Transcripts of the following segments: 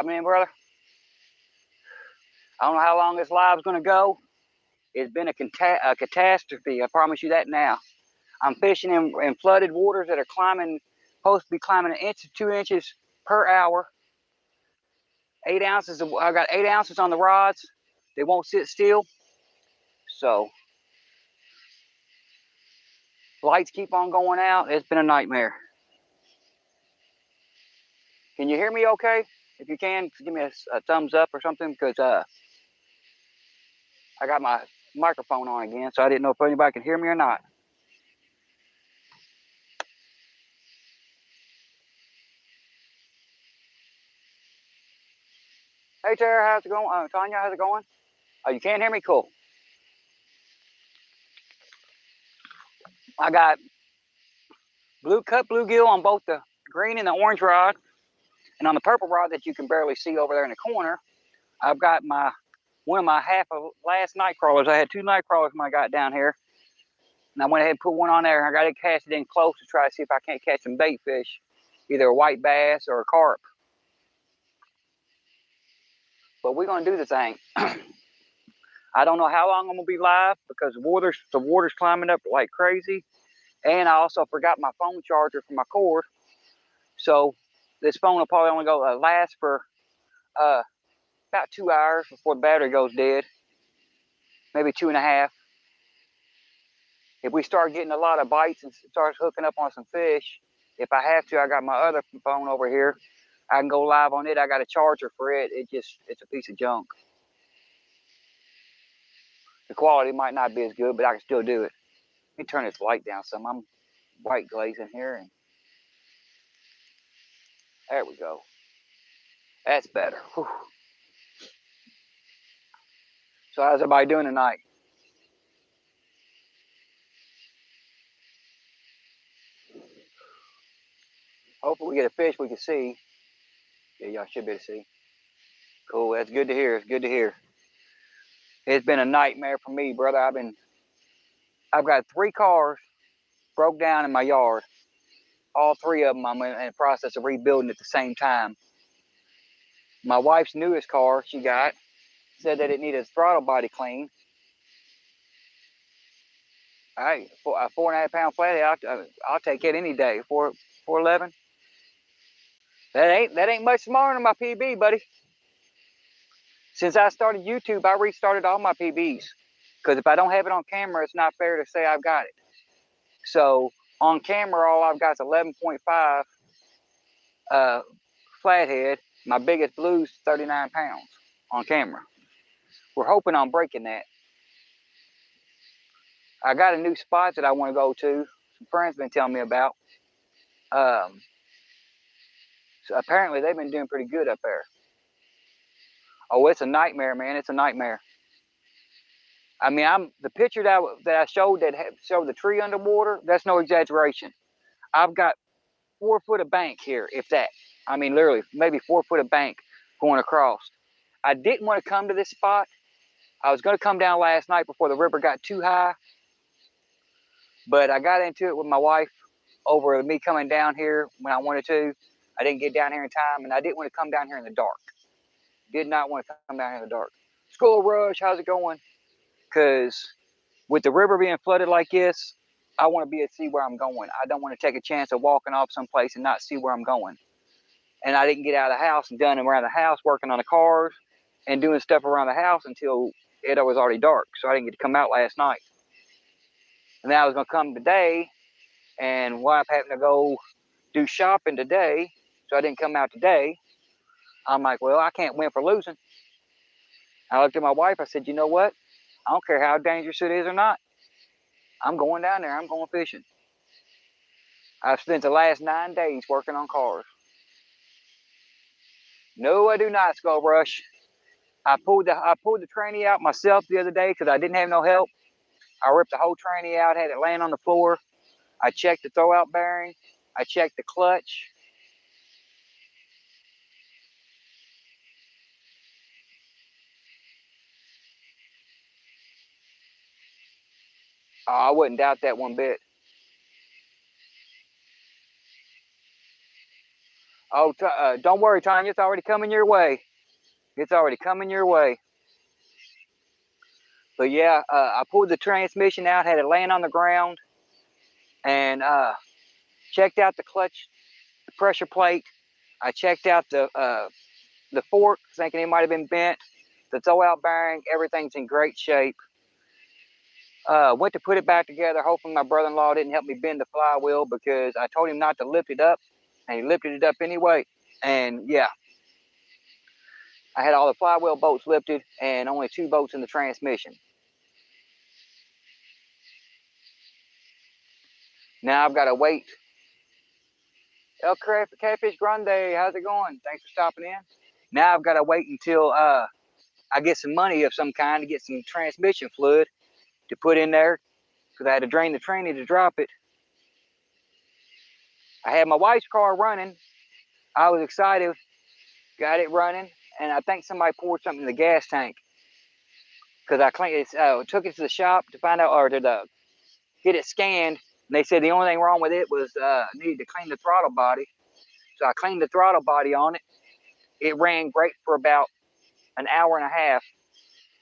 I mean, brother, I don't know how long this live's going to go. It's been a catastrophe. I promise you that now. I'm fishing in flooded waters that are supposed to be climbing 1 inch to 2 inches per hour. 8 ounces. I got 8 ounces on the rods. They won't sit still. So lights keep on going out. It's been a nightmare. Can you hear me okay? If you can, give me a thumbs up or something, because I got my microphone on again, so I didn't know if anybody can hear me or not. Hey, Tara, how's it going? Tanya, how's it going? Oh, you can't hear me? Cool. I got cut bluegill on both the green and the orange rod, and on the purple rod that you can barely see over there in the corner, I've got one of my half of last night crawlers. I had 2 night crawlers when I got down here, and I went ahead and put one on there. I got to cast it in close to try to see if I can't catch some bait fish, either a white bass or a carp. But we're gonna do the thing. I don't know how long I'm gonna be live because the water's climbing up like crazy, and I also forgot my phone charger for my cord. So this phone will probably only last for about 2 hours before the battery goes dead, maybe 2.5. If we start getting a lot of bites and starts hooking up on some fish, if I have to, I got my other phone over here. I can go live on it. I got a charger for it. It's a piece of junk. The quality might not be as good, but I can still do it. Let me turn this light down some. I'm white glazing here, and there we go. That's better. Whew. So how's everybody doing tonight? Hopefully we get a fish we can see. Yeah, y'all should be able to see. Cool, that's good to hear. It's good to hear. It's been a nightmare for me, brother. I've got 3 cars broke down in my yard. All 3 of them I'm in the process of rebuilding at the same time. My wife's newest car she got said that it needed a throttle body clean. Hey, a 4.5 pound flathead, I'll take it any day. 411. That ain't much smaller than my PB, buddy. Since I started YouTube, I restarted all my PBs. Because if I don't have it on camera, it's not fair to say I've got it. So on camera, all I've got is 11.5 flathead. My biggest blue's 39 pounds on camera. We're hoping on breaking that. I got a new spot that I want to go to. Some friends been telling me about. So apparently they've been doing pretty good up there. Oh, it's a nightmare, man. It's a nightmare. I mean, the picture that I showed that showed the tree underwater, that's no exaggeration. I've got 4 foot of bank here, if that. I mean, literally, maybe 4 foot of bank going across. I didn't want to come to this spot. I was going to come down last night before the river got too high, but I got into it with my wife over me coming down here when I wanted to. I didn't get down here in time, and I didn't want to come down here in the dark. Did not want to come down here in the dark. Skull Rush, how's it going? Because with the river being flooded like this, I want to be able to see where I'm going. I don't want to take a chance of walking off someplace and not see where I'm going. And I didn't get out of the house and done around the house working on the cars and doing stuff around the house until it was already dark. So I didn't get to come out last night. And then I was going to come today, and wife happened to go do shopping today, so I didn't come out today. I'm like, well, I can't win for losing. I looked at my wife. I said, you know what? I don't care how dangerous it is or not. I'm going down there. I'm going fishing. I've spent the last 9 days working on cars. No, I do not, Skull Rush. I pulled the tranny out myself the other day because I didn't have no help. I ripped the whole tranny out, had it laying on the floor. I checked the throwout bearing. I checked the clutch. Oh, I wouldn't doubt that one bit. Oh, don't worry, Tanya. It's already coming your way. It's already coming your way. But yeah, I pulled the transmission out, had it laying on the ground, and checked out the clutch, the pressure plate. I checked out the fork, thinking it might have been bent. The throwout bearing, everything's in great shape. Went to put it back together, hoping my brother-in-law didn't help me bend the flywheel because I told him not to lift it up, and he lifted it up anyway. And yeah, I had all the flywheel bolts lifted and only 2 bolts in the transmission. Now I've got to wait. El Catfish Grande, how's it going? Thanks for stopping in. Now I've got to wait until I get some money of some kind to get some transmission fluid to put in there because I had to drain the tranny to drop it. I had my wife's car running. I was excited, got it running, and I think somebody poured something in the gas tank because I took it to the shop to find out, or to get it scanned, and they said the only thing wrong with it was needed to clean the throttle body. So I cleaned the throttle body on it. It ran great for about an hour and a half,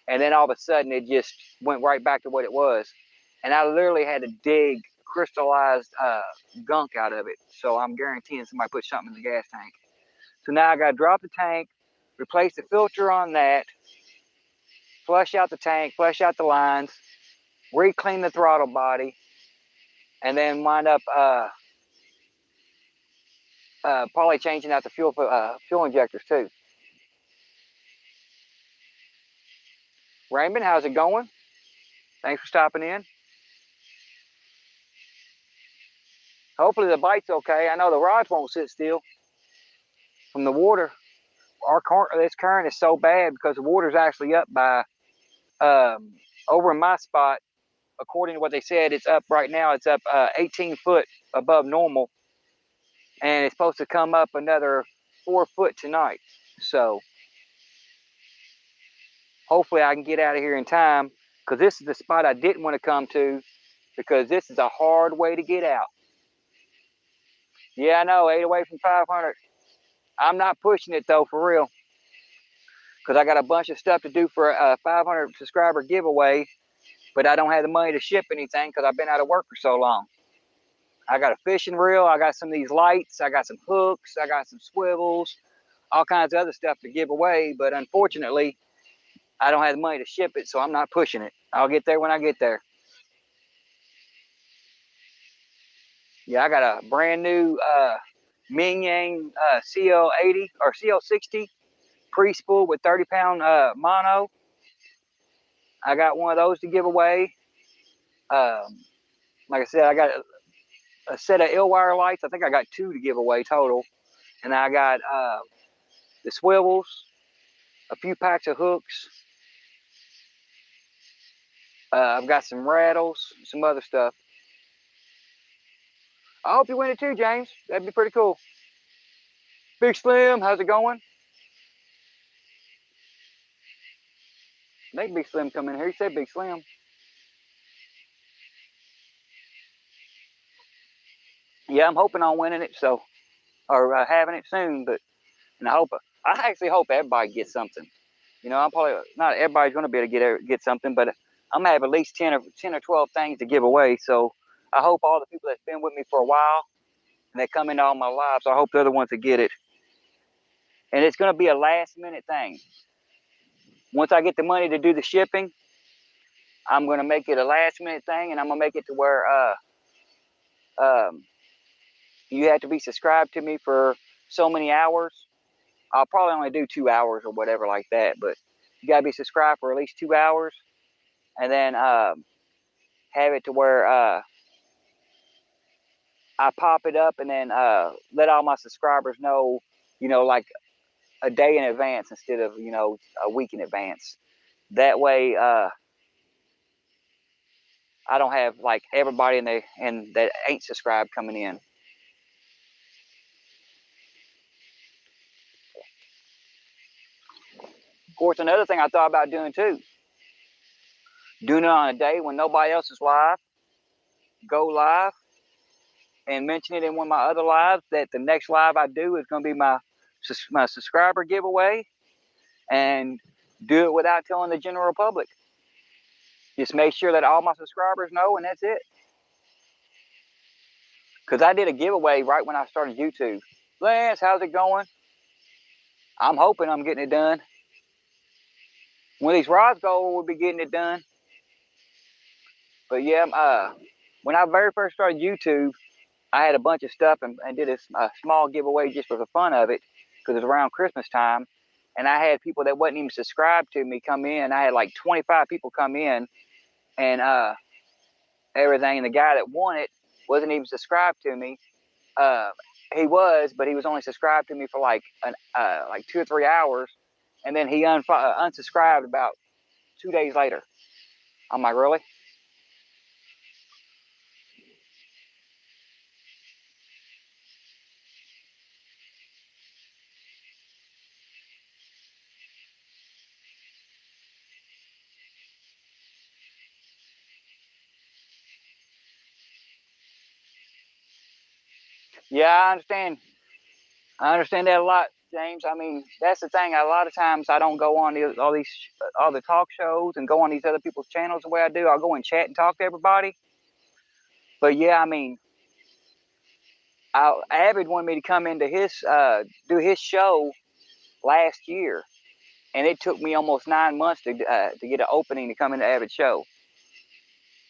and then all of a sudden it just went right back to what it was. And I literally had to dig crystallized gunk out of it. So I'm guaranteeing somebody put something in the gas tank. So now I got to drop the tank, replace the filter on that, flush out the tank, flush out the lines, re-clean the throttle body, and then wind up probably changing out the fuel injectors too. Raymond, how's it going? Thanks for stopping in. Hopefully the bite's okay. I know the rods won't sit still from the water. This current is so bad because the water's actually up by, over in my spot, according to what they said, it's up right now. It's up 18 foot above normal, and it's supposed to come up another 4 foot tonight. So hopefully I can get out of here in time, because this is the spot I didn't want to come to, because this is a hard way to get out. Yeah, I know, 8 away from 500. I'm not pushing it though, for real, because I got a bunch of stuff to do for a 500 subscriber giveaway, but I don't have the money to ship anything because I've been out of work for so long. I got a fishing reel, I got some of these lights, I got some hooks, I got some swivels, all kinds of other stuff to give away, but unfortunately, I don't have the money to ship it, so I'm not pushing it. I'll get there when I get there. Yeah, I got a brand new Ming Yang CL80 or CL60 pre-spool with 30-pound mono. I got one of those to give away. Like I said, I got a set of Illwire lights. I think I got 2 to give away total. And I got the swivels, a few packs of hooks. I've got some rattles, some other stuff. I hope you win it too, James. That'd be pretty cool. Big Slim, how's it going? I think Big Slim come in here. He said Big Slim. Yeah, I'm hoping on winning it, so, or having it soon. But and I actually hope everybody gets something. You know, I'm probably not everybody's going to be able to get something, but I'm gonna have at least 10 or 12 things to give away. So I hope all the people that's been with me for a while and they come into all my lives, I hope they're the ones that get it. And it's going to be a last minute thing. Once I get the money to do the shipping, I'm going to make it a last minute thing, and I'm going to make it to where you have to be subscribed to me for so many hours. I'll probably only do 2 hours or whatever like that, but you got to be subscribed for at least 2 hours, and then have it to where I pop it up and then let all my subscribers know, you know, like a day in advance instead of, you know, a week in advance. That way I don't have like everybody and that ain't subscribed coming in. Of course, another thing I thought about doing too, doing it on a day when nobody else is live, go live and mention it in one of my other lives that the next live I do is going to be my subscriber giveaway, and do it without telling the general public. Just make sure that all my subscribers know, and that's it. Because I did a giveaway right when I started YouTube. Lance, how's it going? I'm hoping I'm getting it done. When these rods go, we'll be getting it done. But yeah, when I very first started YouTube, I had a bunch of stuff and did a small giveaway just for the fun of it, because it was around Christmas time. And I had people that wasn't even subscribed to me come in. I had like 25 people come in and everything. And the guy that won it wasn't even subscribed to me. He was, but he was only subscribed to me for like 2 or 3 hours. And then he unsubscribed about 2 days later. I'm like, really? Yeah, I understand. I understand that a lot, James. I mean, that's the thing. A lot of times I don't go on all the talk shows and go on these other people's channels the way I do. I'll go and chat and talk to everybody. But yeah, I mean, Avid wanted me to come into his do his show last year, and it took me almost 9 months to get an opening to come into Avid's show.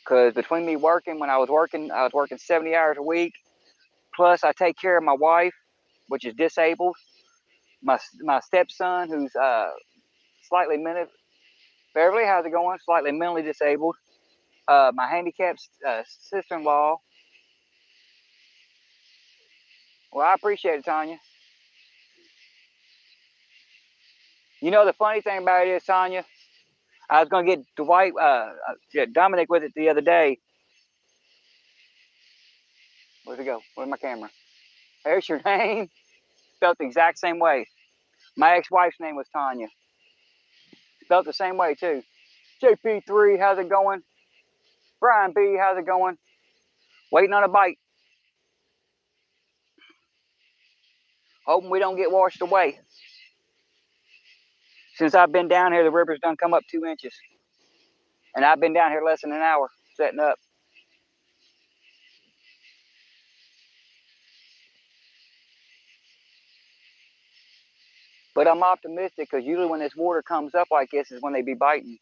Because between me working, I was working 70 hours a week. Plus, I take care of my wife, which is disabled. My stepson, who's slightly mentally, Beverly, how's it going? Slightly mentally disabled. My handicapped sister-in-law. Well, I appreciate it, Tanya. You know, the funny thing about it is, Tanya, I was going to get Dwight, Dominic with it the other day. Where'd it go? Where's my camera? There's your name. Spelled the exact same way. My ex-wife's name was Tanya. Spelled the same way, too. JP3, how's it going? Brian B, how's it going? Waiting on a bite. Hoping we don't get washed away. Since I've been down here, the river's done come up 2 inches. And I've been down here less than an hour setting up. But I'm optimistic, because usually when this water comes up like this is when they be biting.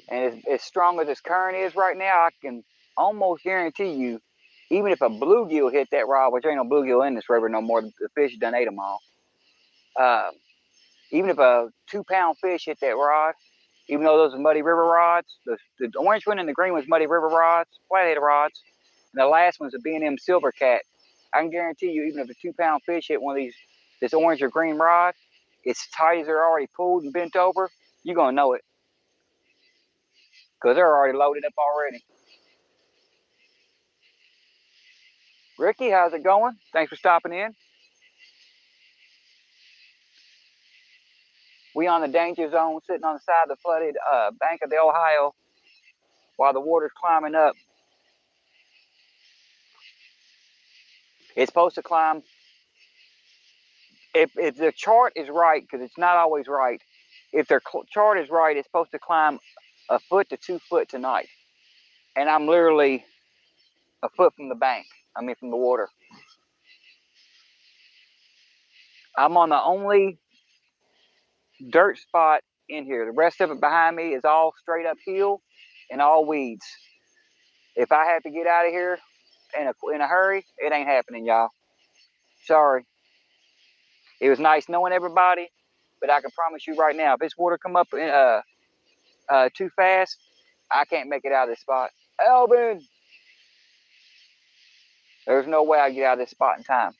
And as strong as this current is right now, I can almost guarantee you, even if a bluegill hit that rod, which ain't no bluegill in this river no more, the fish done ate them all. Even if a 2-pound fish hit that rod, even though those are muddy river rods, the orange one and the green one's muddy river rods, flathead rods, and the last one's a B&M silver cat. I can guarantee you, even if a 2-pound fish hit one of this orange or green rod, it's tight as they're already pulled and bent over, you're gonna know it, because they're already loaded up already. Ricky, how's it going? Thanks for stopping in. We on the danger zone, sitting on the side of the flooded bank of the Ohio while the water's climbing up. It's supposed to climb, if the chart is right, because it's not always right, if their chart is right, it's supposed to climb 1 foot to 2 foot tonight. And I'm literally 1 foot from the bank, from the water. I'm on the only dirt spot in here. The rest of it behind me is all straight uphill and all weeds. If I have to get out of here in a hurry, it ain't happening, y'all. Sorry. It was nice knowing everybody, but I can promise you right now, if this water come up too fast, I can't make it out of this spot. Elvin! There's no way I get out of this spot in time.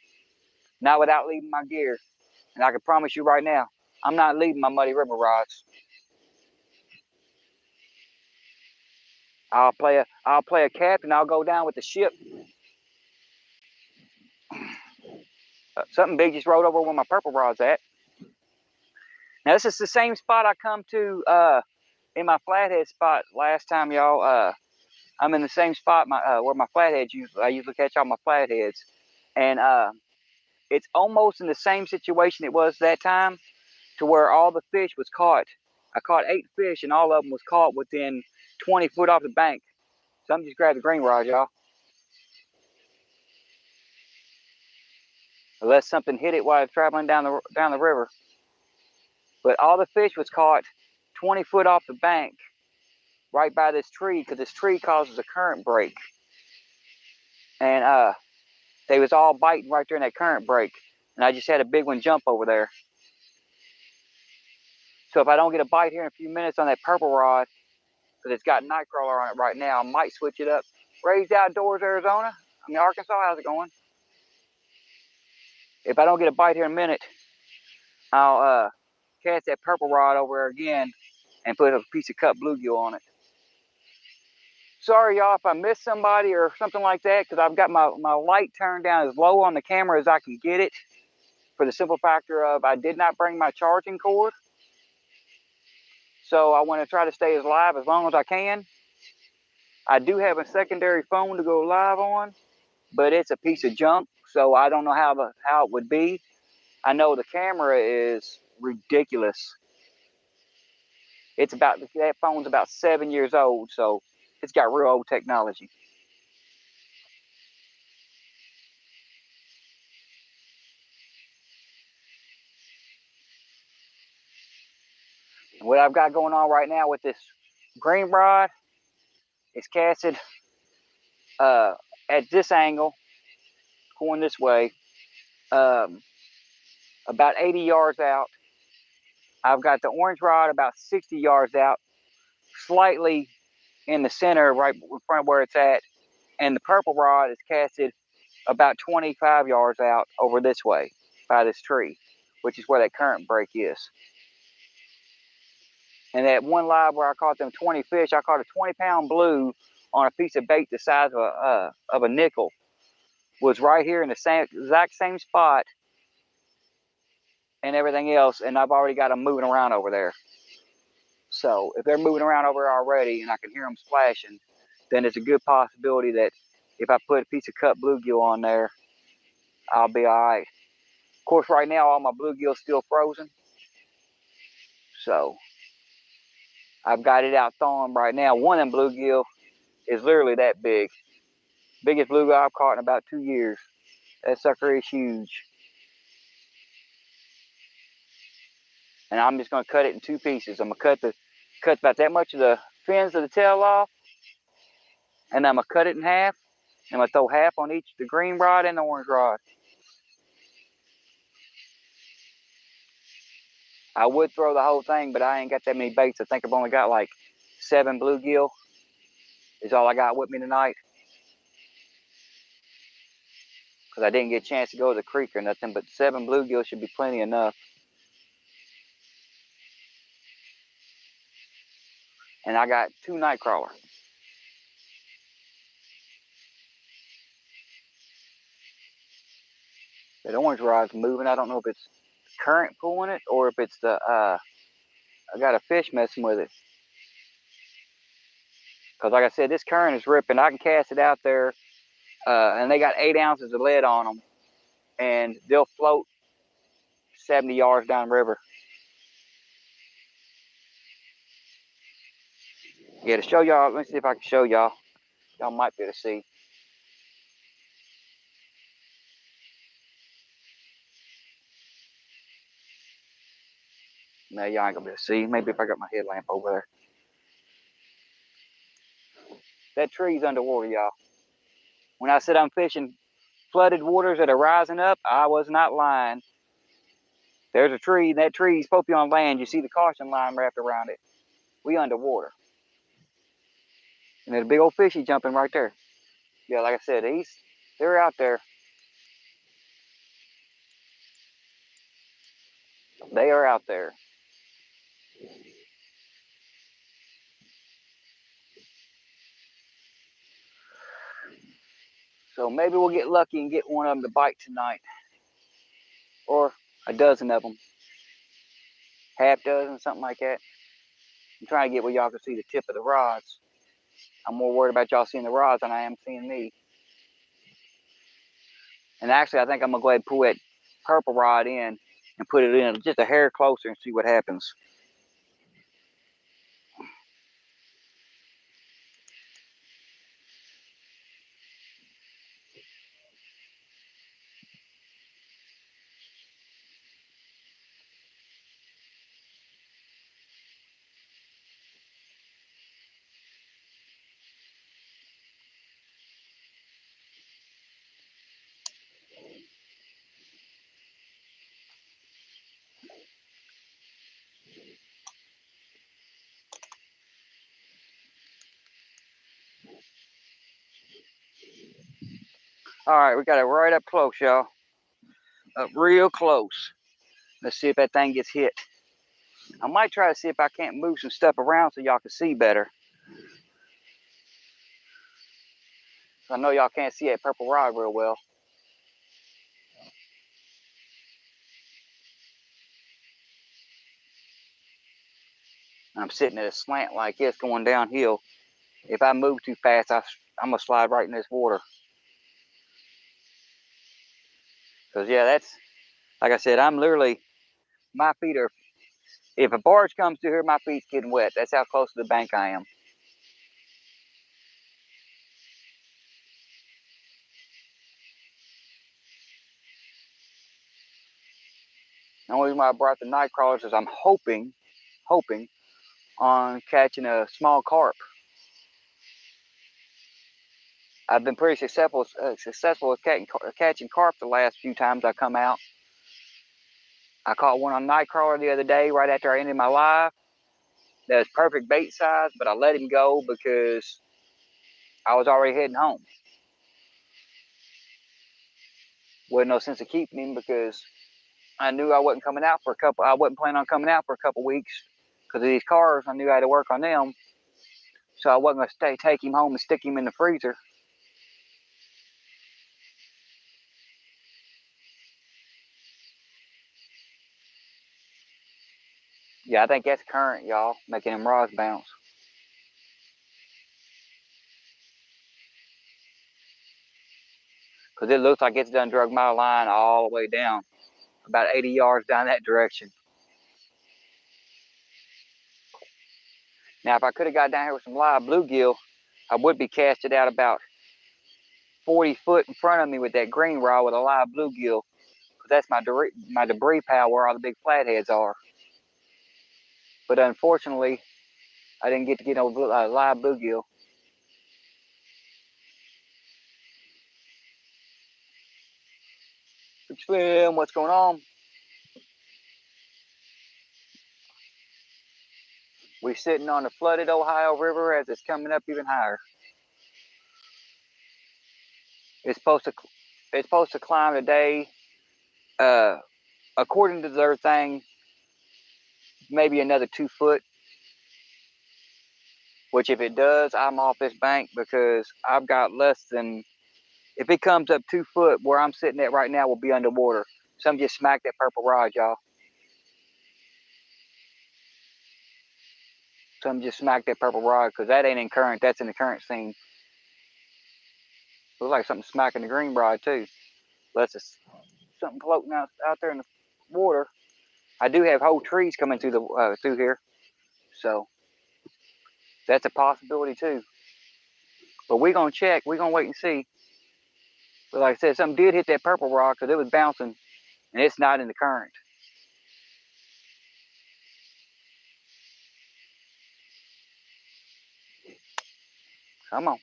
Not without leaving my gear. And I can promise you right now, I'm not leaving my muddy river rods. I'll play a captain. I'll go down with the ship. Something big just rolled over where my purple rod's at. Now this is the same spot I come to in my flathead spot last time, y'all. I'm in the same spot where my flatheads I usually catch all my flatheads, and it's almost in the same situation it was that time, to where all the fish was caught. I caught 8 fish, and all of them was caught within 20 foot off the bank. So I'm just grabbing the green rod, y'all. Unless something hit it while it's traveling down the river. But all the fish was caught 20 foot off the bank, right by this tree, because this tree causes a current break. And they was all biting right there in that current break. And I just had a big one jump over there. So if I don't get a bite here in a few minutes on that purple rod, because it's got night crawler on it right now, I might switch it up. Raised Outdoors, Arizona. Arkansas, how's it going? If I don't get a bite here in a minute, I'll cast that purple rod over there again and put a piece of cut bluegill on it. Sorry, y'all, if I missed somebody or something like that, because I've got my light turned down as low on the camera as I can get it, for the simple factor of I did not bring my charging cord. So I want to try to stay as live as long as I can. I do have a secondary phone to go live on, but it's a piece of junk, so I don't know how it would be. I know the camera is ridiculous. That phone's about 7 years old, so it's got real old technology. And what I've got going on right now with this green rod is casted at this angle, going this way, about 80 yards out. I've got the orange rod about 60 yards out, slightly in the center, right in front of where it's at. And the purple rod is casted about 25 yards out over this way by this tree, which is where that current break is. And that one live where I caught them 20 fish, I caught a 20-pound blue on a piece of bait the size of a nickel. Was right here in the exact same spot and everything else, and I've already got them moving around over there. So if they're moving around over there already and I can hear them splashing, then it's a good possibility that if I put a piece of cut bluegill on there, I'll be all right. Of course, right now all my bluegill's still frozen, so I've got it out thawing right now. One of them bluegill is literally that big. Biggest bluegill I've caught in about 2 years. That sucker is huge. And I'm just gonna cut it in 2 pieces. I'm gonna cut about that much of the fins of the tail off, and I'm gonna cut it in half. I'm gonna throw half on each, the green rod and the orange rod. I would throw the whole thing, but I ain't got that many baits. I think I've only got like 7 bluegill is all I got with me tonight. Because I didn't get a chance to go to the creek or nothing, but 7 bluegill should be plenty enough. And I got 2 night crawler. That orange rod's moving. I don't know if it's current pulling it or if it's I got a fish messing with it. Because like I said, this current is ripping. I can cast it out there, and they got 8 ounces of lead on them, and they'll float 70 yards down the river. Yeah, to show y'all, let me see if I can show y'all. Y'all might be able to see. No, y'all ain't gonna be able to see. Maybe if I got my headlamp over there. That tree's underwater, y'all. When I said I'm fishing flooded waters that are rising up, I was not lying. There's a tree. That tree's supposed to be on land. You see the caution line wrapped around it. We underwater. And there's a big old fishy jumping right there. Yeah, like I said, they're out there. They are out there. So maybe we'll get lucky and get one of them to bite tonight. Or a dozen of them. Half dozen, something like that. I'm trying to get where y'all can see the tip of the rods. I'm more worried about y'all seeing the rods than I am seeing me. And actually, I think I'm going to go ahead and pull that purple rod in and put it in just a hair closer and see what happens. All right, we got it right up close, y'all. Up real close. Let's see if that thing gets hit. I might try to see if I can't move some stuff around so y'all can see better. I know y'all can't see that purple rod real well. I'm sitting at a slant like this going downhill. If I move too fast, I'm going to slide right in this water. Because, yeah, that's, like I said, I'm literally, my feet are, if a barge comes through here, my feet's getting wet. That's how close to the bank I am. The only reason why I brought the night crawlers is I'm hoping on catching a small carp. I've been pretty successful with catching carp the last few times I come out. I caught one on night crawler the other day right after I ended my live. That was perfect bait size, but I let him go because I was already heading home. Wasn't no sense of keeping him because I knew I wasn't coming out for a couple. I wasn't planning on coming out for a couple weeks because of these cars. I knew I had to work on them, so I wasn't gonna take him home and stick him in the freezer. Yeah, I think that's current, y'all, making them rods bounce. Because it looks like it's done drug my line all the way down, about 80 yards down that direction. Now, if I could have got down here with some live bluegill, I would be casted out about 40 foot in front of me with that green rod with a live bluegill. Because that's my debris pile where all the big flatheads are. But unfortunately, I didn't get to get no live bluegill. Swim, what's going on? We're sitting on the flooded Ohio River as it's coming up even higher. It's supposed to climb today. According to their thing, maybe another 2 foot. Which if it does, I'm off this bank because I've got less than. If it comes up 2 foot, where I'm sitting at right now will be underwater. Some just smacked that purple rod, y'all. Some just smacked that purple rod because that ain't in current. That's in the current scene. Looks like something smacking the green rod too. Unless it's something floating out there in the water. I do have whole trees coming through here, so that's a possibility too. But we're gonna check. We're gonna wait and see. But like I said, something did hit that purple rod because it was bouncing, and it's not in the current. Come on.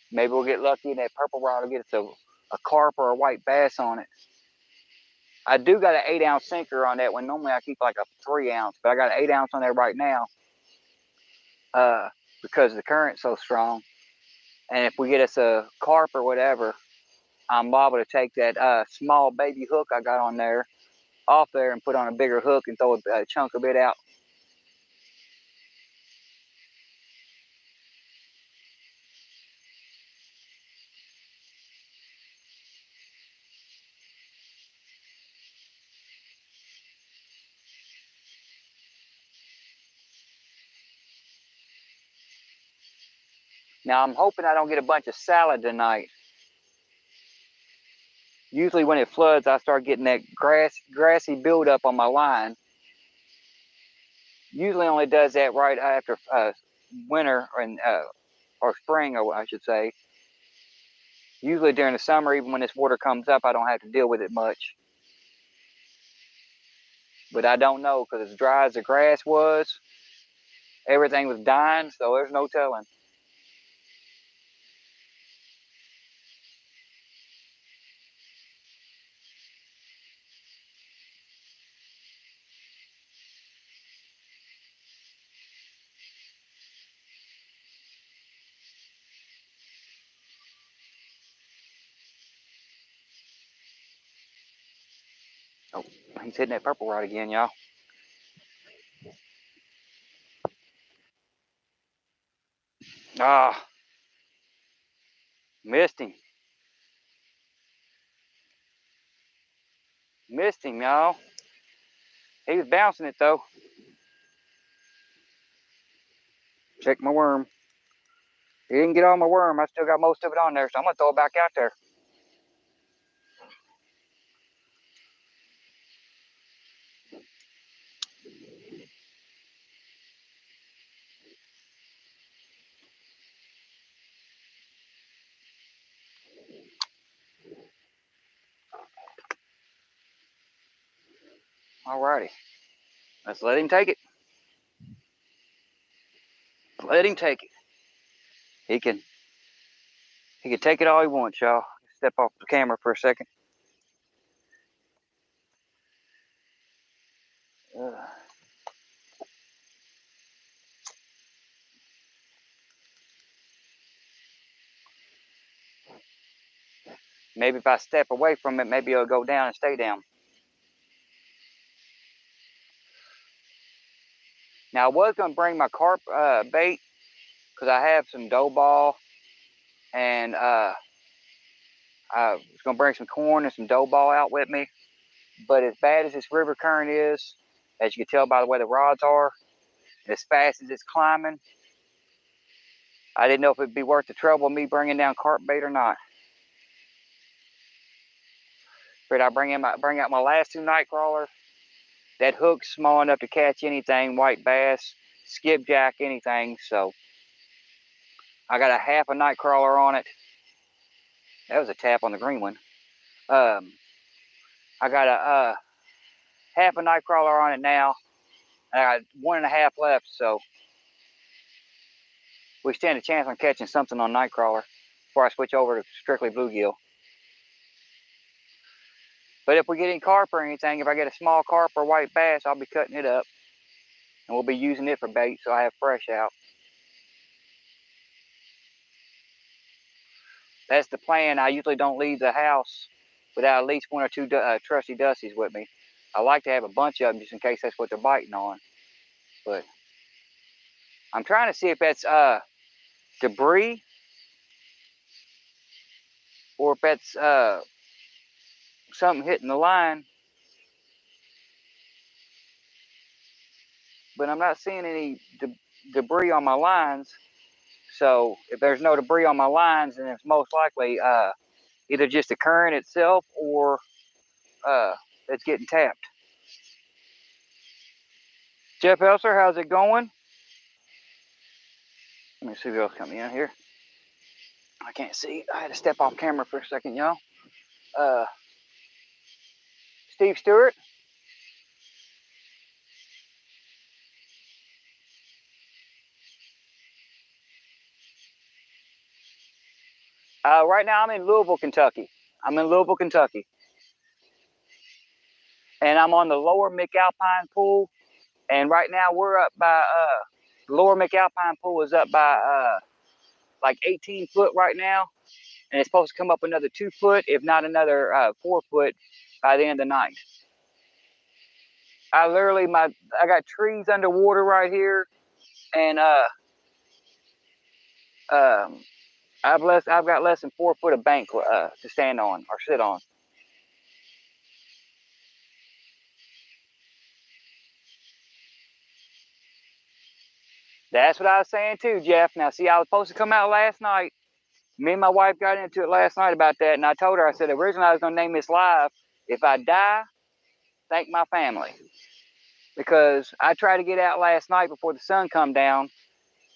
Maybe we'll get lucky and that purple rod will get us a carp or a white bass on it. I do got an 8-ounce sinker on that one. Normally I keep like a 3-ounce, but I got an 8-ounce on there right now because the current's so strong. And if we get us a carp or whatever, I'm liable to take that small baby hook I got on there off there and put on a bigger hook and throw a chunk of it out. Now I'm hoping I don't get a bunch of salad tonight. Usually when it floods, I start getting that grassy buildup on my line. Usually only does that right after winter or spring, or I should say. Usually during the summer, even when this water comes up, I don't have to deal with it much. But I don't know, because as dry as the grass was, everything was dying, so there's no telling. Oh, he's hitting that purple rod again, y'all. Ah, missed him. Missed him, y'all. He was bouncing it, though. Check my worm. He didn't get all my worm. I still got most of it on there, so I'm going to throw it back out there. Alrighty. Let's let him take it. Let him take it. He can take it all he wants, y'all. Step off the camera for a second. Maybe if I step away from it, maybe it'll go down and stay down. Now, I was going to bring my carp bait, because I have some dough ball, and I was going to bring some corn and some dough ball out with me. But as bad as this river current is, as you can tell by the way the rods are, and as fast as it's climbing, I didn't know if it'd be worth the trouble of me bringing down carp bait or not. But I bring out my last two night crawlers. That hook's small enough to catch anything, white bass, skipjack, anything. So I got a half a night crawler on it. That was a tap on the green one. I got a half a night crawler on it now. I got 1.5 left, so we stand a chance on catching something on night crawler before I switch over to strictly bluegill. But if we get any carp or anything, if I get a small carp or white bass, I'll be cutting it up, and we'll be using it for bait, so I have fresh out. That's the plan. I usually don't leave the house without at least 1 or 2 trusty dussies with me. I like to have a bunch of them just in case that's what they're biting on. But I'm trying to see if that's debris or if that's something hitting the line. But I'm not seeing any debris on my lines. So if there's no debris on my lines, then it's most likely either just the current itself or it's getting tapped. Jeff Elser, how's it going? Let me see who else coming in here. I can't see. I had to step off camera for a second, y'all. Steve Stewart. Right now I'm in Louisville, Kentucky. And I'm on the lower McAlpine pool. And right now we're up by the lower McAlpine pool is up by like 18 foot right now, and it's supposed to come up another 2 foot, if not another 4 foot, by the end of the night. I got trees underwater right here, and I've got less than 4 foot of bank to stand on or sit on. That's what I was saying too, Jeff. Now, see, I was supposed to come out last night. Me and my wife got into it last night about that, and I told her, I said, originally I was going to name this live, if I die, thank my family. Because I tried to get out last night before the sun come down,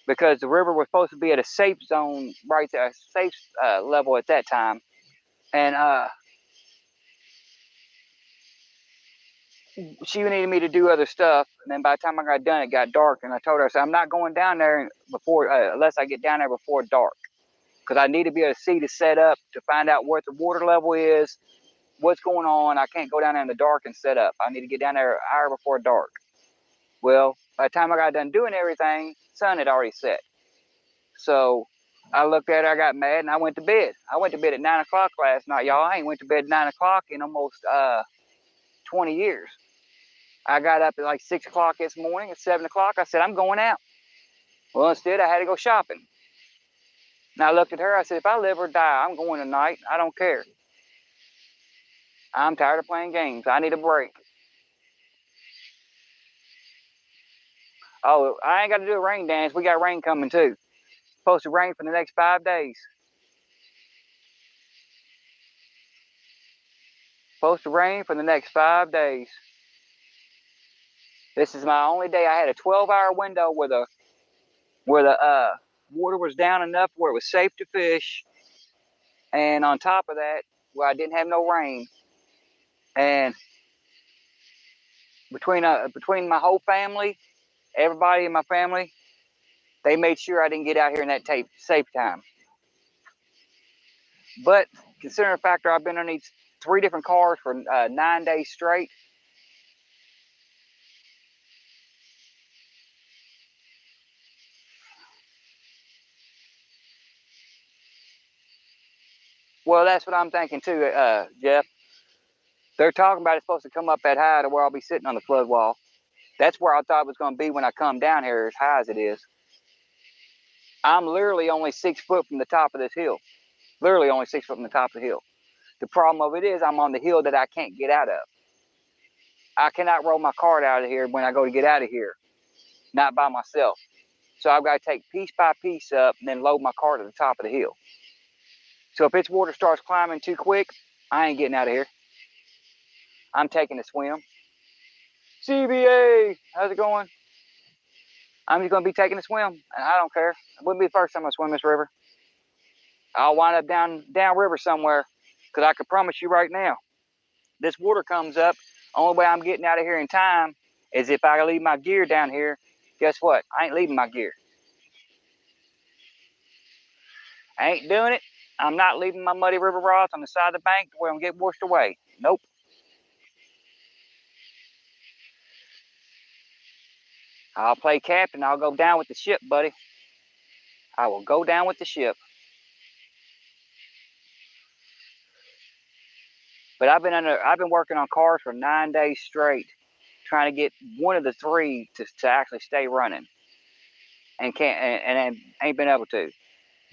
because the river was supposed to be at a safe zone, right there, a safe level at that time. And she needed me to do other stuff. And then by the time I got done, it got dark. And I told her, I said, I'm not going down there before unless I get down there before dark. Because I need to be able to see the setup to find out what the water level is, what's going on. I can't go down there in the dark and set up. I need to get down there an hour before dark. Well, by the time I got done doing everything, sun had already set. So I looked at it, I got mad, and I went to bed. I went to bed at 9 o'clock last night, y'all. I ain't went to bed at 9 o'clock in almost 20 years. I got up at like 6 o'clock this morning. At 7 o'clock, I said, I'm going out. Well, instead, I had to go shopping. And I looked at her, I said, if I live or die, I'm going tonight. I don't care. I'm tired of playing games. I need a break. Oh, I ain't got to do a rain dance. We got rain coming too. Supposed to rain for the next 5 days. Supposed to rain for the next 5 days. This is my only day. I had a 12-hour window where the water was down enough where it was safe to fish, and on top of that, where I didn't have no rain. And between my whole family, everybody in my family, they made sure I didn't get out here in that safe time. But considering the factor I've been underneath 3 different cars for 9 days straight. Well, that's what I'm thinking too, Jeff. They're talking about it's supposed to come up that high to where I'll be sitting on the flood wall. That's where I thought it was going to be when I come down here, as high as it is. I'm literally only 6 foot from the top of this hill. Literally only 6 foot from the top of the hill. The problem of it is I'm on the hill that I can't get out of. I cannot roll my cart out of here when I go to get out of here. Not by myself. So I've got to take piece by piece up and then load my cart at the top of the hill. So if its water starts climbing too quick, I ain't getting out of here. I'm taking a swim. CBA, how's it going? I'm just going to be taking a swim, and I don't care. It wouldn't be the first time I swim this river. I'll wind up down river somewhere, because I can promise you right now, this water comes up. Only way I'm getting out of here in time is if I leave my gear down here. Guess what? I ain't leaving my gear. I ain't doing it. I'm not leaving my muddy river rods on the side of the bank where I'm going to get washed away. Nope. I'll play captain. I'll go down with the ship, buddy. I will go down with the ship. But I've been working on cars for 9 days straight, trying to get one of the 3 to actually stay running, and ain't been able to.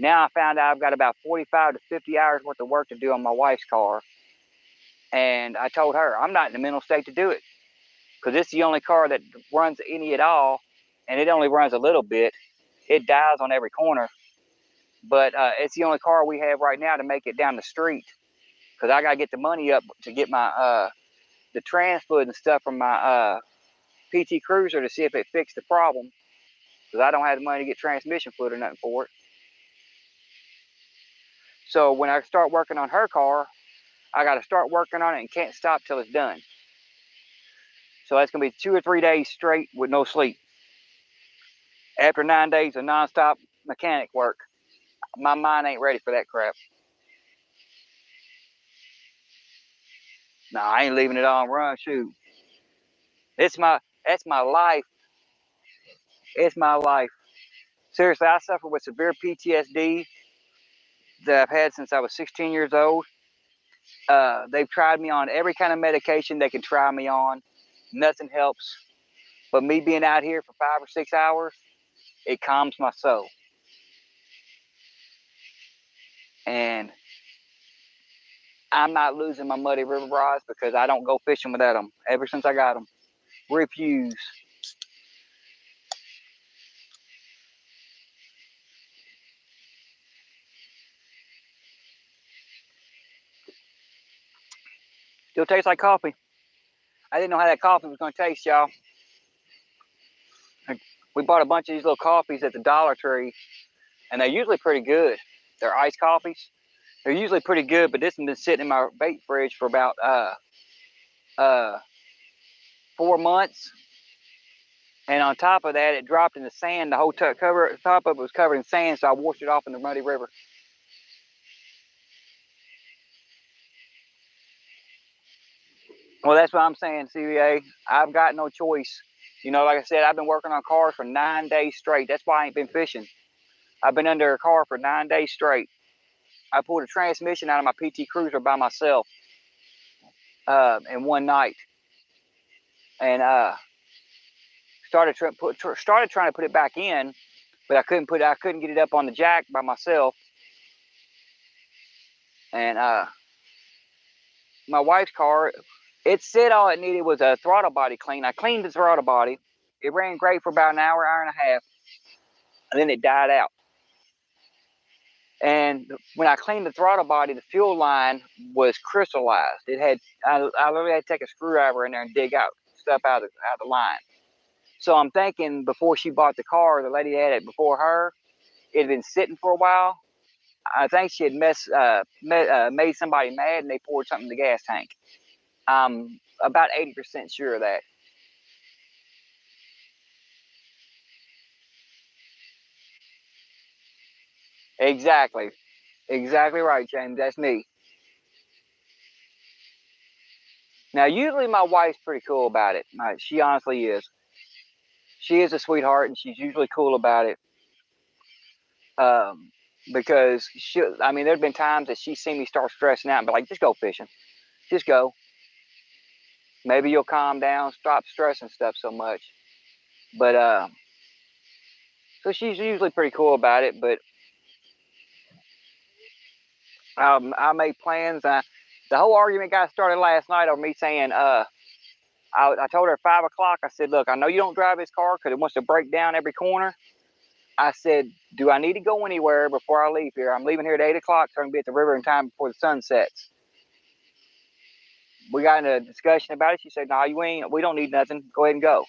Now I found out I've got about 45 to 50 hours worth of work to do on my wife's car, and I told her I'm not in the mental state to do it, because it's the only car that runs any at all, and it only runs a little bit. It dies on every corner, but it's the only car we have right now to make it down the street, because I got to get the money up to get my the trans fluid and stuff from my PT Cruiser to see if it fixed the problem, because I don't have the money to get transmission fluid or nothing for it. So when I start working on her car, I got to start working on it and can't stop till it's done. So that's going to be 2 or 3 days straight with no sleep. After 9 days of nonstop mechanic work, my mind ain't ready for that crap. No, I ain't leaving it on run. Shoot, that's my life. It's my life. Seriously, I suffer with severe PTSD that I've had since I was 16 years old. They've tried me on every kind of medication they can try me on. Nothing helps. But me being out here for 5 or 6 hours, it calms my soul. And I'm not losing my muddy river rods because I don't go fishing without them. Ever since I got them. Refuse. Still tastes like coffee. I didn't know how that coffee was going to taste, y'all. We bought a bunch of these little coffees at the Dollar Tree, and they're usually pretty good. They're iced coffees. They're usually pretty good, but this one's been sitting in my bait fridge for about 4 months. And on top of that, it dropped in the sand. The whole top of it was covered in sand, so I washed it off in the muddy river. Well, that's what I'm saying, CBA. I've got no choice. You know, like I said, I've been working on cars for 9 days straight. That's why I ain't been fishing. I've been under a car for 9 days straight. I pulled a transmission out of my PT Cruiser by myself in one night, and started trying to put it back in, but I couldn't get it up on the jack by myself. And my wife's car, it said all it needed was a throttle body clean. I cleaned the throttle body. It ran great for about an hour, hour and a half, and then it died out. And when I cleaned the throttle body, the fuel line was crystallized. It had I literally had to take a screwdriver in there and dig out stuff out of the line. So I'm thinking before she bought the car, the lady that had it before her, it had been sitting for a while. I think she had made somebody mad and they poured something in the gas tank. I'm about 80% sure of that. Exactly. Exactly right, James. That's me. Now, usually my wife's pretty cool about it. She honestly is. She is a sweetheart and she's usually cool about it. Um, because I mean, there's been times that she's seen me start stressing out and be like, just go fishing. Just go. Maybe you'll calm down, stop stressing stuff so much. But so she's usually pretty cool about it. But I made plans. The whole argument got started last night over me saying, I told her at 5 o'clock. I said, look, I know you don't drive this car because it wants to break down every corner. I said, do I need to go anywhere before I leave here? I'm leaving here at 8 o'clock, so I can be at the river in time before the sun sets. We got in a discussion about it. She said, no, we don't need nothing. Go ahead and go.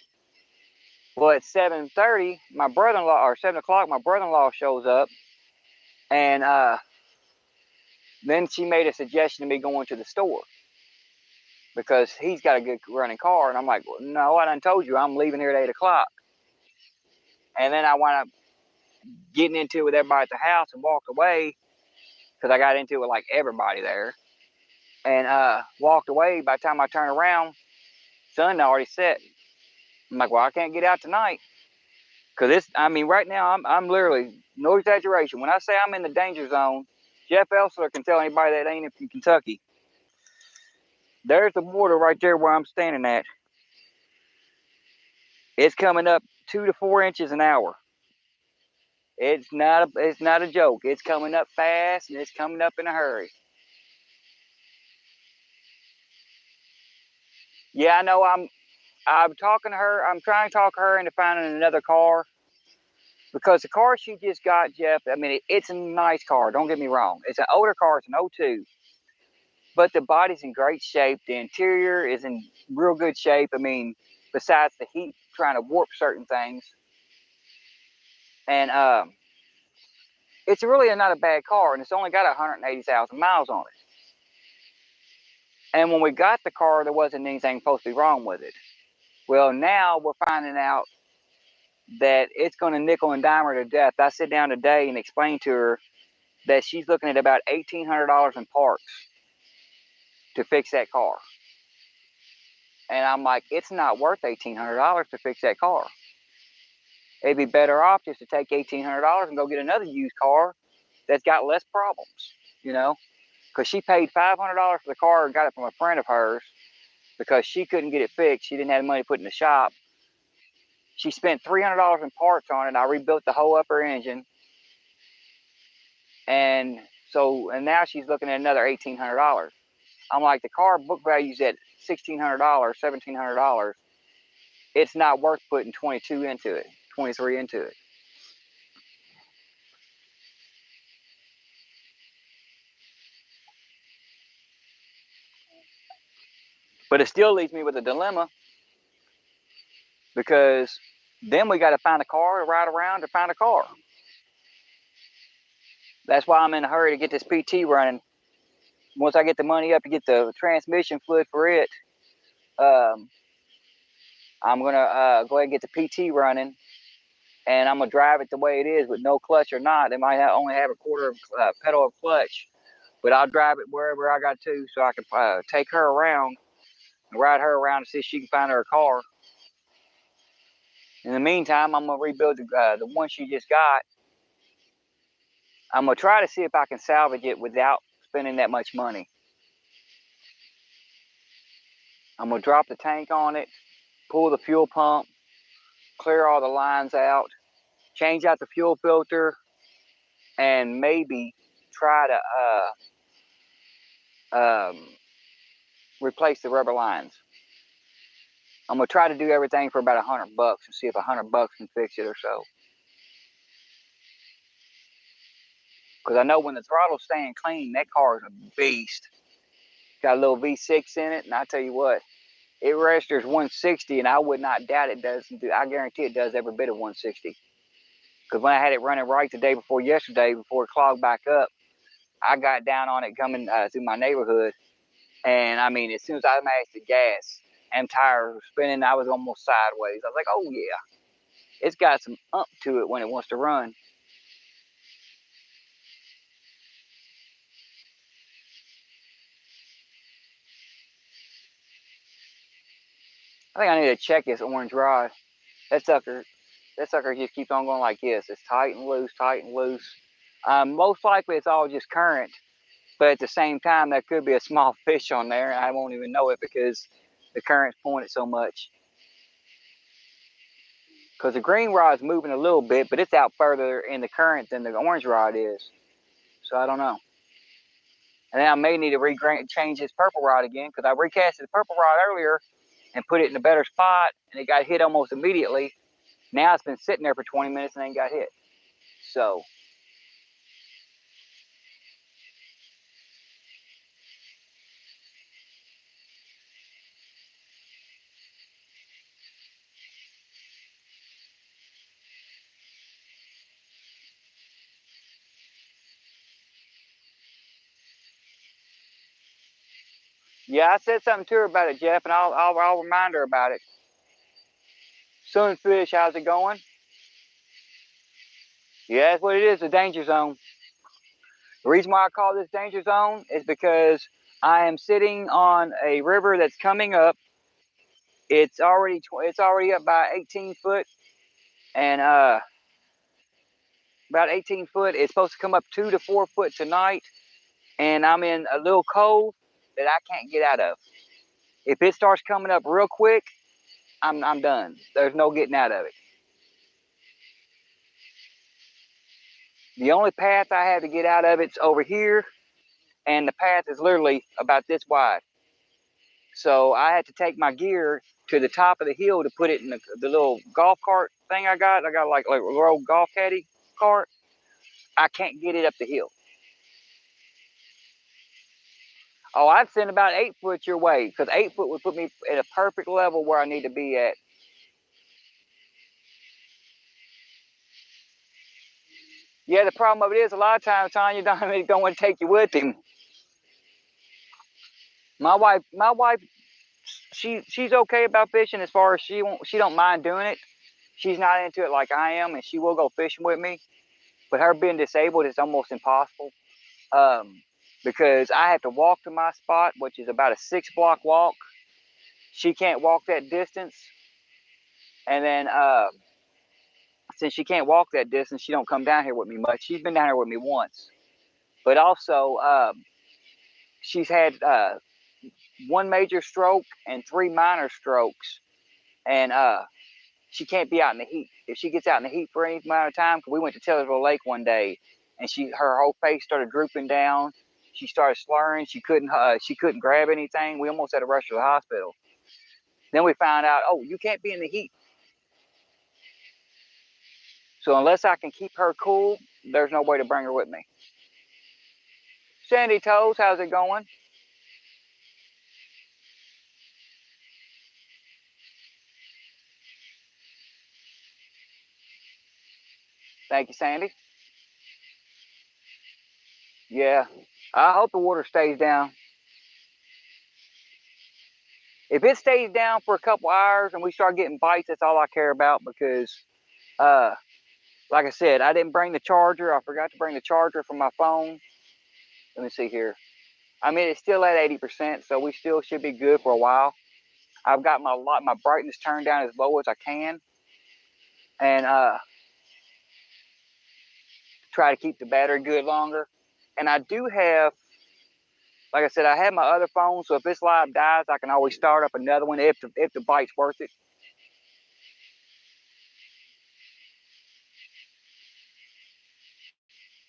Well, at 7:30, my brother-in-law, or 7 o'clock, my brother-in-law shows up. And then she made a suggestion to me going to the store because he's got a good running car. And I'm like, well, no, I done told you I'm leaving here at 8 o'clock. And then I wound up getting into it with everybody at the house and walked away because I got into it with like everybody there. And walked away. By the time I turned around, sun already set. I'm like, well, I can't get out tonight. Because I mean, right now, I'm literally, no exaggeration. When I say I'm in the danger zone, Jeff Elsler can tell anybody that ain't from Kentucky. There's the border right there where I'm standing at. It's coming up 2 to 4 inches an hour. It's not a joke. It's coming up fast and it's coming up in a hurry. Yeah, I know. I'm talking to her. I'm trying to talk her into finding another car because the car she just got, Jeff. I mean, it's a nice car. Don't get me wrong. It's an older car. It's an '02, but the body's in great shape. The interior is in real good shape. I mean, besides the heat trying to warp certain things, and it's really not a bad car, and it's only got 180,000 miles on it. And when we got the car, there wasn't anything supposed to be wrong with it. Well, now we're finding out that it's going to nickel and dime her to death. I sit down today and explain to her that she's looking at about $1,800 in parts to fix that car. And I'm like, it's not worth $1,800 to fix that car. It'd be better off just to take $1,800 and go get another used car that's got less problems, you know? Because she paid $500 for the car and got it from a friend of hers because she couldn't get it fixed. She didn't have money to put in the shop. She spent $300 in parts on it. I rebuilt the whole upper engine. And now she's looking at another $1,800. I'm like, the car book value's at $1,600, $1,700. It's not worth putting 22 into it, 23 into it. But it still leaves me with a dilemma, because then we got to find a car to ride around to find a car. That's why I'm in a hurry to get this PT running. Once I get the money up to get the transmission fluid for it, I'm going to go ahead and get the PT running, and I'm going to drive it the way it is with no clutch or not. They might only have a quarter of pedal of clutch, but I'll drive it wherever I got to, so I can take her around and ride her around to see if she can find her a car. In the meantime, I'm going to rebuild the one she just got. I'm going to try to see if I can salvage it without spending that much money. I'm going to drop the tank on it, pull the fuel pump, clear all the lines out, change out the fuel filter, and maybe try to replace the rubber lines. I'm going to try to do everything for about $100 and see if $100 can fix it or so. Because I know when the throttle's staying clean, that car is a beast. Got a little V6 in it, and I tell you what, it registers 160, and I would not doubt it doesn't do. I guarantee it does every bit of 160. Because when I had it running right the day before yesterday, before it clogged back up, I got down on it coming through my neighborhood, and I mean, as soon as I mashed the gas and tires were spinning, I was almost sideways. I was like, oh yeah, it's got some ump to it when it wants to run. I think I need to check this orange rod. That sucker just keeps on going like this. It's tight and loose, tight and loose. Most likely it's all just current, but at the same time, there could be a small fish on there, and I won't even know it because the current's pointed so much. Because the green rod's moving a little bit, but it's out further in the current than the orange rod is. So I don't know. And then I may need to change this purple rod again, because I recasted the purple rod earlier and put it in a better spot, and it got hit almost immediately. Now it's been sitting there for 20 minutes and ain't got hit. So yeah, I said something to her about it, Jeff, and I'll remind her about it. Sunfish, how's it going? Yeah, that's what it is, a danger zone. The reason why I call this danger zone is because I am sitting on a river that's coming up. It's already up by 18 foot, and about 18 foot. It's supposed to come up 2 to 4 foot tonight, and I'm in a little cove that I can't get out of. If it starts coming up real quick, I'm done. There's no getting out of it. The only path I have to get out of it's over here, and the path is literally about this wide. So I had to take my gear to the top of the hill to put it in the little golf cart thing I got. I got like a little golf caddy cart. I can't get it up the hill. Oh, I'd send about 8 foot your way, because 8 foot would put me at a perfect level where I need to be at. Yeah, the problem of it is a lot of times Tanya don't want to take you with him. My wife, she's okay about fishing as far as she don't mind doing it. She's not into it like I am, and she will go fishing with me. But her being disabled is almost impossible, because I have to walk to my spot, which is about a 6-block walk. She can't walk that distance, and then since she can't walk that distance, she don't come down here with me much. She's been down here with me once, but also she's had 1 major stroke and 3 minor strokes, and she can't be out in the heat. If she gets out in the heat for any amount of time, because we went to Taylorsville Lake one day, and her whole face started drooping down. She started slurring. She couldn't grab anything. We almost had to rush her to the hospital. Then we found out, oh, you can't be in the heat. So unless I can keep her cool, there's no way to bring her with me. Sandy Toes, how's it going? Thank you, Sandy. Yeah. I hope the water stays down. If it stays down for a couple hours and we start getting bites, that's all I care about because, uh, like I said, I didn't bring the charger. I forgot to bring the charger from my phone. Let me see here. I mean, it's still at 80%, so we still should be good for a while. I've got my brightness turned down as low as I can, and try to keep the battery good longer. And I do have, like I said, I have my other phone, so if this live dies, I can always start up another one if the bite's worth it.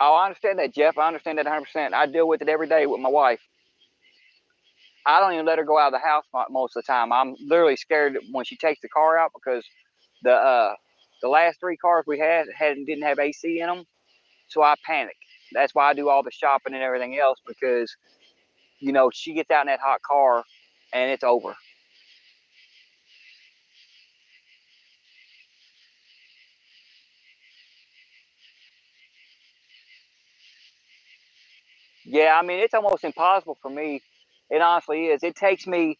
Oh, I understand that, Jeff. I understand that 100%. I deal with it every day with my wife. I don't even let her go out of the house most of the time. I'm literally scared when she takes the car out because the last 3 cars we didn't have AC in them, so I panic. That's why I do all the shopping and everything else because she gets out in that hot car and it's over. Yeah, I mean it's almost impossible for me. It honestly is. It takes me.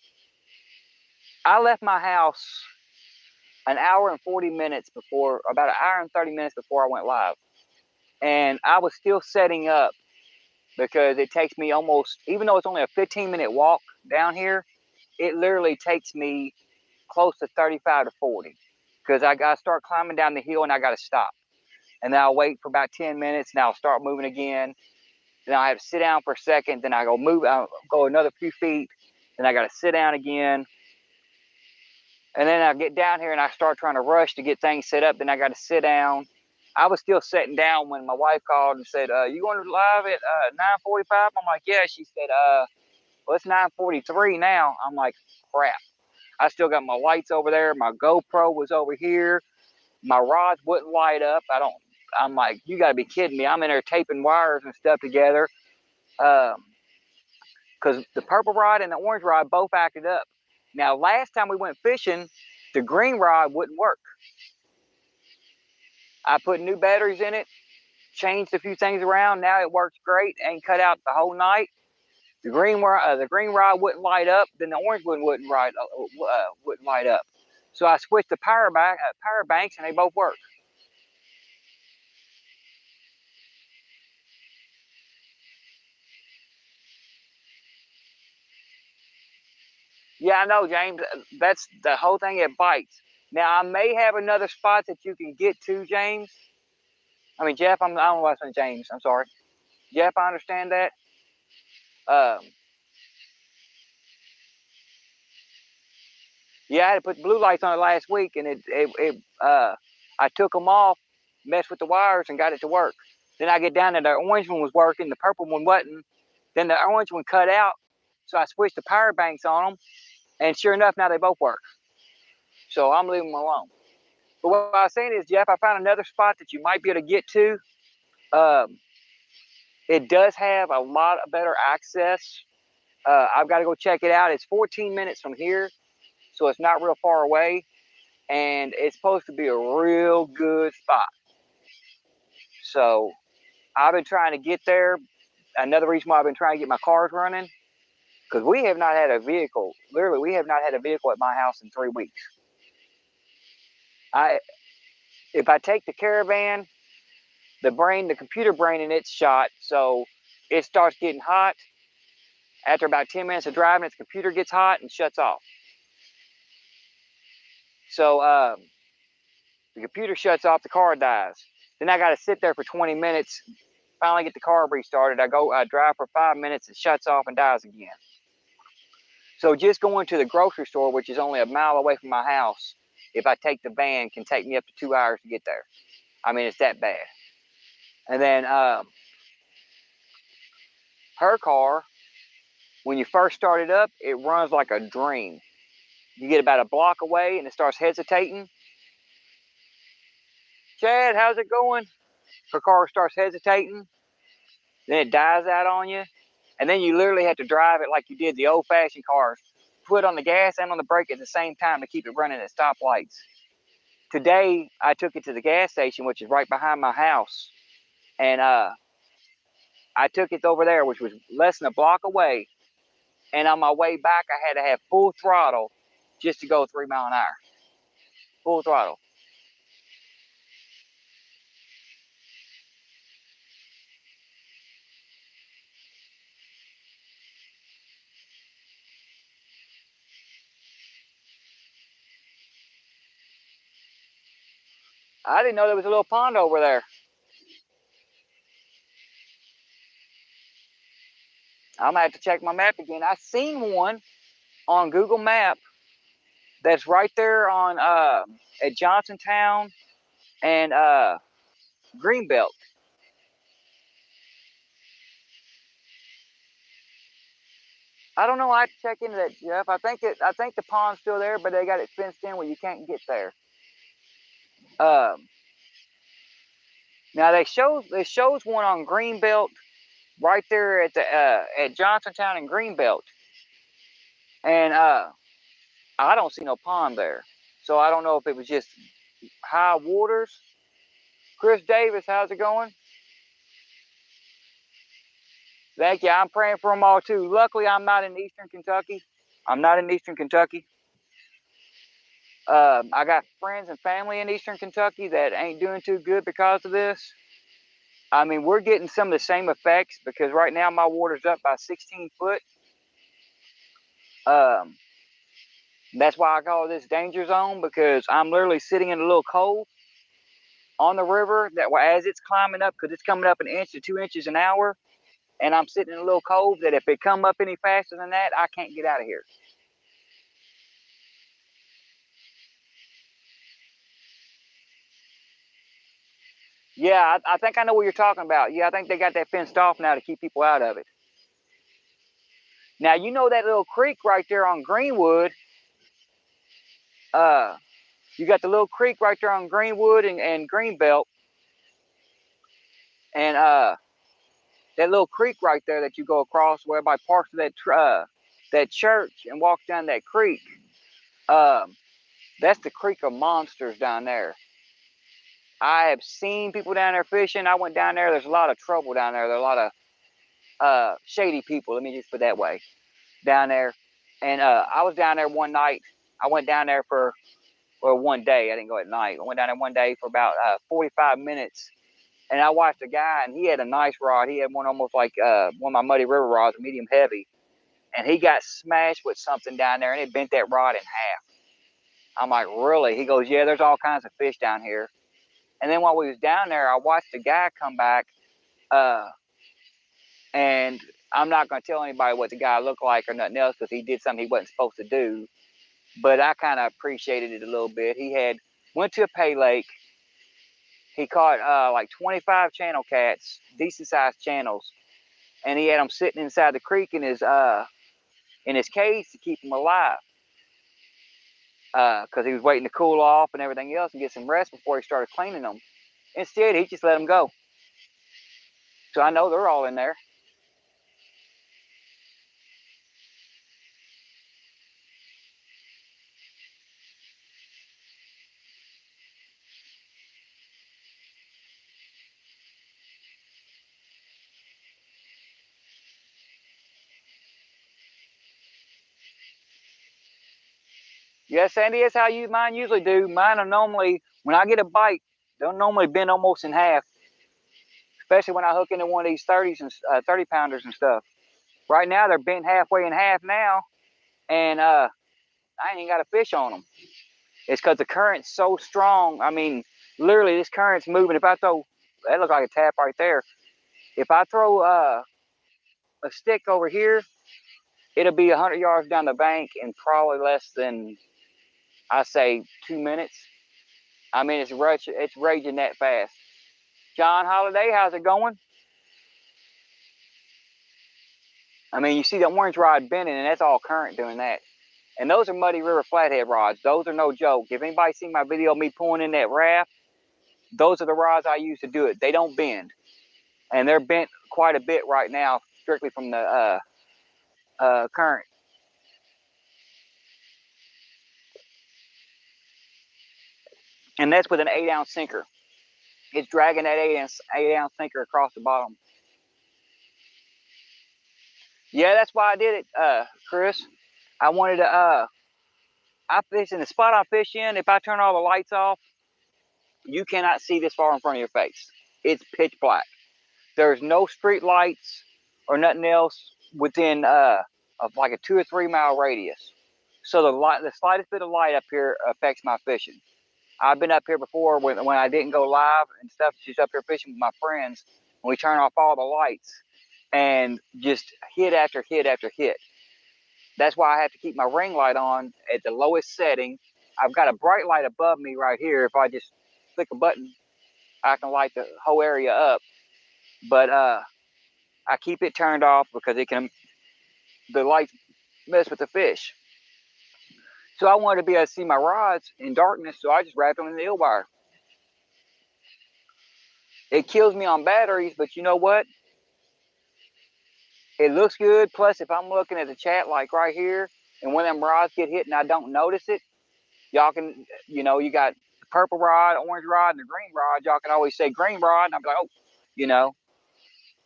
I left my house an hour and 40 minutes before, about an hour and 30 minutes before I went live, and I was still setting up because it takes me almost, even though it's only a 15-minute walk down here, it literally takes me close to 35 to 40 because I got to start climbing down the hill and I got to stop. And then I'll wait for about 10 minutes and I'll start moving again. Then I have to sit down for a second. Then I'll go another few feet. Then I got to sit down again. And then I get down here and I start trying to rush to get things set up. Then I got to sit down. I was still sitting down when my wife called and said, you going to live at 9:45? I'm like, yeah. She said, well, it's 9:43 now. I'm like, crap. I still got my lights over there. My GoPro was over here. My rods wouldn't light up. I'm like, you got to be kidding me. I'm in there taping wires and stuff together. Because the purple rod and the orange rod both acted up. Now, last time we went fishing, the green rod wouldn't work. I put new batteries in it, changed a few things around. Now it works great. Ain't cut out the whole night. The green rod wouldn't light up. Then the orange one wouldn't light up. So I switched to power banks, and they both work. Yeah, I know, James. That's the whole thing. It bites. Now I may have another spot that you can get to, James. I mean, Jeff. I don't know why I said James. I'm sorry, Jeff. I understand that. Um, yeah, I had to put blue lights on it last week, and I took them off, messed with the wires, and got it to work. Then I get down there, the orange one was working, the purple one wasn't. Then the orange one cut out, so I switched to power banks on them, and sure enough, now they both work. So I'm leaving them alone. But what I was saying is, Jeff, I found another spot that you might be able to get to. Um, it does have a lot of better access. I've got to go check it out. It's 14 minutes from here, so it's not real far away. And it's supposed to be a real good spot. So I've been trying to get there. Another reason why I've been trying to get my cars running, because we have not had a vehicle. Literally, we have not had a vehicle at my house in 3 weeks. If I take the caravan, the computer brain in it's shot, so it starts getting hot. After about 10 minutes of driving, its computer gets hot and shuts off. So the computer shuts off, the car dies. Then I got to sit there for 20 minutes, finally get the car restarted. I drive for 5 minutes, it shuts off and dies again. So just going to the grocery store, which is only a mile away from my house, if I take the van, can take me up to 2 hours to get there. I mean, it's that bad. And then her car, when you first start it up, it runs like a dream. You get about a block away and it starts hesitating. Chad, how's it going? Her car starts hesitating. Then it dies out on you. And then you literally have to drive it like you did the old-fashioned cars. Foot on the gas and on the brake at the same time to keep it running at stoplights. today I took it to the gas station, which is right behind my house, and I took it over there, which was less than a block away. And on my way back, I had to have full throttle just to go 3 mile an hour. Full throttle. I didn't know there was a little pond over there. I'm gonna have to check my map again. I seen one on Google Map that's right there on at Johnsontown and Greenbelt. I don't know. I have to check into that, Jeff. I think the pond's still there, but they got it fenced in where you can't get there. Um, Now they shows one on Greenbelt right there at the at Johnsontown and Greenbelt, and I don't see no pond there, so I don't know if it was just high waters. Chris Davis, how's it going? Thank you. I'm praying for them all too. Luckily, I'm not in Eastern Kentucky. I'm not in Eastern Kentucky. I got friends and family in Eastern Kentucky that ain't doing too good because of this. I mean, we're getting some of the same effects because right now my water's up by 16 foot. Um, that's why I call this danger zone, because I'm literally sitting in a little cove on the river that as it's climbing up, because it's coming up 1 to 2 inches an hour, and I'm sitting in a little cove that if it come up any faster than that, I can't get out of here. Yeah, I think I know what you're talking about. Yeah, I think they got that fenced off now to keep people out of it. Now, you know that little creek right there on Greenwood, uh, you got the little creek right there on Greenwood and Greenbelt, and that little creek right there that you go across where everybody parks to that church and walk down that creek. Um, that's the Creek of Monsters down there. I have seen people down there fishing. I went down there. There's a lot of trouble down there. There's a lot of shady people. Let me just put it that way down there. And I was down there one night. I went down there for one day. I didn't go at night. I went down there one day for about 45 minutes. And I watched a guy, and he had a nice rod. He had one almost like one of my Muddy River rods, medium heavy. And he got smashed with something down there, and it bent that rod in half. I'm like, really? He goes, yeah, there's all kinds of fish down here. And then while we was down there, I watched a guy come back, uh, and I'm not going to tell anybody what the guy looked like or nothing else because he did something he wasn't supposed to do. But I kind of appreciated it a little bit. He went to a pay lake. He caught like 25 channel cats, decent sized channels, and he had them sitting inside the creek in his cage to keep them alive. Because he was waiting to cool off and everything else and get some rest before he started cleaning them. Instead, he just let them go. So I know they're all in there. Yes, Sandy, that's how mine usually do. Mine are normally, when I get a bite, they'll normally bend almost in half, especially when I hook into one of these 30s and 30 pounders and stuff. Right now, they're bent halfway in half now, and I ain't even got a fish on them. It's because the current's so strong. I mean, literally, this current's moving. If I throw, that looks like a tap right there. If I throw a stick over here, it'll be 100 yards down the bank in probably less than, I say, 2 minutes. I mean, it's raging that fast. John Holiday, how's it going? I mean, you see the orange rod bending, and that's all current doing that. And those are Muddy River flathead rods. Those are no joke. If anybody seen my video of me pulling in that raft, those are the rods I use to do it. They don't bend. And they're bent quite a bit right now, strictly from the current. And that's with an 8-ounce sinker. It's dragging that 8-ounce sinker across the bottom. Yeah, that's why I did it, Chris. I wanted to, I fish in the spot I fish in. If I turn all the lights off, you cannot see this far in front of your face. It's pitch black. There's no street lights or nothing else within of like a 2 or 3 mile radius. So the slightest bit of light up here affects my fishing. I've been up here before when I didn't go live and stuff, just up here fishing with my friends, and we turn off all the lights and just hit after hit after hit. That's why I have to keep my ring light on at the lowest setting. I've got a bright light above me right here. If I just click a button, I can light the whole area up. But I keep it turned off because the lights mess with the fish. So I wanted to be able to see my rods in darkness, so I just wrapped them in the eel wire. It kills me on batteries, but you know what? It looks good. Plus, if I'm looking at the chat like right here, and when them rods get hit and I don't notice it, y'all can, you got the purple rod, orange rod, and the green rod. Y'all can always say green rod, and I'm like, oh, you know.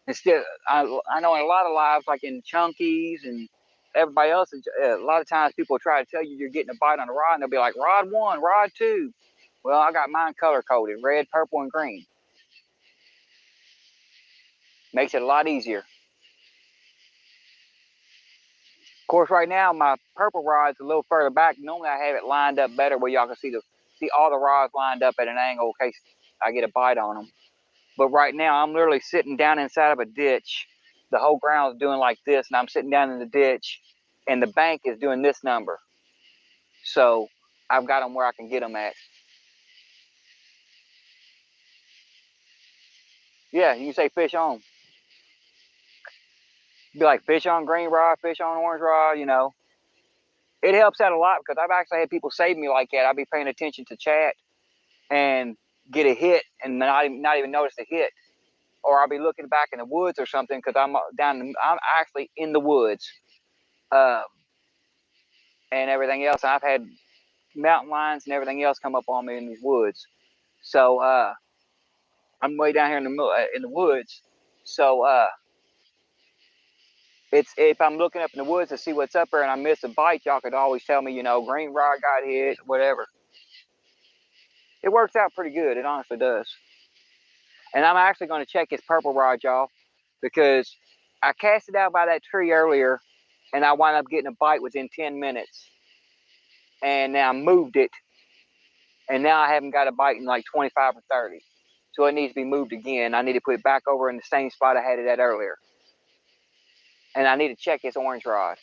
Instead, I know in a lot of lives, like in Chunkies and everybody else, a lot of times people try to tell you you're getting a bite on the rod, and they'll be like, rod 1, rod 2. Well, I got mine color coded, red, purple, and green. Makes it a lot easier. Of course, right now my purple rod's a little further back. Normally I have it lined up better where y'all can see all the rods lined up at an angle in case I get a bite on them. But right now I'm literally sitting down inside of a ditch. The whole ground's doing like this, and I'm sitting down in the ditch, and the bank is doing this number. So I've got them where I can get them at. Yeah, you can say fish on. Be like fish on green rod, fish on orange rod, It helps out a lot because I've actually had people save me like that. I'll be paying attention to chat and get a hit and not even notice the hit. Or I'll be looking back in the woods or something because I'm actually in the woods and everything else. And I've had mountain lions and everything else come up on me in these woods. So I'm way down here in the woods. So if I'm looking up in the woods to see what's up there and I miss a bite, y'all could always tell me, green rod got hit, whatever. It works out pretty good. It honestly does. And I'm actually going to check his purple rod, y'all, because I cast it out by that tree earlier and I wound up getting a bite within 10 minutes. And now I moved it, and now I haven't got a bite in like 25 or 30. So it needs to be moved again. I need to put it back over in the same spot I had it at earlier. And I need to check his orange rod.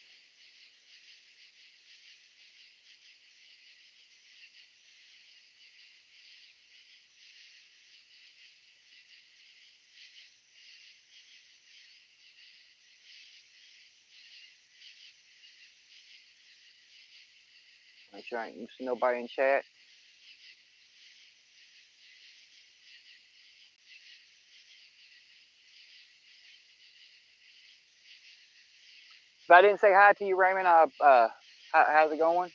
Make sure I ain't see nobody in chat. If I didn't say hi to you, Raymond, how's it going?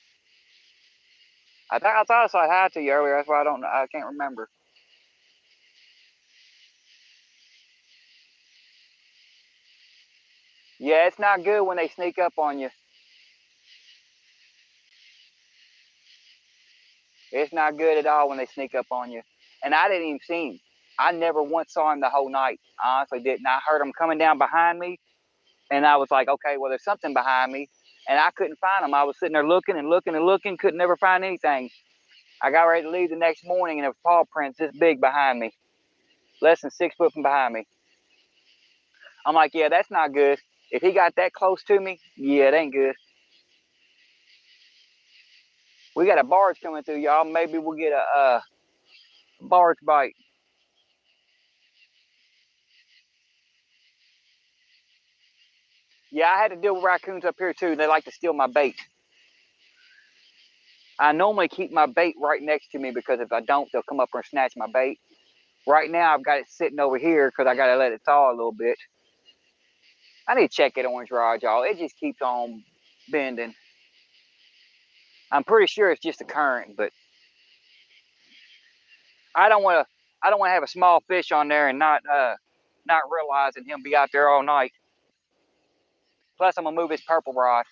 I thought I said hi to you earlier. That's why I can't remember. Yeah, it's not good when they sneak up on you. It's not good at all when they sneak up on you. And I didn't even see him. I never once saw him the whole night. I honestly didn't. I heard him coming down behind me, and I was like, okay, well, there's something behind me. And I couldn't find him. I was sitting there looking and looking and looking, couldn't never find anything. I got ready to leave the next morning, and there was paw prints this big behind me, less than 6 foot from behind me. I'm like, yeah, that's not good. If he got that close to me, yeah, it ain't good. We got a barge coming through, y'all. Maybe we'll get a barge bite. Yeah, I had to deal with raccoons up here too. They like to steal my bait. I normally keep my bait right next to me because if I don't, they'll come up and snatch my bait. Right now, I've got it sitting over here because I got to let it thaw a little bit. I need to check that orange rod, y'all. It just keeps on bending. I'm pretty sure it's just a current, but I don't want to have a small fish on there and not realizing him be out there all night. Plus, I'm gonna move his purple rod.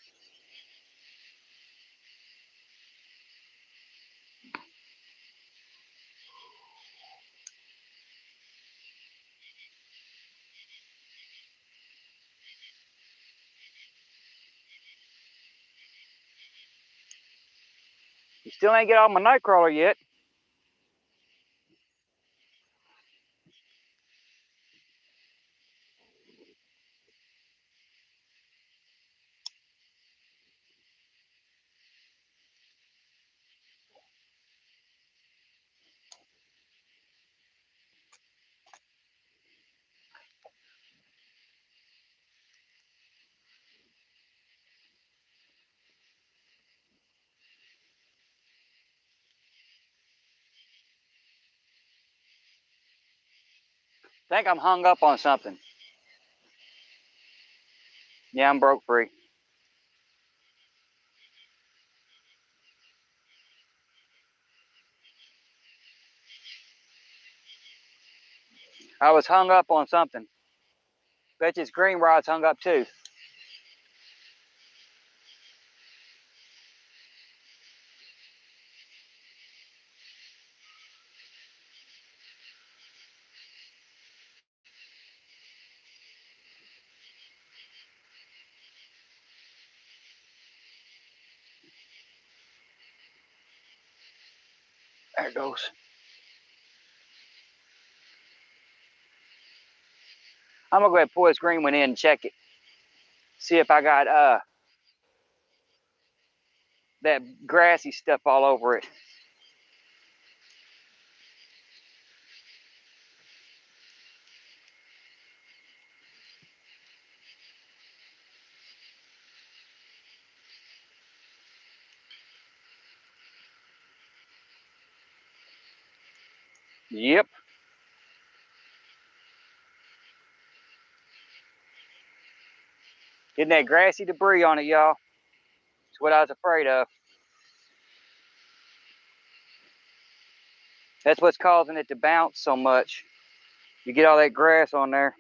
You still ain't get off my night crawler yet. Think I'm hung up on something. Yeah, I'm broke free. I was hung up on something. Bet this green rod's hung up too. There it goes. I'm gonna go ahead and pull this green one in and check it. See if I got that grassy stuff all over it. Yep. Getting that grassy debris on it, y'all. That's what I was afraid of. That's what's causing it to bounce so much. You get all that grass on there.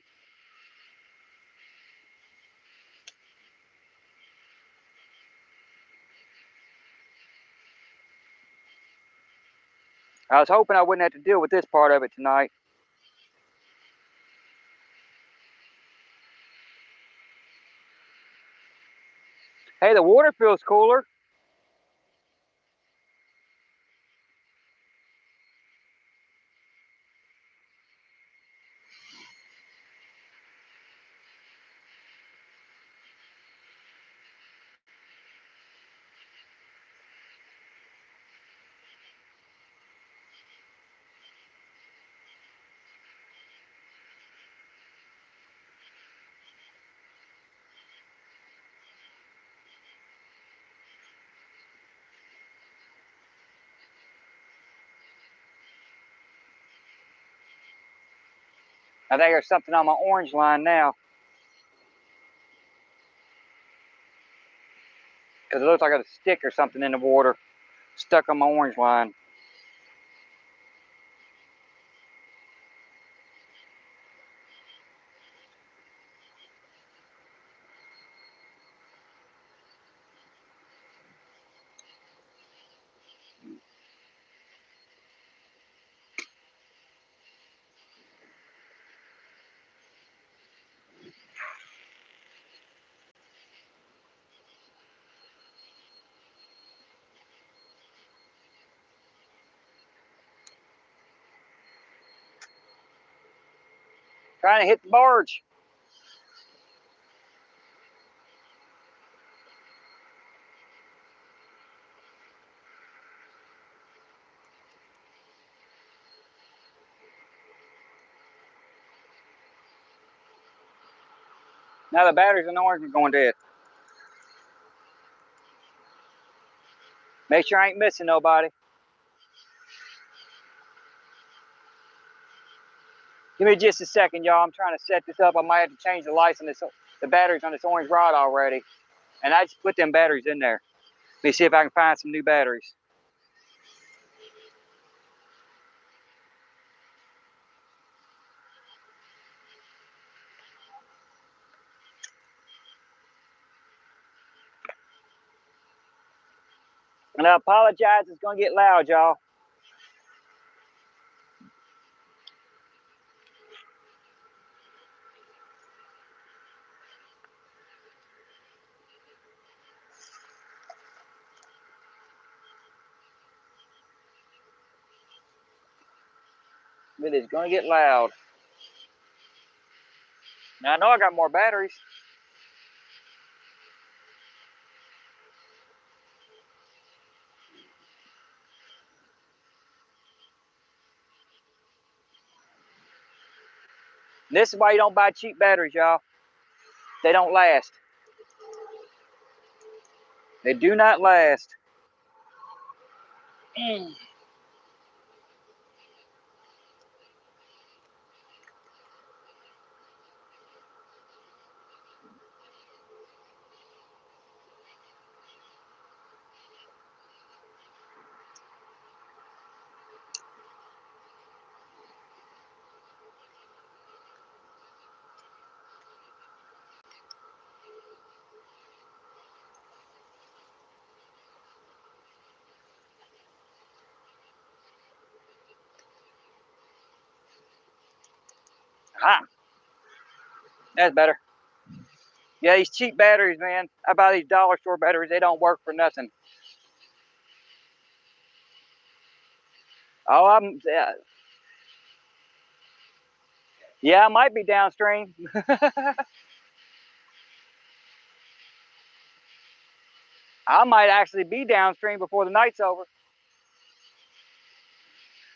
I was hoping I wouldn't have to deal with this part of it tonight. Hey, the water feels cooler. I think there's something on my orange line now. Because it looks like a stick or something in the water stuck on my orange line. Trying to hit the barge. Now the batteries in the orange are going dead. Make sure I ain't missing nobody. Give me just a second, y'all. I'm trying to set this up. I might have to change the lights on this, the batteries on this orange rod already. And I just put them batteries in there. Let me see if I can find some new batteries. And I apologize, it's gonna get loud, y'all. But it's gonna get loud. Now I know I got more batteries. This is why you don't buy cheap batteries, y'all. They don't last. They do not last. Ah, that's better. Yeah, these cheap batteries, man. I buy these dollar store batteries. They don't work for nothing. Oh, yeah, I might be downstream. I might actually be downstream before the night's over.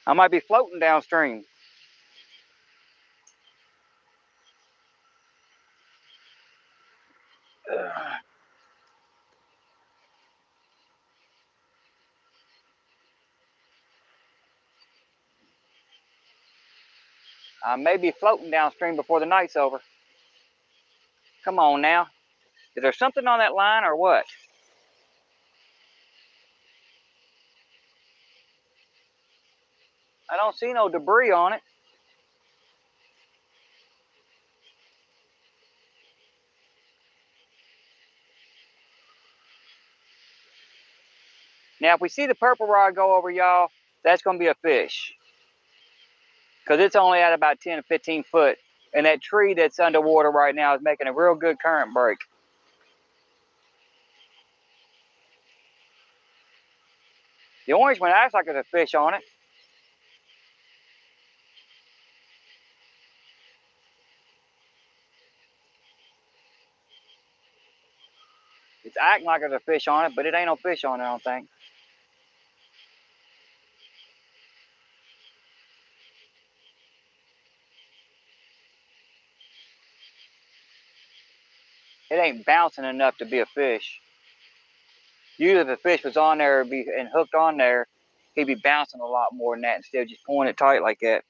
I might be floating downstream. I may be floating downstream before the night's over. Come on now. Is there something on that line or what? I don't see no debris on it. Now, if we see the purple rod go over, y'all, that's going to be a fish. Because it's only at about 10 to 15 foot. And that tree that's underwater right now is making a real good current break. The orange one acts like there's a fish on it. It's acting like there's a fish on it, but it ain't no fish on it, I don't think. It ain't bouncing enough to be a fish. Usually if a fish was on there and hooked on there, he'd be bouncing a lot more than that instead of just pulling it tight like that.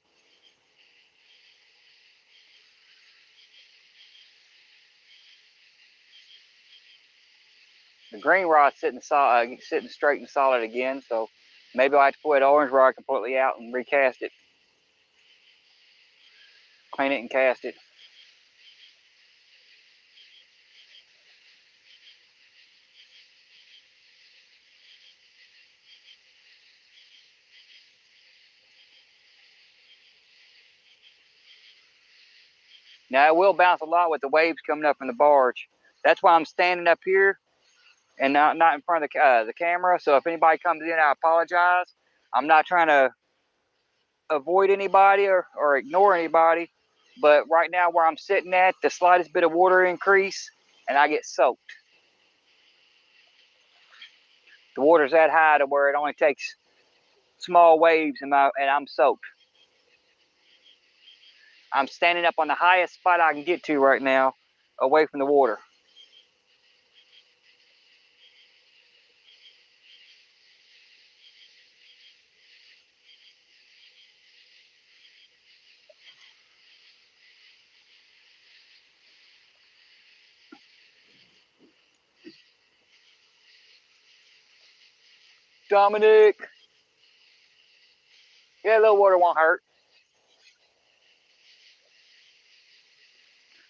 The green rod's sitting straight and solid again, so maybe I'll have to pull that orange rod completely out and recast it. Clean it and cast it. Now it will bounce a lot with the waves coming up from the barge. That's why I'm standing up here and not in front of the camera. So if anybody comes in, I apologize. I'm not trying to avoid anybody or ignore anybody. But right now where I'm sitting at, the slightest bit of water increase and I get soaked. The water's that high to where it only takes small waves and I'm soaked. I'm standing up on the highest spot I can get to right now, away from the water. Dominic, yeah, a little water won't hurt.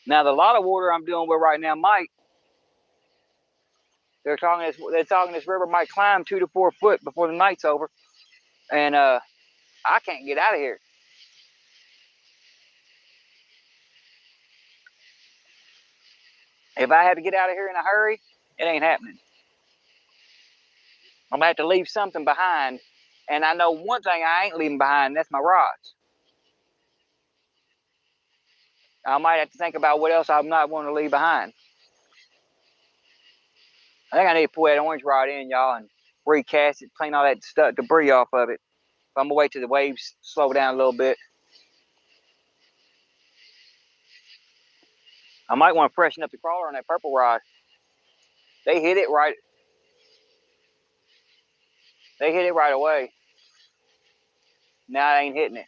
Now, the lot of water I'm dealing with right now might. They're talking this river might climb 2 to 4 foot before the night's over, and I can't get out of here. If I had to get out of here in a hurry, it ain't happening. I'm gonna have to leave something behind, and I know one thing I ain't leaving behind. That's my rods. I might have to think about what else I'm not wanting to leave behind. I think I need to pull that orange rod in, y'all, and recast it, clean all that stuff, debris off of it. I'm gonna wait till the waves slow down a little bit. I might want to freshen up the crawler on that purple rod. They hit it right. They hit it right away. Now I ain't hitting it.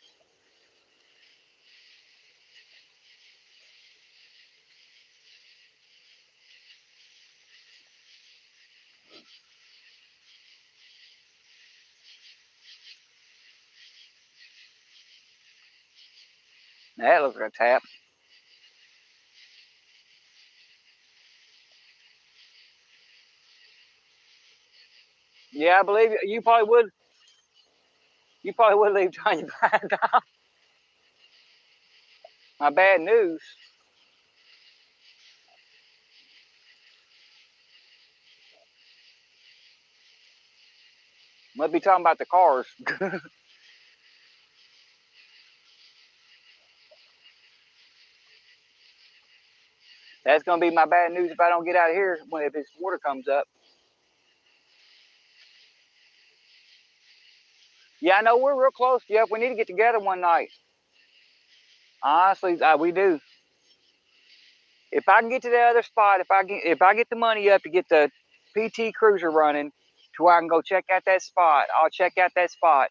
Now that looks like a tap. Yeah, I believe you probably would. You probably would leave Johnny behind. My bad news. Must be talking about the cars. That's gonna be my bad news if I don't get out of here if this water comes up. Yeah, I know we're real close. Yep, we need to get together one night. Honestly, we do. If I can get to the other spot, if I get the money up to get the PT Cruiser running, to where I can go check out that spot, I'll check out that spot,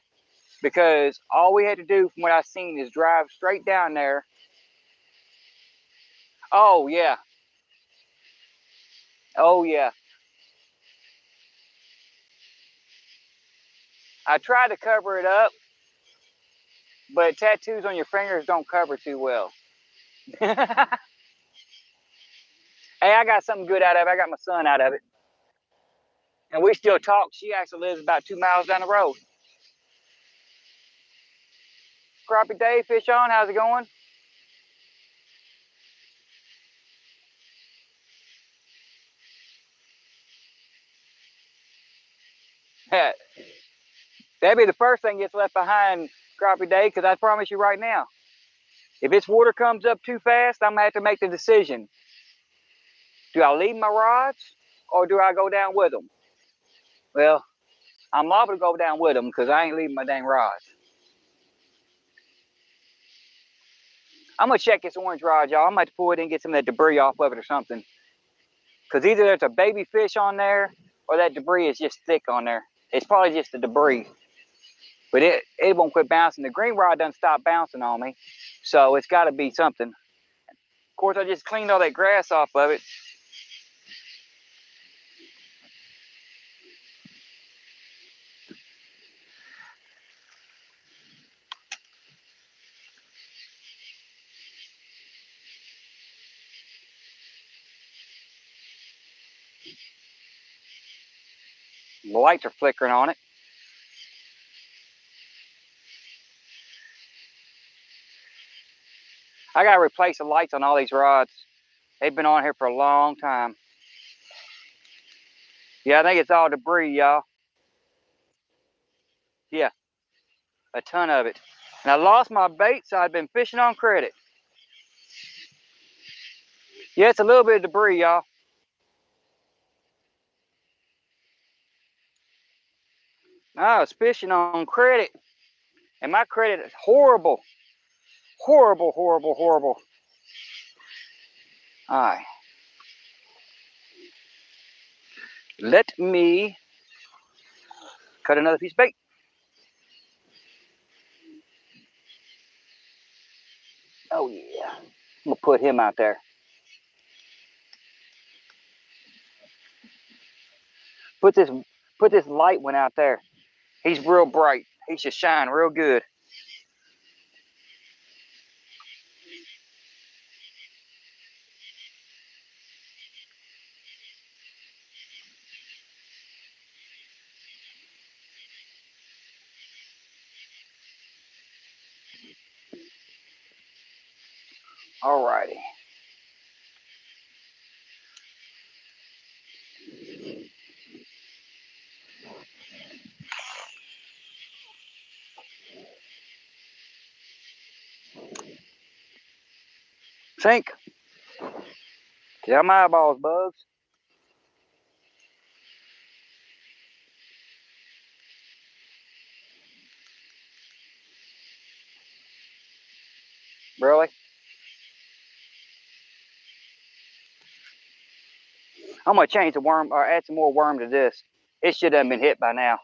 because all we had to do from what I've seen is drive straight down there. Oh yeah, oh yeah. I tried to cover it up, but tattoos on your fingers don't cover too well. Hey, I got something good out of it. I got my son out of it. And we still talk. She actually lives about 2 miles down the road. Crappie Dave, fish on. How's it going? That'd be the first thing gets left behind, Crappie Dave, because I promise you right now, if this water comes up too fast, I'm going to have to make the decision. Do I leave my rods or do I go down with them? Well, I'm liable to go down with them because I ain't leaving my dang rods. I'm going to check this orange rod, y'all. I'm going to pull it in and get some of that debris off of it or something. Because either there's a baby fish on there or that debris is just thick on there. It's probably just the debris. But it won't quit bouncing. The green rod doesn't stop bouncing on me. So it's got to be something. Of course, I just cleaned all that grass off of it. The lights are flickering on it. I got to replace the lights on all these rods. They've been on here for a long time. Yeah, I think it's all debris, y'all. Yeah, a ton of it. And I lost my bait, so I've been fishing on credit. Yeah, it's a little bit of debris, y'all. I was fishing on credit, and my credit is horrible. Horrible, horrible, horrible. All right. Let me cut another piece of bait. Oh, yeah. I'm going to put him out there. Put this put this light one out there. He's real bright. He should shine real good. Alrighty. Sink. Get out my eyeballs, bugs. Really? I'm gonna change the worm or add some more worm to this. It should have been hit by now.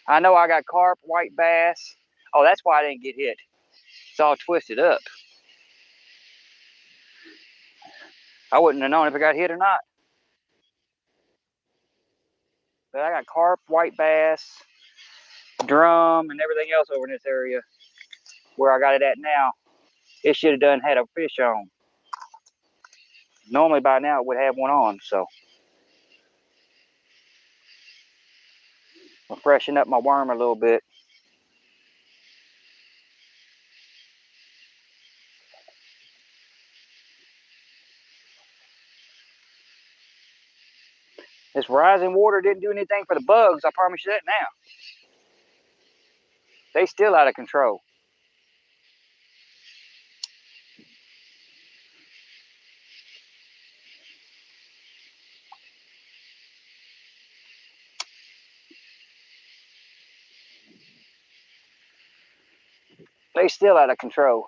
I know I got carp, white bass. Oh, that's why I didn't get hit. It's all twisted up. I wouldn't have known if I got hit or not. But I got carp, white bass, drum, and everything else over in this area where I got it at now. It should have done had a fish on. Normally by now it would have one on, so I'll freshen up my worm a little bit. This rising water didn't do anything for the bugs, I promise you that now. They still out of control. They still out of control.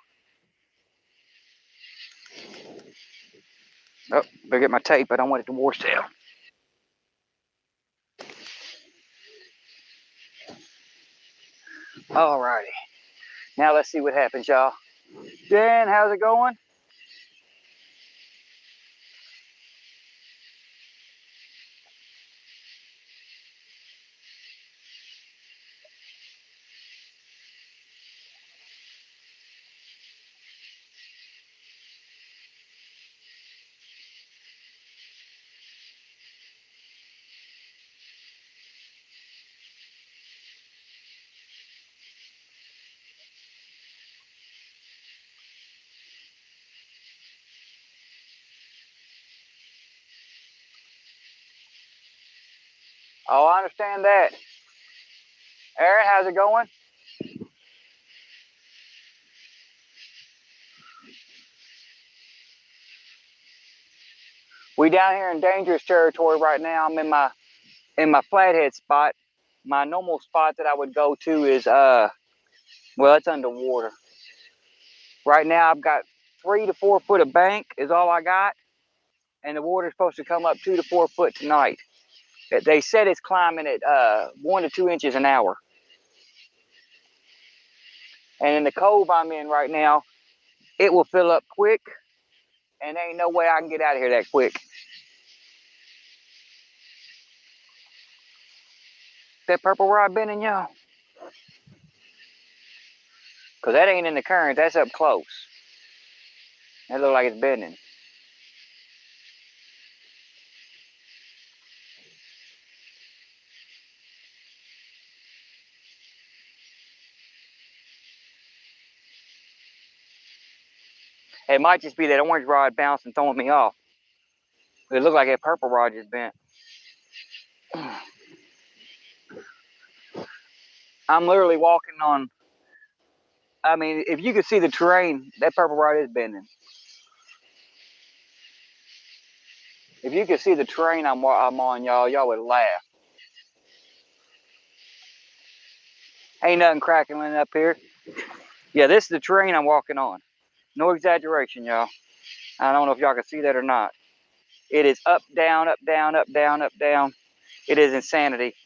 Oh, better get my tape. I don't want it to wash down. Alrighty. Now let's see what happens, y'all. Jen, how's it going? Oh, I understand that. Aaron, how's it going? We down here in dangerous territory right now. I'm in my flathead spot. My normal spot that I would go to is well, it's underwater. Right now I've got 3 to 4 foot of bank is all I got, and the water's supposed to come up 2 to 4 foot tonight. They said it's climbing at 1 to 2 inches an hour. And in the cove I'm in right now, it will fill up quick, and there ain't no way I can get out of here that quick. That purple rod bending, y'all? Because that ain't in the current, that's up close. That look like it's bending. It might just be that orange rod bouncing, throwing me off. It looked like that purple rod just bent. I'm literally walking on, I mean, if you could see the terrain, that purple rod is bending. If you could see the terrain I'm on, y'all would laugh. Ain't nothing crackling up here. Yeah, this is the terrain I'm walking on. No exaggeration, y'all. I don't know if y'all can see that or not. It is up, down, up, down, up, down, up, down. It is insanity.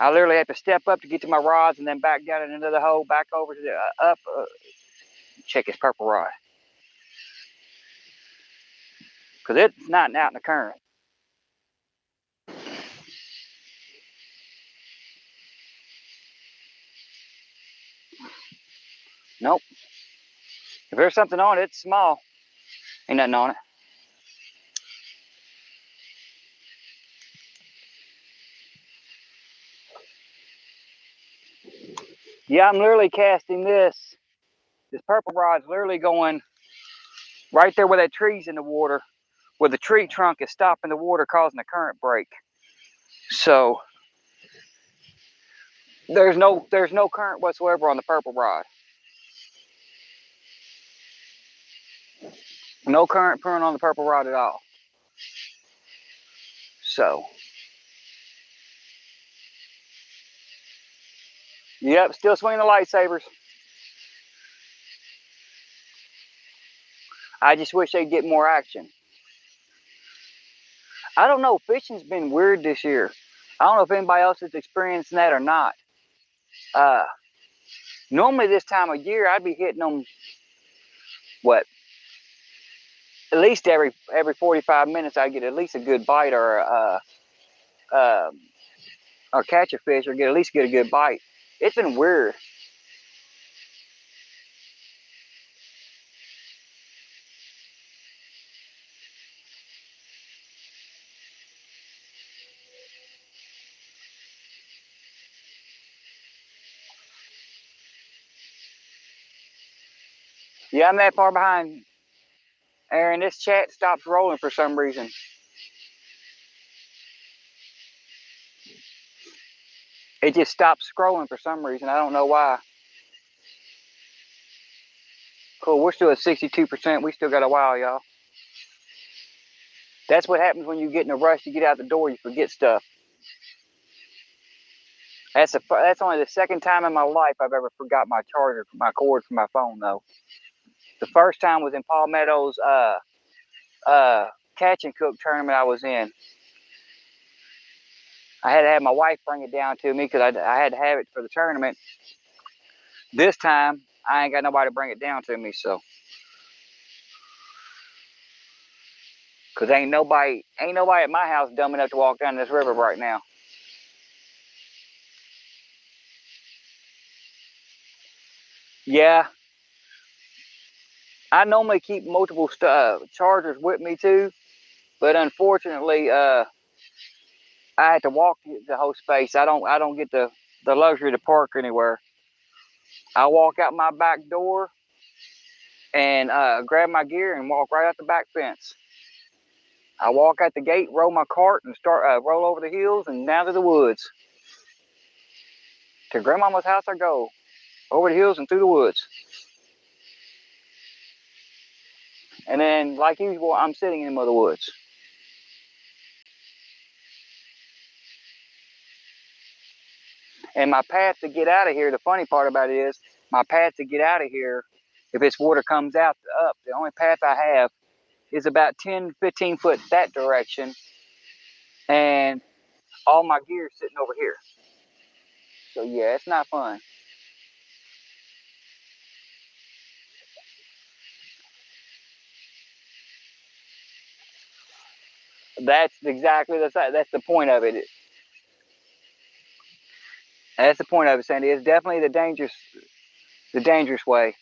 I literally have to step up to get to my rods and then back down in another hole, back over to the up. Check his purple rod. Because it's not out in the current. Nope. If there's something on it, it's small. Ain't nothing on it. Yeah, I'm literally casting this. This purple rod's literally going right there where that tree's in the water, where the tree trunk is stopping the water, causing a current break. So there's no current whatsoever on the purple rod. No current pulling on the purple rod at all. So, yep, still swinging the lightsabers. I just wish they'd get more action. I don't know, fishing's been weird this year. I don't know if anybody else is experiencing that or not. Uh, Normally this time of year, I'd be hitting them, what, at least every 45 minutes, I get at least a good bite uh, or catch a fish or at least get a good bite. It's been weird. Yeah, I'm that far behind, Aaron. This chat stops rolling for some reason. It just stops scrolling for some reason. I don't know why. Cool, we're still at 62%. We still got a while, y'all. That's what happens when you get in a rush to get out the door. You forget stuff. That's only the second time in my life I've ever forgot my charger, my cord for my phone, though. The first time was in Palmetto's catch and cook tournament I was in. I had to have my wife bring it down to me because I had to have it for the tournament. This time, I ain't got nobody to bring it down to me, so. Because ain't nobody at my house dumb enough to walk down this river right now. Yeah. I normally keep multiple chargers with me too, but unfortunately, I had to walk the whole space. I don't get the luxury to park anywhere. I walk out my back door and grab my gear and walk right out the back fence. I walk out the gate, roll my cart, and start roll over the hills and down to the woods. To Grandmama's house I go, over the hills and through the woods. And then, like usual, I'm sitting in the woods. And my path to get out of here, the funny part about it is, my path to get out of here, if this water comes out up, the only path I have is about 10, 15 foot that direction. And all my gear is sitting over here. So yeah, it's not fun. That's exactly that's the point of it. That's the point of it, Sandy. It's definitely the dangerous way.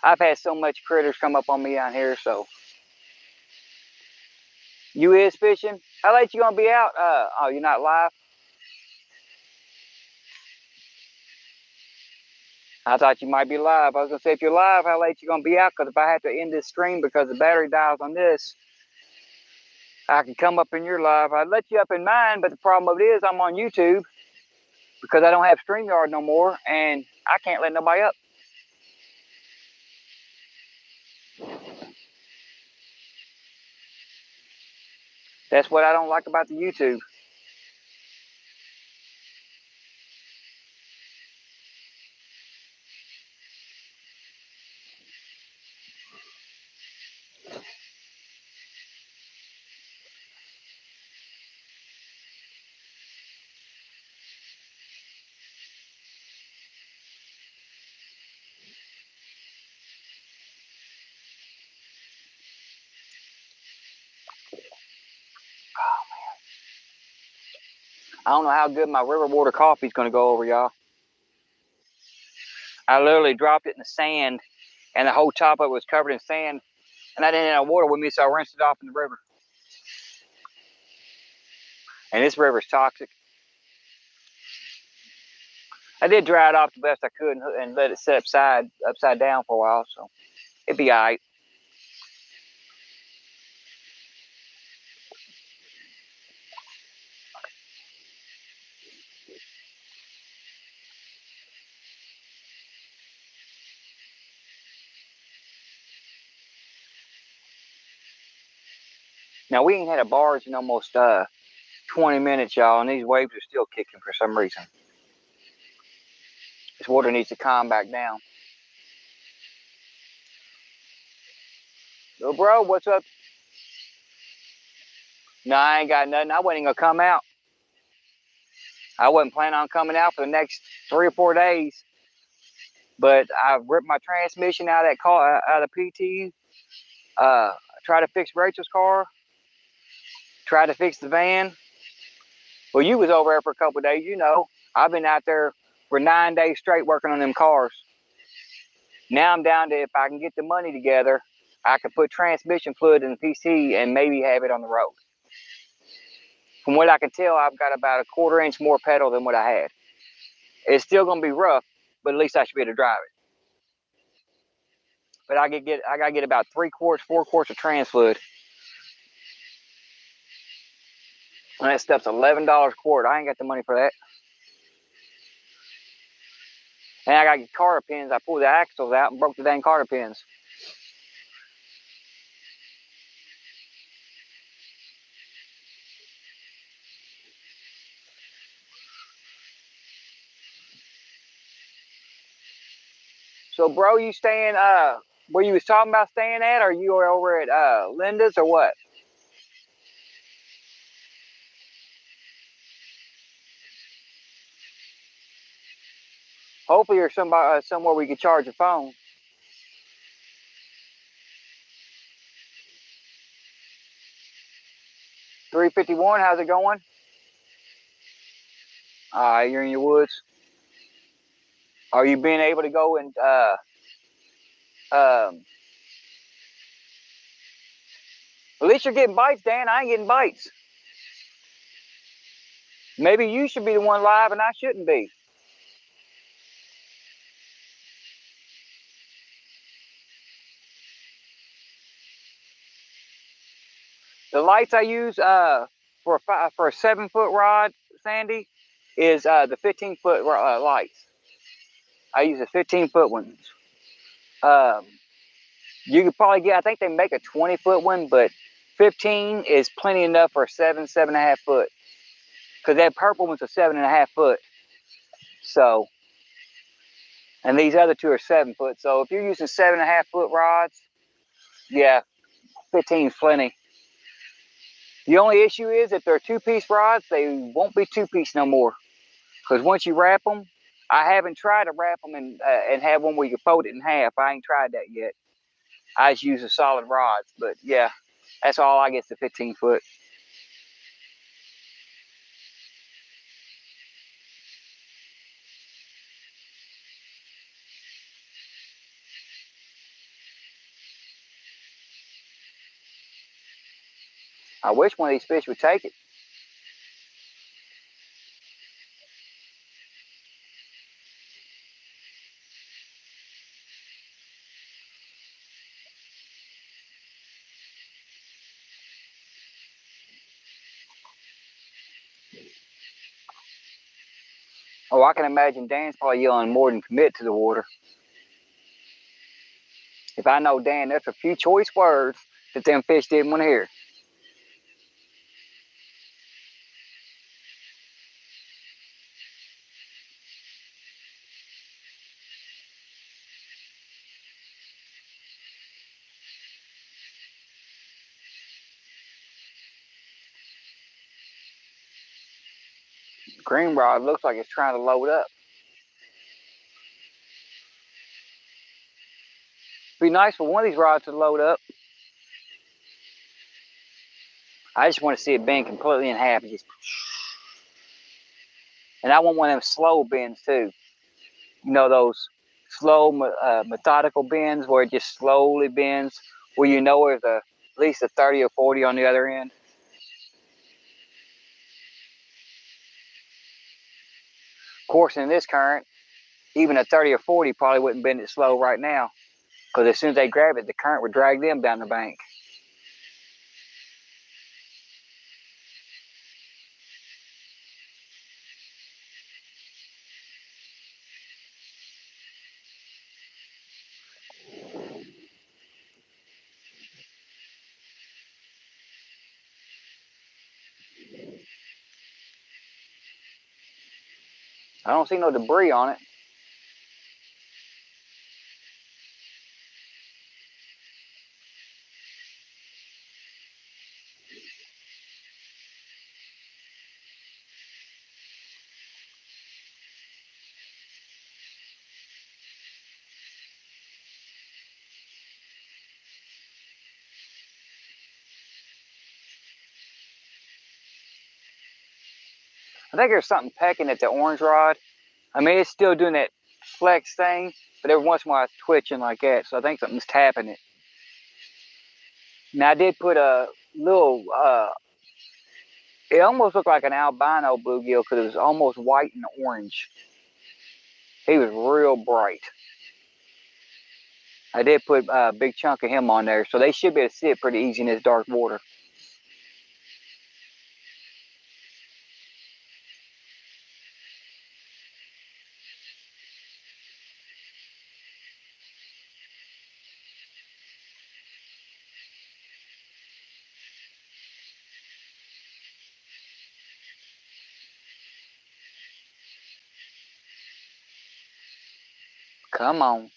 I've had so much critters come up on me out here. So you is fishing? How late you gonna be out? Oh, you're not live? I thought you might be live. I was gonna say if you're live, how late you gonna be out? Because if I have to end this stream because the battery dies on this, I can come up in your live. I'd let you up in mine, but the problem of it is I'm on YouTube because I don't have StreamYard no more, and I can't let nobody up. That's what I don't like about the YouTube. I don't know how good my river water coffee is gonna go over, y'all. I literally dropped it in the sand, and the whole top of it was covered in sand, and I didn't have water with me, so I rinsed it off in the river. And this river's toxic. I did dry it off the best I could and let it sit upside down for a while, so it'd be all right. Now, we ain't had a barge in almost 20 minutes, y'all, and these waves are still kicking for some reason. This water needs to calm back down. Yo, bro, what's up? No, I ain't got nothing. I wasn't gonna come out. I wasn't planning on coming out for the next 3 or 4 days. But I ripped my transmission out of that car, out of PT. Tried to fix Rachel's car. Tried to fix the van. Well, you was over there for a couple of days, you know. I've been out there for 9 days straight working on them cars. Now I'm down to, if I can get the money together, I could put transmission fluid in the PC and maybe have it on the road. From what I can tell, I've got about a 1/4 inch more pedal than what I had. It's still gonna be rough, but at least I should be able to drive it. But I gotta get about 3 quarts, 4 quarts of trans fluid. And that stuff's $11 a quart. I ain't got the money for that. And I gotta get carter pins. I pulled the axles out and broke the dang carter pins. So, bro, you staying where you was talking about staying at, or you were over at Linda's or what? Hopefully, you're somewhere we could charge your phone. 351. How's it going? You're in your woods. Are you being able to go and at least you're getting bites, Dan. I ain't getting bites. Maybe you should be the one live and I shouldn't be. The lights I use for a 7-foot rod, Sandy, is the 15-foot lights. I use the 15-foot ones. You could probably get, I think they make a 20-foot one, but 15 is plenty enough for 7.5 foot. Because that purple one's a 7.5 foot. So, and these other two are 7 foot. So if you're using 7.5 foot rods, yeah, 15 is plenty. The only issue is if they're 2-piece rods, they won't be 2-piece no more. Because once you wrap them, I haven't tried to wrap them and have one where you can fold it in half. I ain't tried that yet. I just use the solid rods. But yeah, that's all I get, the 15 foot. I wish one of these fish would take it. Oh, I can imagine Dan's probably yelling more than commit to the water. If I know Dan, there's a few choice words that them fish didn't want to hear. Green rod looks like it's trying to load up. Be nice for one of these rods to load up. I just want to see it bend completely in half. And I want one of them slow bends too. You know, those slow, methodical bends where it just slowly bends, where you know there's at least a 30 or 40 on the other end. Of course, in this current, even a 30 or 40 probably wouldn't bend it slow right now, because as soon as they grab it, the current would drag them down the bank. I don't see no debris on it. I think there's something pecking at the orange rod. I mean, it's still doing that flex thing, but every once in a while it's twitching like that, so I think something's tapping it. Now, I did put a little, it almost looked like an albino bluegill because it was almost white and orange. He was real bright. I did put a big chunk of him on there, so they should be able to see it pretty easy in this dark water. Come on.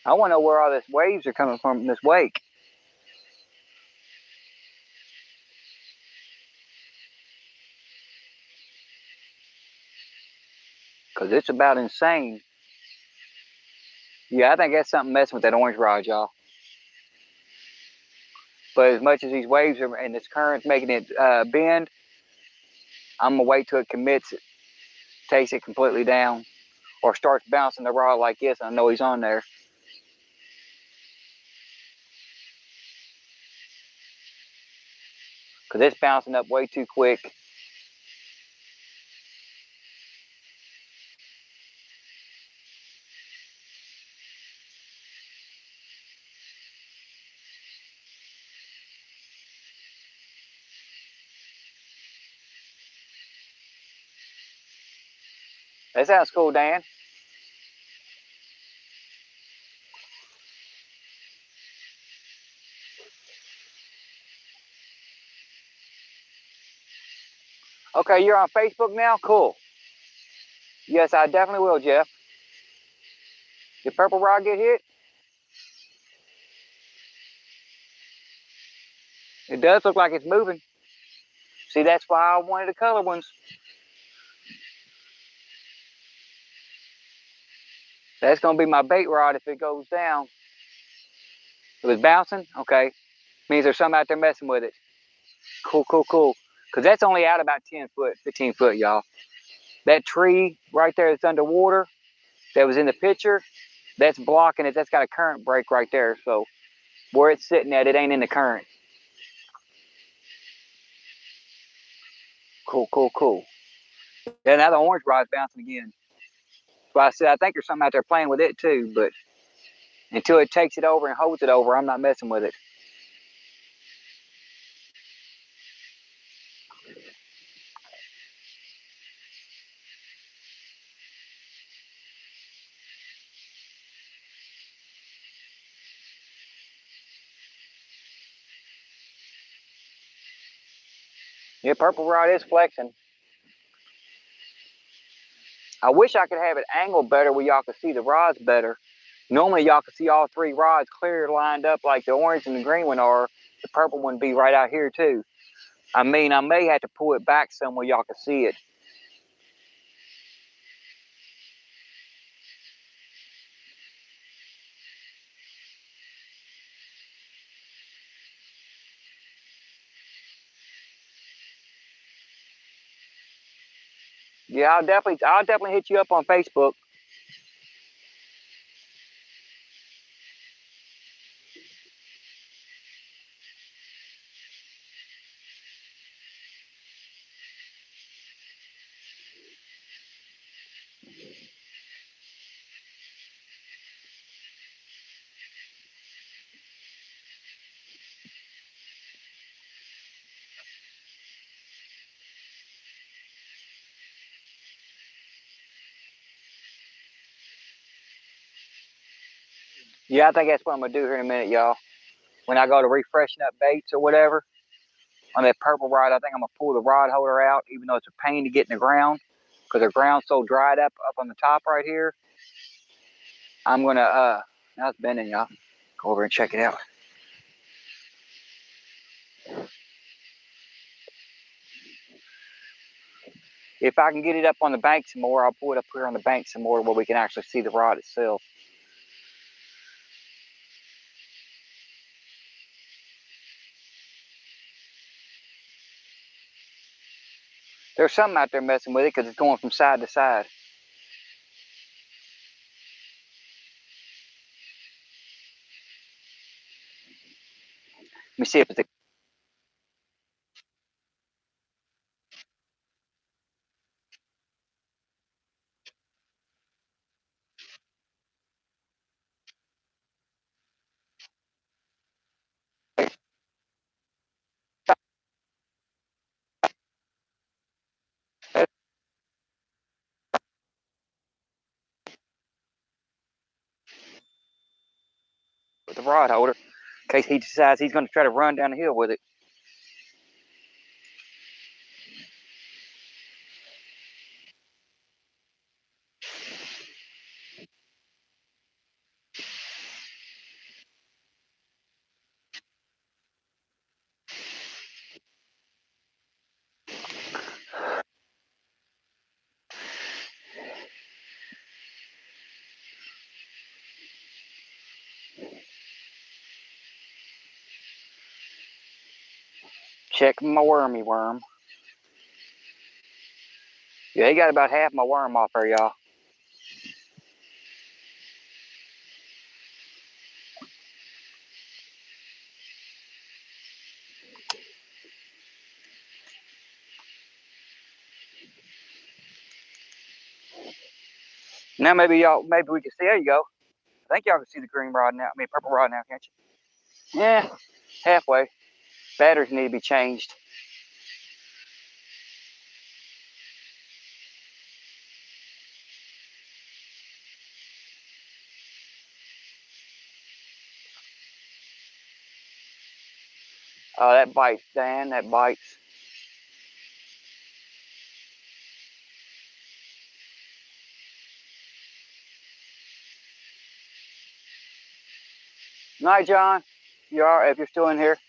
I want to know where all these waves are coming from in this wake. Because it's about insane. Yeah, I think that's something messing with that orange rod, y'all. But as much as these waves are and this current's making it bend, I'm going to wait till it commits it, takes it completely down, or starts bouncing the rod like this. I know he's on there. Because it's bouncing up way too quick. That sounds cool, Dan. Okay, you're on Facebook now? Cool. Yes, I definitely will, Jeff. Did purple rod get hit? It does look like it's moving. See, that's why I wanted the color ones. That's going to be my bait rod if it goes down. It was bouncing? Okay. Means there's something out there messing with it. Cool, cool, cool. Because that's only out about 10 foot, 15 foot, y'all. That tree right there that's underwater that was in the picture, that's blocking it. That's got a current break right there. So where it's sitting at, it ain't in the current. Cool, cool, cool. Yeah, now the orange rod's bouncing again. So I said, I think there's something out there playing with it too, but until it takes it over and holds it over, I'm not messing with it. Yeah, purple rod is flexing. I wish I could have it angled better where y'all could see the rods better. Normally y'all could see all three rods clear lined up like the orange and the green one are. The purple one be right out here too. I mean, I may have to pull it back somewhere y'all can see it. Yeah, I'll definitely hit you up on Facebook. Yeah, I think that's what I'm gonna do here in a minute, y'all. When I go to refreshing up baits or whatever on that purple rod, I think I'm gonna pull the rod holder out, even though it's a pain to get in the ground because the ground's so dried up on the top right here. I'm gonna now it's bending, y'all. Go over and check it out. If I can get it up on the bank some more, I'll pull it up here on the bank some more where we can actually see the rod itself. There's something out there messing with it because it's going from side to side. Let me see if it's the rod holder in case he decides he's going to try to run down the hill with it. Check my wormy worm. Yeah, he got about half my worm off there, y'all. Now maybe we can see. There you go. I think y'all can see the green rod now. I mean, purple rod now, can't you? Yeah, halfway. Batteries need to be changed. Oh, that bites, Dan. That bites. Night, John. You are, if you're still in here.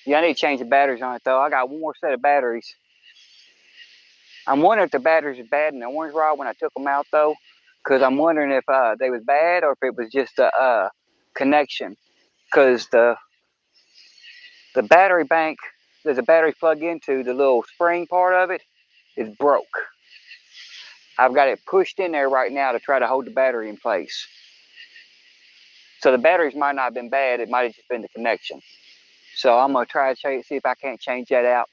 Yeah, I need to change the batteries on it though. I got one more set of batteries. I'm wondering if the batteries are bad in the orange rod when I took them out though, because I'm wondering if they was bad or if it was just a connection. Because the battery bank, there's a battery plug into the little spring part of it is broke. I've got it pushed in there right now to try to hold the battery in place. So the batteries might not have been bad. It might have just been the connection. So I'm gonna try to see if I can't change that out,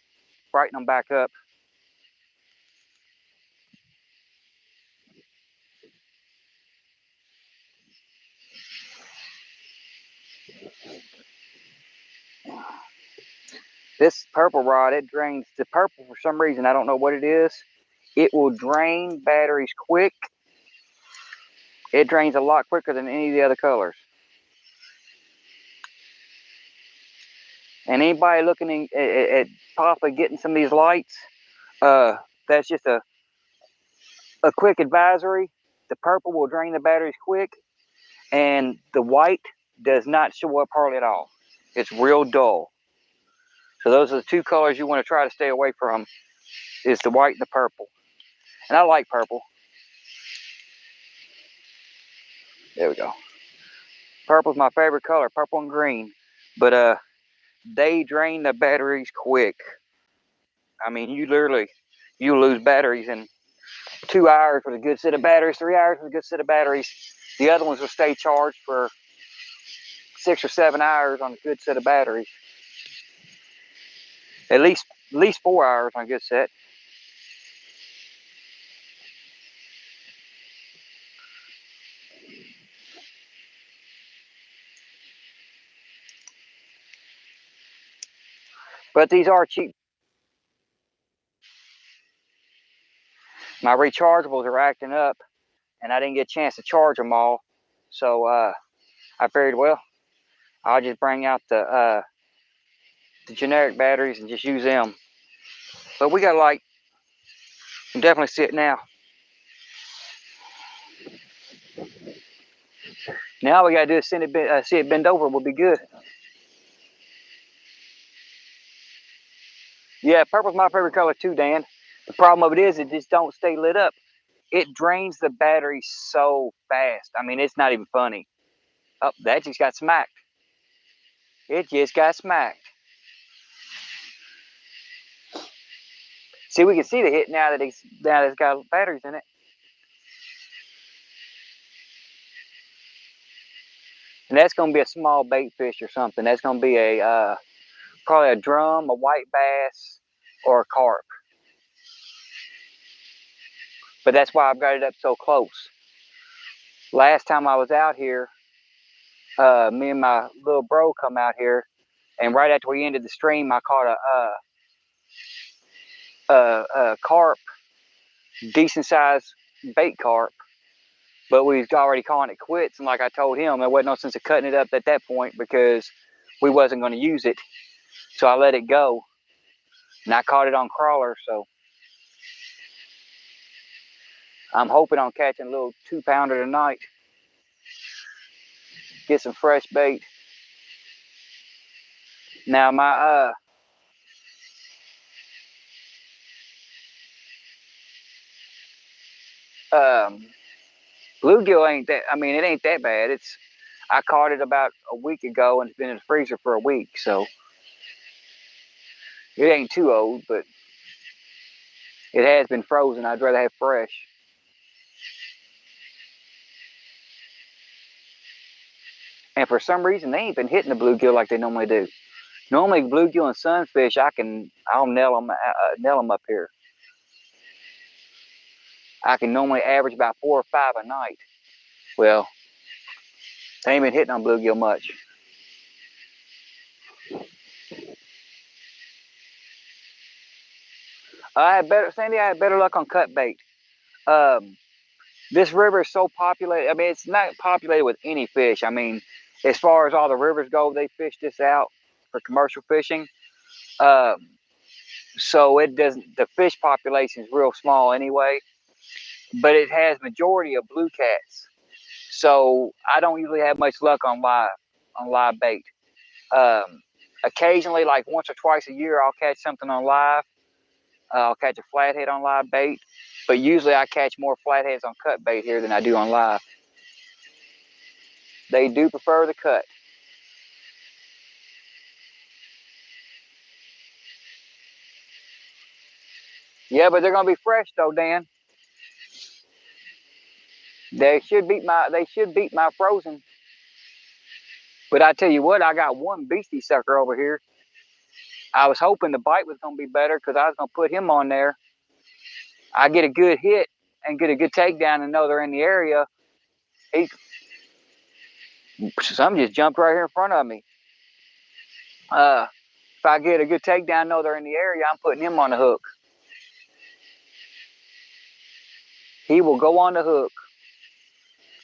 brighten them back up. This purple rod, it drains the purple for some reason. I don't know what it is. It will drain batteries quick. It drains a lot quicker than any of the other colors. And anybody looking at possibly getting some of these lights, that's just a quick advisory. The purple will drain the batteries quick, and the white does not show up hardly at all. It's real dull. So those are the two colors you want to try to stay away from, is the white and the purple. And I like purple. There we go. Purple's my favorite color, purple and green. But they drain the batteries quick. I mean, you lose batteries in 2 hours with a good set of batteries, 3 hours with a good set of batteries. The other ones will stay charged for 6 or 7 hours on a good set of batteries. At least 4 hours on a good set. But these are cheap. My rechargeables are acting up, and I didn't get a chance to charge them all. So I figured, well, I'll just bring out the generic batteries and just use them. But we got light. You can definitely see it now. Now all we gotta do is see it bend over. Will be good. Yeah, purple's my favorite color too, Dan. The problem of it is it just don't stay lit up. It drains the battery so fast. I mean, it's not even funny. Oh, that just got smacked. It just got smacked. See, we can see the hit now that it's got batteries in it. And that's gonna be a small bait fish or something. That's gonna be a probably a drum, a white bass, or a carp. But that's why I've got it up so close. Last time I was out here, me and my little bro come out here, and right after we ended the stream, I caught a carp, decent sized bait carp. But we was already calling it quits, and like I told him, there wasn't no sense of cutting it up at that point because we wasn't going to use it. So I let it go, and I caught it on crawler. So I'm hoping on catching a little 2-pounder tonight. Get some fresh bait. Now my bluegill ain't that. I mean, it ain't that bad. I caught it about a week ago, and it's been in the freezer for a week, so it ain't too old, but it has been frozen. I'd rather have fresh. And for some reason, they ain't been hitting the bluegill like they normally do. Normally, bluegill and sunfish, I'll nail them up here. I can normally average about 4 or 5 a night. Well, they ain't been hitting on bluegill much. Sandy, I had better luck on cut bait. Um, this river is so populated. I mean, it's not populated with any fish. I mean, as far as all the rivers go, they fish this out for commercial fishing. Um, so it doesn't. The fish population is real small anyway, but it has majority of blue cats. So I don't usually have much luck on live bait. Um, Occasionally, like once or twice a year, I'll catch something on live. I'll catch a flathead on live bait, but usually I catch more flatheads on cut bait here than I do on live. They do prefer the cut. Yeah, but they're gonna be fresh though, Dan. They should beat my frozen. But I tell you what, I got one beastie sucker over here. I was hoping the bite was gonna be better because I was gonna put him on there. I get a good hit and get a good takedown and know they're in the area. Some just jumped right here in front of me. If I get a good takedown, know they're in the area, I'm putting him on the hook. He will go on the hook.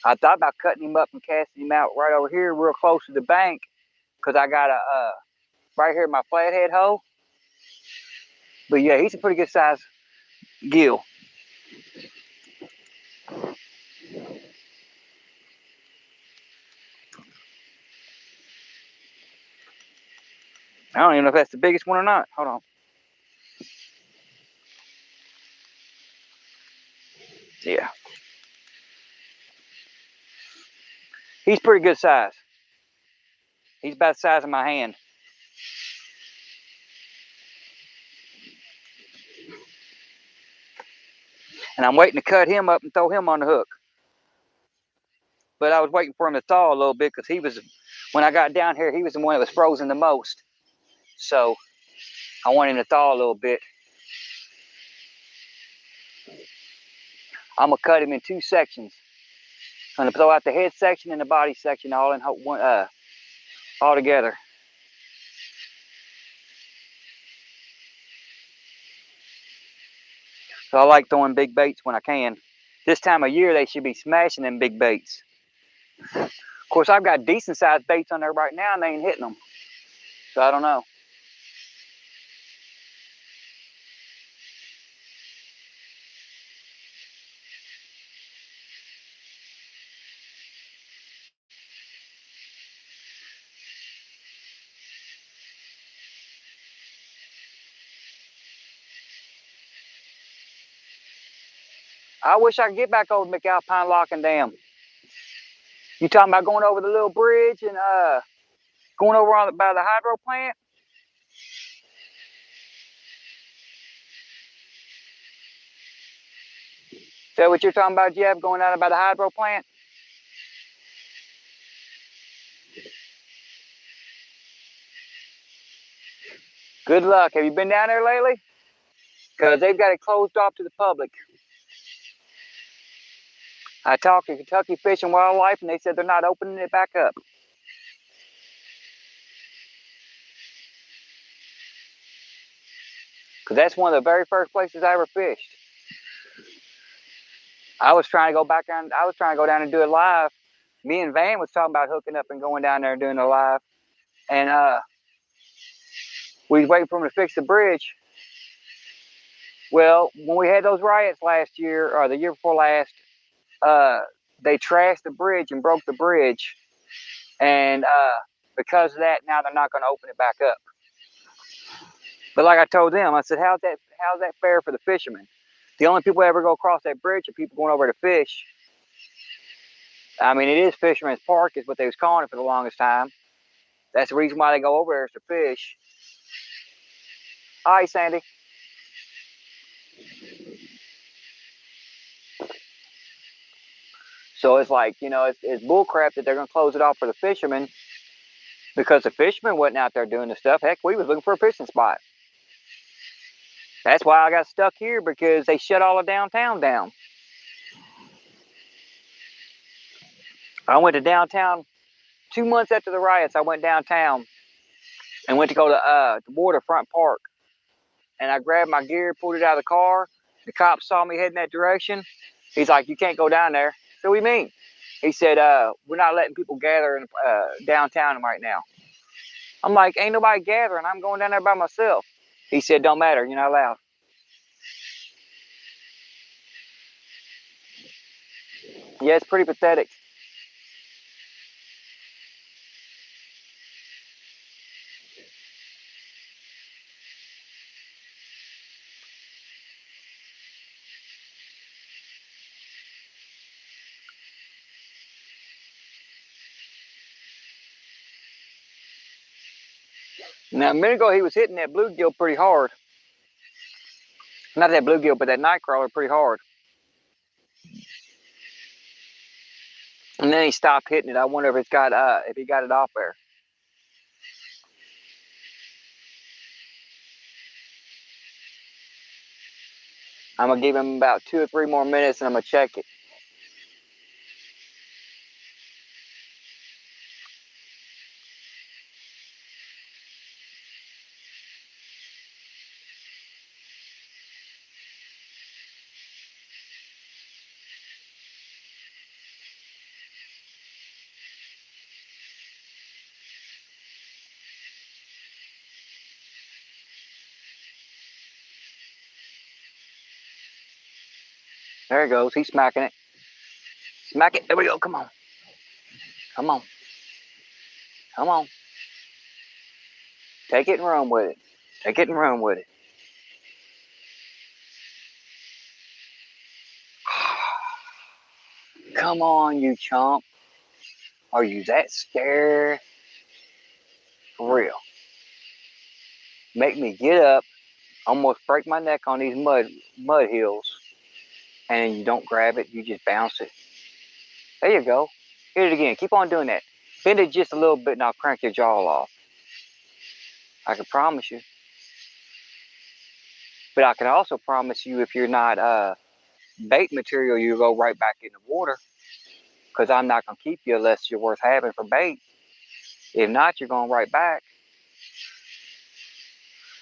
I thought about cutting him up and casting him out right over here, real close to the bank, because I got a right here in my flathead hole. But yeah, he's a pretty good size gill. I don't even know if that's the biggest one or not. Hold on. Yeah, he's pretty good size. He's about the size of my hand. And I'm waiting to cut him up and throw him on the hook. But I was waiting for him to thaw a little bit because when I got down here, he was the one that was frozen the most. So I want him to thaw a little bit. I'm gonna cut him in 2 sections. I'm gonna throw out the head section and the body section all together. So I like throwing big baits when I can. This time of year, they should be smashing them big baits. Of course, I've got decent sized baits on there right now and they ain't hitting them. So I don't know. I wish I could get back over to McAlpine Lock and Dam. You talking about going over the little bridge and going over on by the hydro plant? Is that what you're talking about, Jeff? Going out by the hydro plant? Good luck. Have you been down there lately? Because they've got it closed off to the public. I talked to Kentucky Fish and Wildlife, and they said they're not opening it back up. Because that's one of the very first places I ever fished. I was trying to go back down. I was trying to go down and do it live. Me and Van was talking about hooking up and going down there and doing it live. And we was waiting for them to fix the bridge. Well, when we had those riots last year, or the year before last, they trashed the bridge and broke the bridge. And because of that, now they're not going to open it back up. But like I told them, I said, how's that fair for the fishermen? The only people who ever go across that bridge are people going over to fish. I mean, it is Fisherman's Park is what they was calling it for the longest time. That's the reason why they go over there is to fish. Hi, Sandy. So it's like, you know, it's bullcrap that they're going to close it off for the fishermen because the fishermen wasn't out there doing the stuff. Heck, we was looking for a fishing spot. That's why I got stuck here, because they shut all of downtown down. I went to downtown 2 months after the riots. I went downtown and went to go to the Waterfront Park. And I grabbed my gear, pulled it out of the car. The cop saw me heading that direction. He's like, you can't go down there. So what do you mean? He said, we're not letting people gather in downtown right now. I'm like, ain't nobody gathering. I'm going down there by myself. He said, don't matter. You're not allowed. Yeah, it's pretty pathetic. Now, a minute ago, he was hitting that bluegill pretty hard. Not that bluegill, but that nightcrawler pretty hard. And then he stopped hitting it. I wonder if if he got it off there. I'm gonna give him about 2 or 3 more minutes, and I'm gonna check it. There he goes. He's smacking it. Smack it. There we go. Come on. Come on. Come on. Take it and run with it. Take it and run with it. Come on, you chump. Are you that scared? For real. Make me get up, almost break my neck on these mud hills, and you don't grab it, you just bounce it. There you go. Hit it again. Keep on doing that. Bend it just a little bit and I'll crank your jaw off. I can promise you. But I can also promise you, if you're not bait material, you go right back in the water, because I'm not going to keep you unless you're worth having for bait. If not, you're going right back.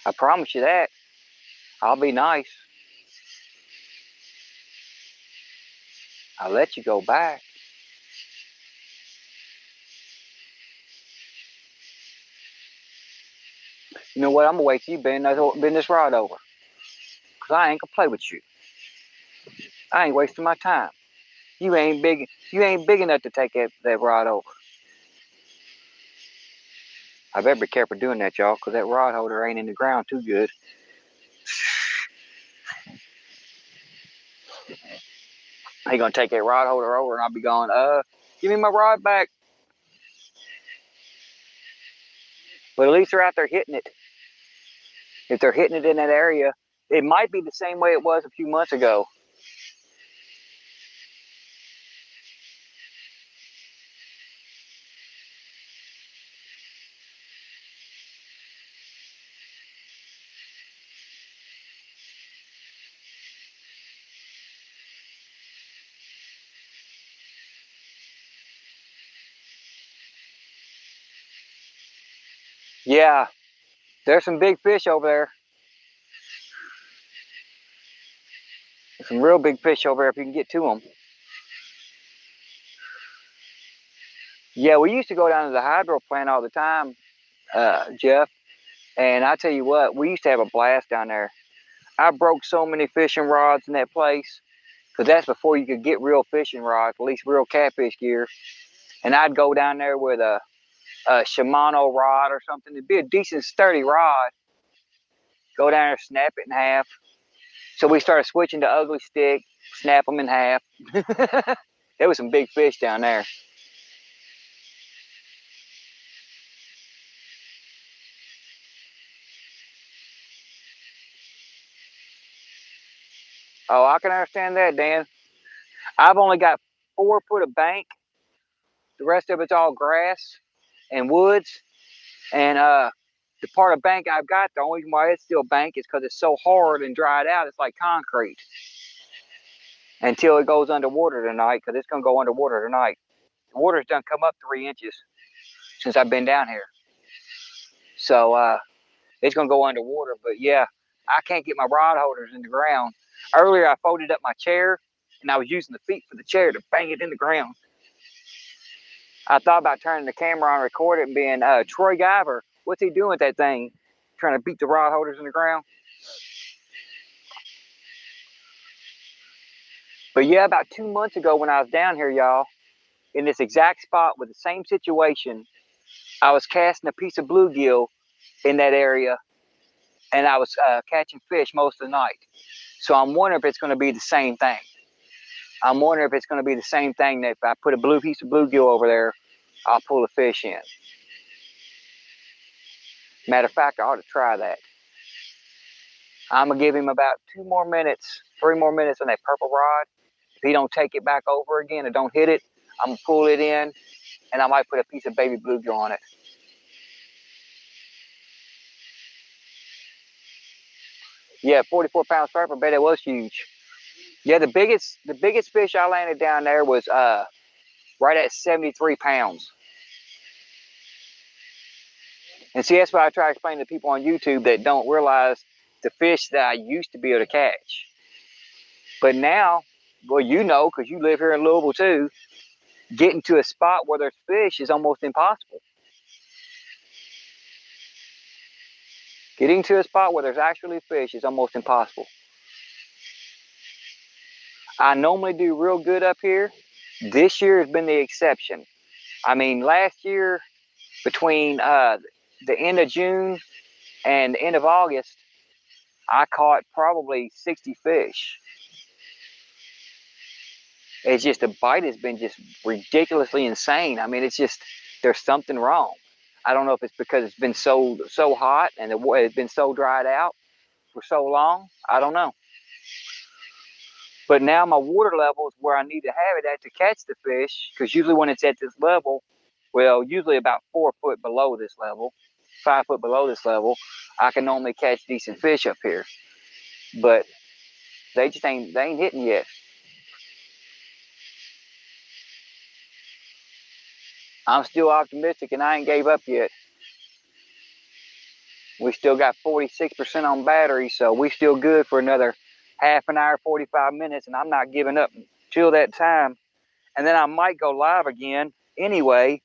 I promise you that. I'll be nice. I'll let you go back. You know what? I'm gonna wait till you bend this rod over, cause I ain't gonna play with you. I ain't wasting my time. You ain't big. You ain't big enough to take that rod over. I better be careful doing that, y'all, cause that rod holder ain't in the ground too good. He gonna take that rod holder over, and I'll be going, give me my rod back. But at least they're out there hitting it. If they're hitting it in that area, it might be the same way it was a few months ago. Yeah, there's some big fish over there. There's some real big fish over there if you can get to them. Yeah, we used to go down to the hydro plant all the time, Jeff. And I tell you what, we used to have a blast down there. I broke so many fishing rods in that place, because that's before you could get real fishing rods, at least real catfish gear. And I'd go down there with a Shimano rod or something. It'd be a decent sturdy rod. Go down there, snap it in half. So we started switching to ugly stick, snap them in half. There was some big fish down there. Oh, I can understand that, Dan. I've only got 4 foot of bank. The rest of it's all grass and woods. And the part of bank I've got, the only reason why it's still bank is because it's so hard and dried out. It's like concrete until it goes underwater tonight, because it's going to go underwater tonight. The water's done come up 3 inches since I've been down here. So it's going to go underwater. But yeah, I can't get my rod holders in the ground. Earlier, I folded up my chair, and I was using the feet for the chair to bang it in the ground. I thought about turning the camera on and record it and being Troy Guyver. What's he doing with that thing? Trying to beat the rod holders in the ground. But yeah, about 2 months ago when I was down here, y'all, in this exact spot with the same situation, I was casting a piece of bluegill in that area, and I was catching fish most of the night. So I'm wondering if it's going to be the same thing. I'm wondering if it's going to be the same thing, that if I put a piece of bluegill over there, I'll pull a fish in. Matter of fact, I ought to try that. I'm going to give him about 2 more minutes, 3 more minutes on that purple rod. If he don't take it back over again or don't hit it, I'm going to pull it in, and I might put a piece of baby bluegill on it. Yeah, 44 pounds purple, I bet it was huge. Yeah, the biggest fish I landed down there was right at 73 pounds. And see, that's why I try to explain to people on YouTube that don't realize the fish that I used to be able to catch. But now, well, you know, because you live here in Louisville too, getting to a spot where there's fish is almost impossible. Getting to a spot where there's actually fish is almost impossible. I normally do real good up here. This year has been the exception. I mean, last year, between the end of June and the end of August, I caught probably 60 fish. It's just, the bite has been just ridiculously insane. I mean, it's just, there's something wrong. I don't know if it's because it's been so hot and it's been so dried out for so long. I don't know. But now my water level is where I need to have it at to catch the fish, because usually when it's at this level, well, usually about 4 foot below this level, 5 foot below this level, I can normally catch decent fish up here. But they ain't hitting yet. I'm still optimistic, and I ain't gave up yet. We still got 46% on battery, so we still good for another half an hour, 45 minutes, and I'm not giving up until that time. And then I might go live again anyway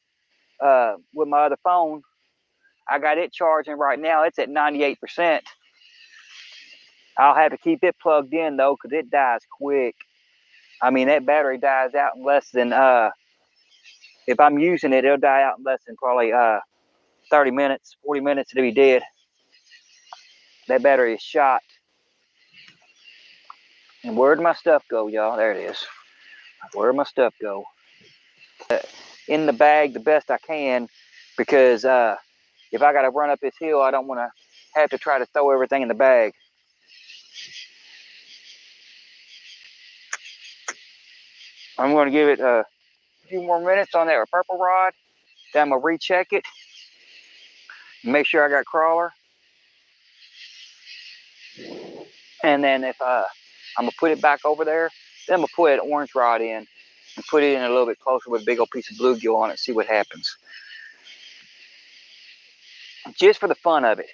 with my other phone. I got it charging right now. It's at 98%. I'll have to keep it plugged in though, because it dies quick. I mean, that battery dies out in less than, if I'm using it, it'll die out in less than probably 30 minutes, 40 minutes, it'll be dead. That battery is shot. And where'd my stuff go, y'all? There it is. Where'd my stuff go? In the bag the best I can, because if I got to run up this hill, I don't want to have to try to throw everything in the bag. I'm going to give it a few more minutes on that purple rod. Then I'm going to recheck it. Make sure I got crawler. And then if I'm going to put it back over there, then I'm going to put an orange rod in and put it in a little bit closer with a big old piece of bluegill on it, see what happens. Just for the fun of it.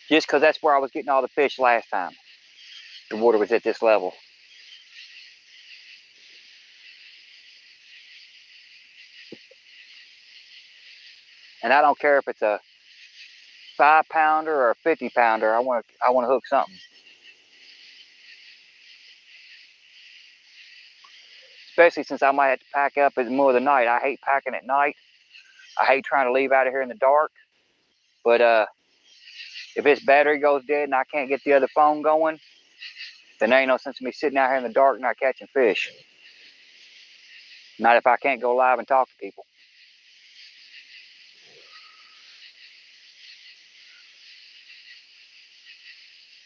Just because that's where I was getting all the fish last time. The water was at this level. And I don't care if it's a 5-pounder or a 50-pounder. I want to hook something. Especially since I might have to pack up in the middle of the night. I hate packing at night. I hate trying to leave out of here in the dark. But if its battery goes dead and I can't get the other phone going, then there ain't no sense in me sitting out here in the dark not catching fish. Not if I can't go live and talk to people.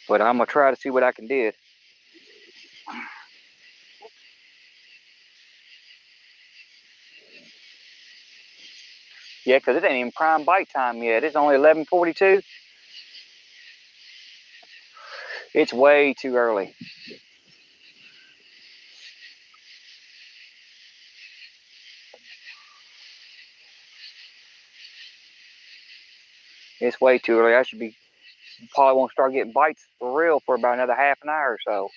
But I'm going to try to see what I can do. Yeah, because it ain't even prime bite time yet. It's only 11:42. It's way too early. It's way too early. I should be, probably won't start getting bites for real for about another half an hour or so.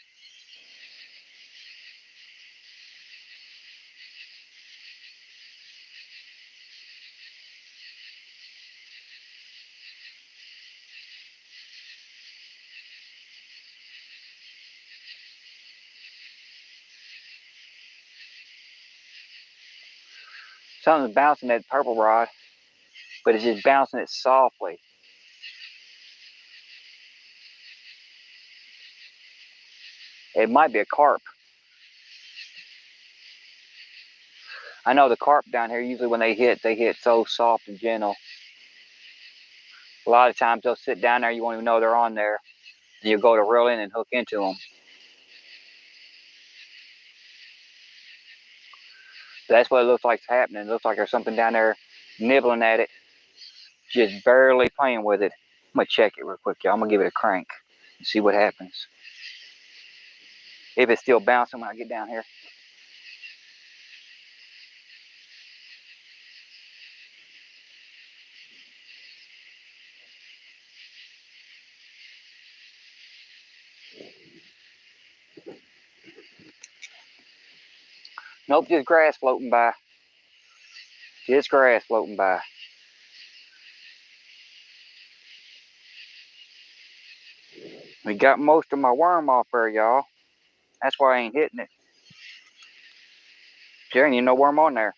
Something's bouncing that purple rod, but it's just bouncing it softly. It might be a carp. I know the carp down here, usually when they hit so soft and gentle. A lot of times they'll sit down there, you won't even know they're on there. And you'll go to reel in and hook into them. That's what it looks like is happening. It looks like there's something down there nibbling at it, just barely playing with it. I'm going to check it real quick, y'all. I'm going to give it a crank and see what happens. If it's still bouncing when I get down here. Nope, just grass floating by. Just grass floating by. We got most of my worm off there, y'all. That's why I ain't hitting it. There ain't even no worm on there.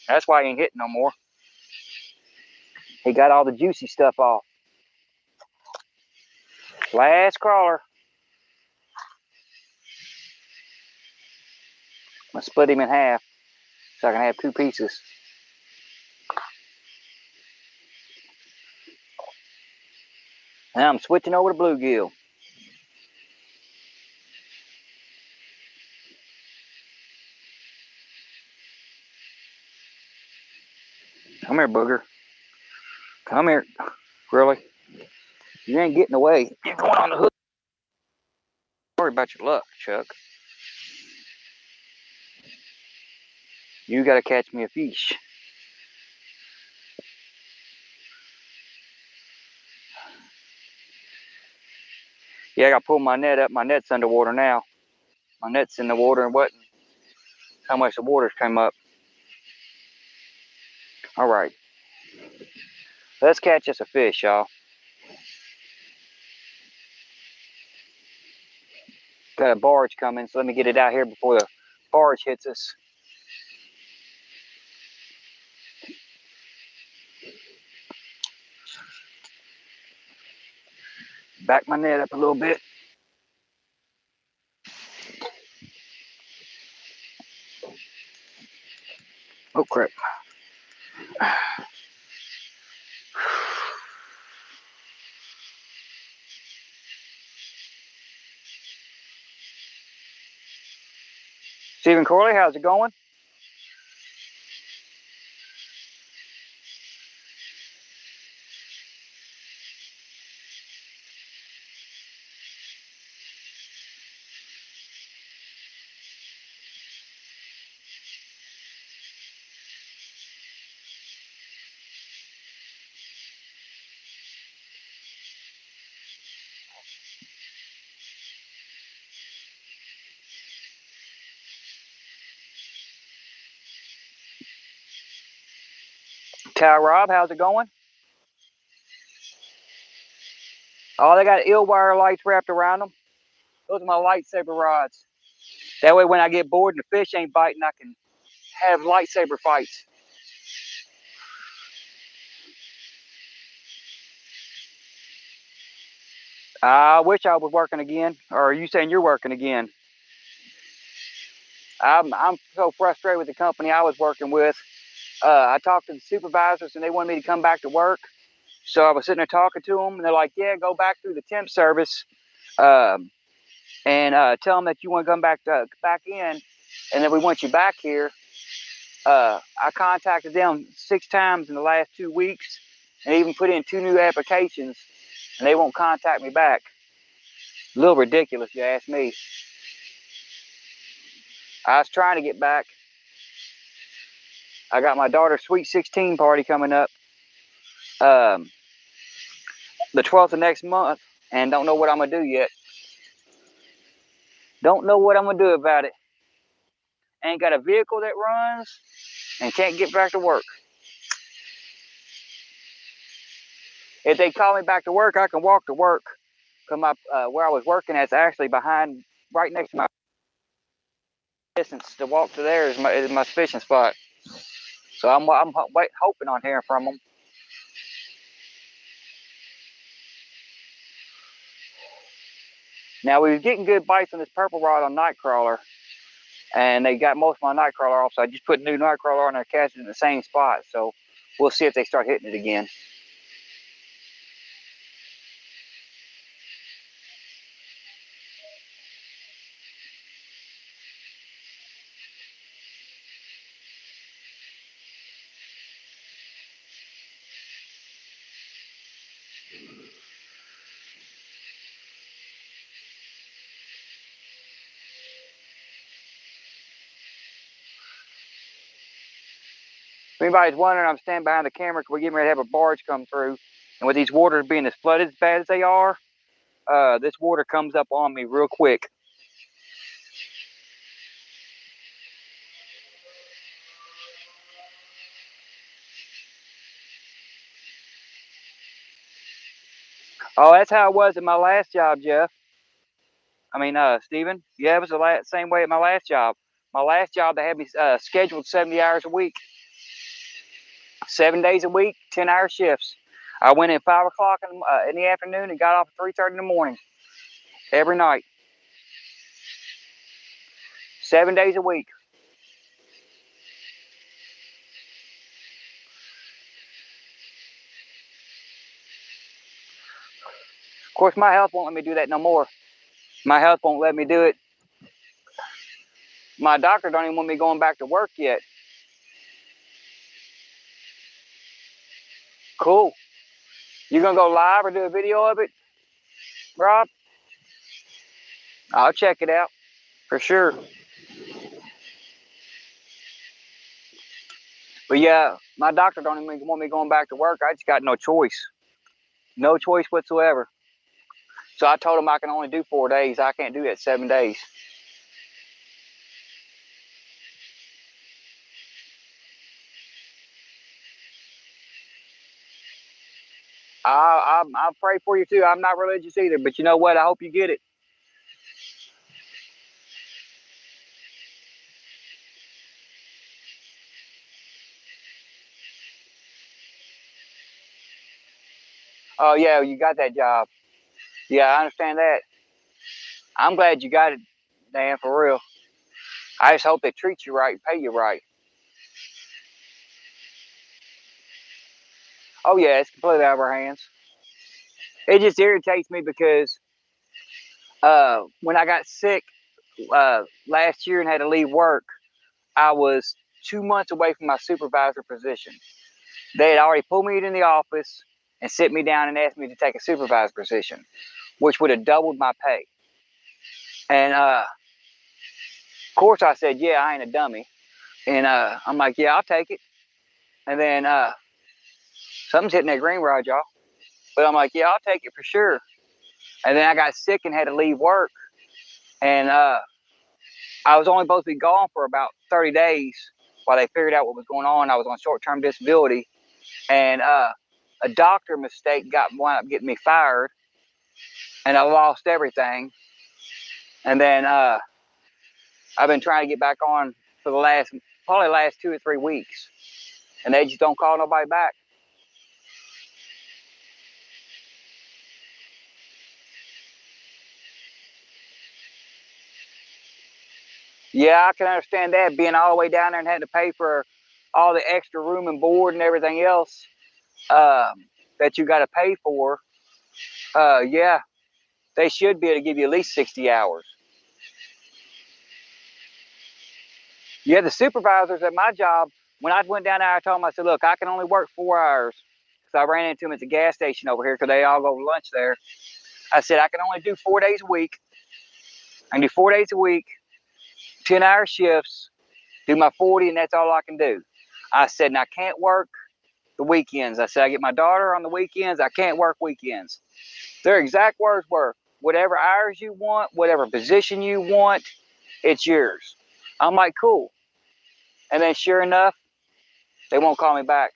That's why I ain't hitting no more. He got all the juicy stuff off. Last crawler. I'm gonna split him in half so I can have 2 pieces. Now I'm switching over to bluegill. Come here, booger. Come here. Really? You ain't getting away. You're going on the hook. Sorry about your luck, Chuck. You gotta catch me a fish. Yeah, I gotta pull my net up. My net's underwater now. My net's in the water and what? How much the water's come up. All right. Let's catch us a fish, y'all. Got a barge coming, so let me get it out here before the barge hits us. Back my net up a little bit. Oh, crap. Stephen Corley, how's it going? Ty Rob, how's it going? Oh, they got eel wire lights wrapped around them. Those are my lightsaber rods. That way when I get bored and the fish ain't biting, I can have lightsaber fights. I wish I was working again. Or are you saying you're working again? I'm so frustrated with the company I was working with. I talked to the supervisors and they wanted me to come back to work. So I was sitting there talking to them and they're like, yeah, go back through the temp service and tell them that you want to come back in and then we want you back here. I contacted them 6 times in the last 2 weeks and even put in 2 new applications and they won't contact me back. A little ridiculous, if you ask me. I was trying to get back. I got my daughter's Sweet 16 party coming up the 12th of next month and don't know what I'm going to do yet. Don't know what I'm going to do about it. Ain't got a vehicle that runs and can't get back to work. If they call me back to work, I can walk to work. Cause where I was working at is actually behind, right next to my distance to walk to there is my fishing spot. So I'm hoping on hearing from them. Now we was getting good bites on this purple rod on Nightcrawler, and they got most of my Nightcrawler off. So I just put a new Nightcrawler on there, casting in the same spot. So we'll see if they start hitting it again. If anybody's wondering, I'm standing behind the camera because we're getting ready to have a barge come through. And with these waters being as flooded as bad as they are, this water comes up on me real quick. Oh, that's how it was at my last job, Jeff. I mean, Steven. Yeah, it was the same way at my last job. My last job, they had me scheduled 70 hours a week. 7 days a week, 10-hour shifts. I went in 5 o'clock in the afternoon and got off at 3:30 in the morning. Every night. 7 days a week. Of course, my health won't let me do that no more. My health won't let me do it. My doctor don't even want me going back to work yet. Cool. You gonna go live or do a video of it, Rob? I'll check it out for sure. But yeah, my doctor don't even want me going back to work. I just got no choice. No choice whatsoever. So I told him I can only do 4 days. I can't do that 7 days. I pray for you too. I'm not religious either, but you know what? I hope you get it. Oh yeah, you got that job. Yeah, I understand that. I'm glad you got it, Dan, for real. I just hope they treat you right, pay you right. Oh yeah, it's completely out of our hands. It just irritates me because when I got sick last year and had to leave work, I was 2 months away from my supervisor position. They had already pulled me in the office and sit me down and asked me to take a supervisor position, which would have doubled my pay. And of course, I said, "Yeah, I ain't a dummy." And I'm like, "Yeah, I'll take it." And then something's hitting that green rod, y'all. But I'm like, "Yeah, I'll take it for sure." And then I got sick and had to leave work, and I was only supposed to be gone for about 30 days while they figured out what was going on. I was on short-term disability, and a doctor mistake wound up getting me fired, and I lost everything. And then I've been trying to get back on for probably the last 2 or 3 weeks, and they just don't call nobody back. Yeah, I can understand that, being all the way down there and having to pay for all the extra room and board and everything else that you got to pay for. Yeah, they should be able to give you at least 60 hours. Yeah, the supervisors at my job, when I went down there, I told them, I said, "Look, I can only work 4 hours." So I ran into them at the gas station over here because they all go to lunch there. I said, "I can only do 4 days a week. I can do 4 days a week, 10-hour shifts, do my 40, and that's all I can do." I said, "And I can't work the weekends." I said, "I get my daughter on the weekends. I can't work weekends." Their exact words were, "Whatever hours you want, whatever position you want, it's yours." I'm like, "Cool." And then sure enough, they won't call me back.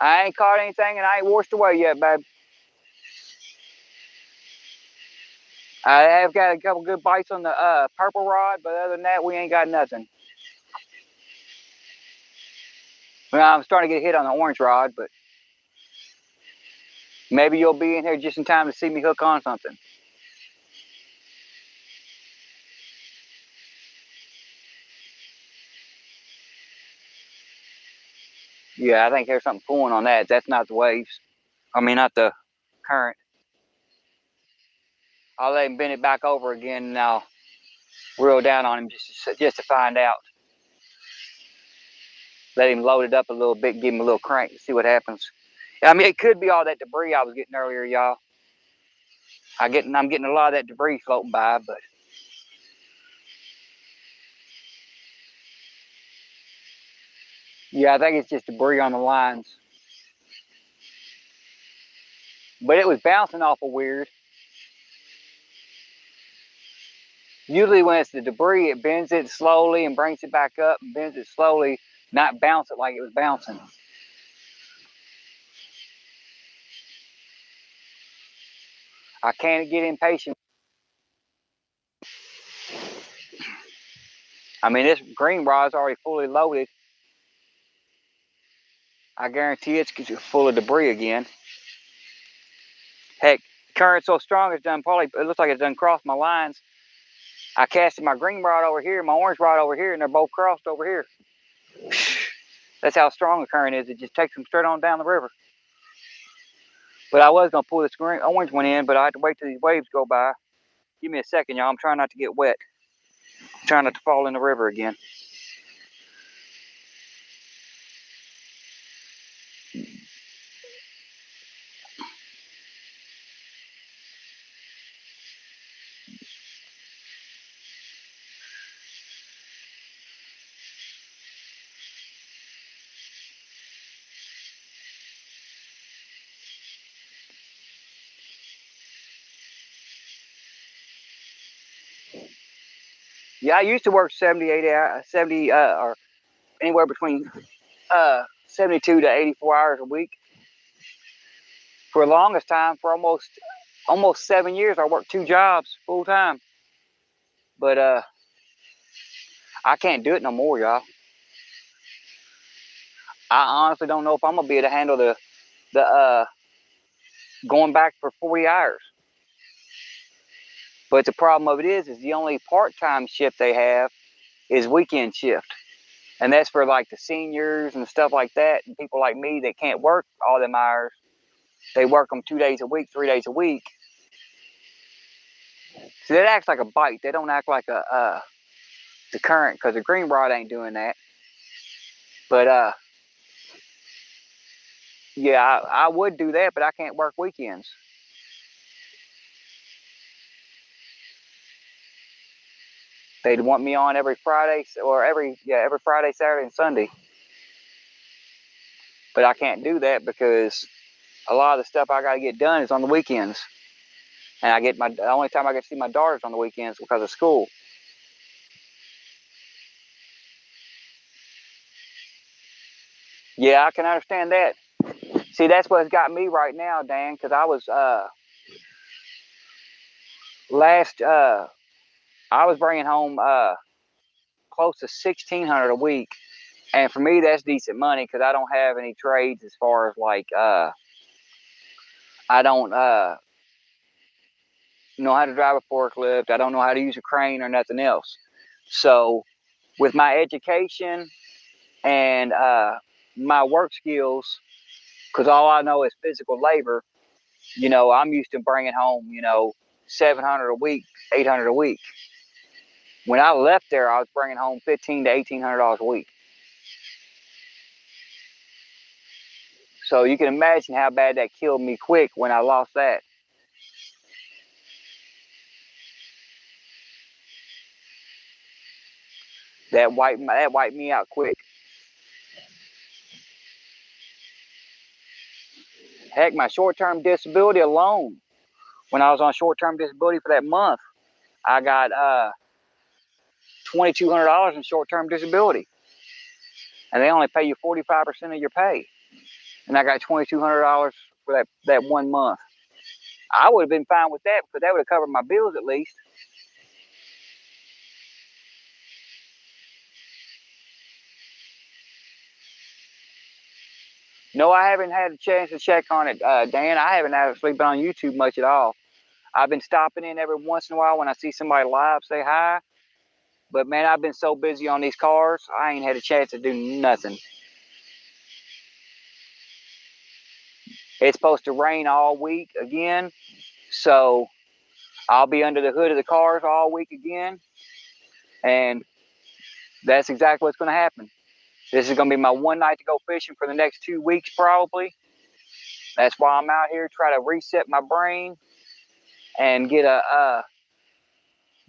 I ain't caught anything and I ain't washed away yet, babe. I have got a couple good bites on the purple rod, but other than that, we ain't got nothing. Well, I'm starting to get hit on the orange rod, but maybe you'll be in here just in time to see me hook on something. Yeah, I think there's something pulling on that. That's not the waves. I mean, not the current. I'll let him bend it back over again and I'll reel down on him just to find out. Let him load it up a little bit, give him a little crank to see what happens. I mean, it could be all that debris I was getting earlier, y'all. I'm getting a lot of that debris floating by, but yeah, I think it's just debris on the lines. But it was bouncing awful weird. Usually when it's the debris, it bends it slowly and brings it back up and bends it slowly, not bounce it like it was bouncing. I can't get impatient. I mean, this green rod's already fully loaded. I guarantee it's full of debris again. Heck, the current's so strong it's done probably, it looks like it's done crossed my lines. I casted my green rod over here, my orange rod over here, and they're both crossed over here. That's how strong the current is. It just takes them straight on down the river. But I was going to pull this orange one in, but I had to wait till these waves go by. Give me a second, y'all. I'm trying not to get wet. I'm trying not to fall in the river again. Yeah, I used to work 70, 80, 70, or anywhere between 72 to 84 hours a week. For the longest time, for almost 7 years, I worked 2 jobs full time. But I can't do it no more, y'all. I honestly don't know if I'm gonna be able to handle the going back for 40 hours. But the problem of it is the only part-time shift they have is weekend shift. And that's for like the seniors and stuff like that, and people like me that can't work all them hours. They work them 2 days a week, 3 days a week. So that acts like a bite. They don't act like the current, because the green rod ain't doing that. But yeah, I would do that, but I can't work weekends. They'd want me on every Friday, or every Friday, Saturday, and Sunday. But I can't do that because a lot of the stuff I got to get done is on the weekends. And the only time I get to see my daughters on the weekends because of school. Yeah, I can understand that. See, that's what's got me right now, Dan, because I was I was bringing home close to 1,600 a week, and for me that's decent money because I don't have any trades as far as like I don't know how to drive a forklift. I don't know how to use a crane or nothing else. So with my education and my work skills, because all I know is physical labor, I'm used to bringing home 700 a week, 800 a week. When I left there, I was bringing home $1,500 to $1,800 a week. So you can imagine how bad that killed me quick when I lost that. That wiped me out quick. Heck, my short-term disability alone, when I was on short-term disability for that month, I got $2,200 in short-term disability, and they only pay you 45% of your pay. And I got $2,200 for that 1 month. I would have been fine with that because that would have covered my bills at least. No, I haven't had a chance to check on it, Dan. I haven't actually been on YouTube much at all. I've been stopping in every once in a while when I see somebody live, say hi. But man, I've been so busy on these cars, I ain't had a chance to do nothing. It's supposed to rain all week again, so I'll be under the hood of the cars all week again, and that's exactly what's going to happen. This is going to be my one night to go fishing for the next 2 weeks probably. That's why I'm out here, try to reset my brain and get a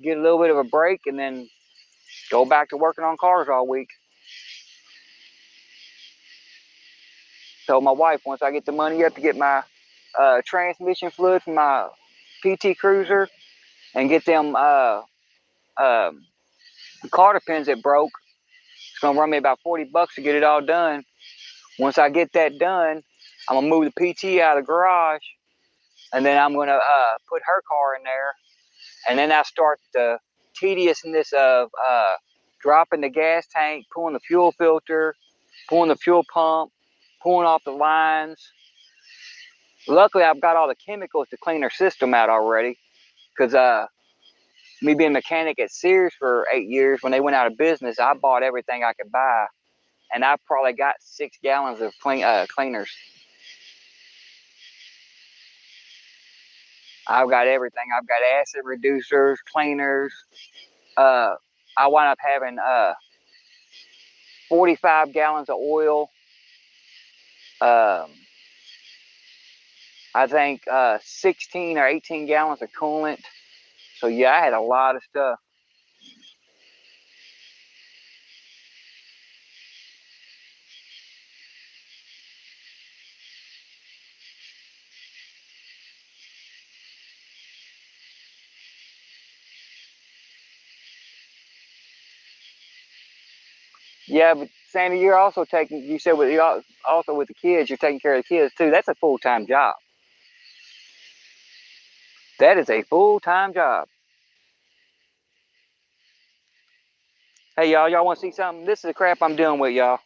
little bit of a break, and then go back to working on cars all week. Told my wife once I get the money up to get my transmission fluid from my PT Cruiser and get them Carter pins that broke. It's gonna run me about $40 to get it all done. Once I get that done, I'm gonna move the PT out of the garage, and then I'm gonna put her car in there, and then I start the tediousness of dropping the gas tank, pulling the fuel filter, pulling the fuel pump, pulling off the lines. Luckily, I've got all the chemicals to clean her system out already, because me being a mechanic at Sears for 8 years, when they went out of business, I bought everything I could buy, and I probably got 6 gallons of cleaners. I've got everything. I've got acid reducers, cleaners. I wound up having 45 gallons of oil. Um, I think 16 or 18 gallons of coolant. So yeah, I had a lot of stuff. Yeah, but Sandy, you're also taking. You said with also with the kids, you're taking care of the kids too. That's a full-time job. That is a full-time job. Hey, y'all want to see something? This is the crap I'm dealing with, y'all.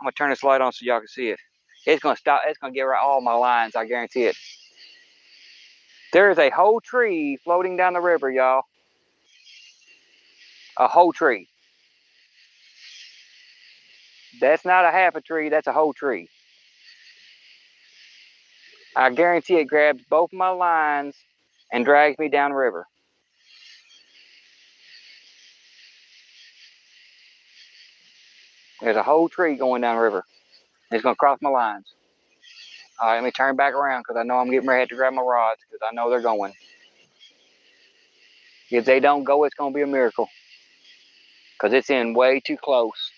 I'm gonna turn this light on so y'all can see it. It's gonna stop. It's gonna get right all my lines. I guarantee it. There is a whole tree floating down the river, y'all. A whole tree. That's not a half a tree. That's a whole tree. I guarantee it grabs both my lines and drags me down the river. There's a whole tree going down the river. It's gonna cross my lines. All right, let me turn back around because I know I'm getting ready to grab my rods because I know they're going. If they don't go, it's gonna be a miracle because it's in way too close.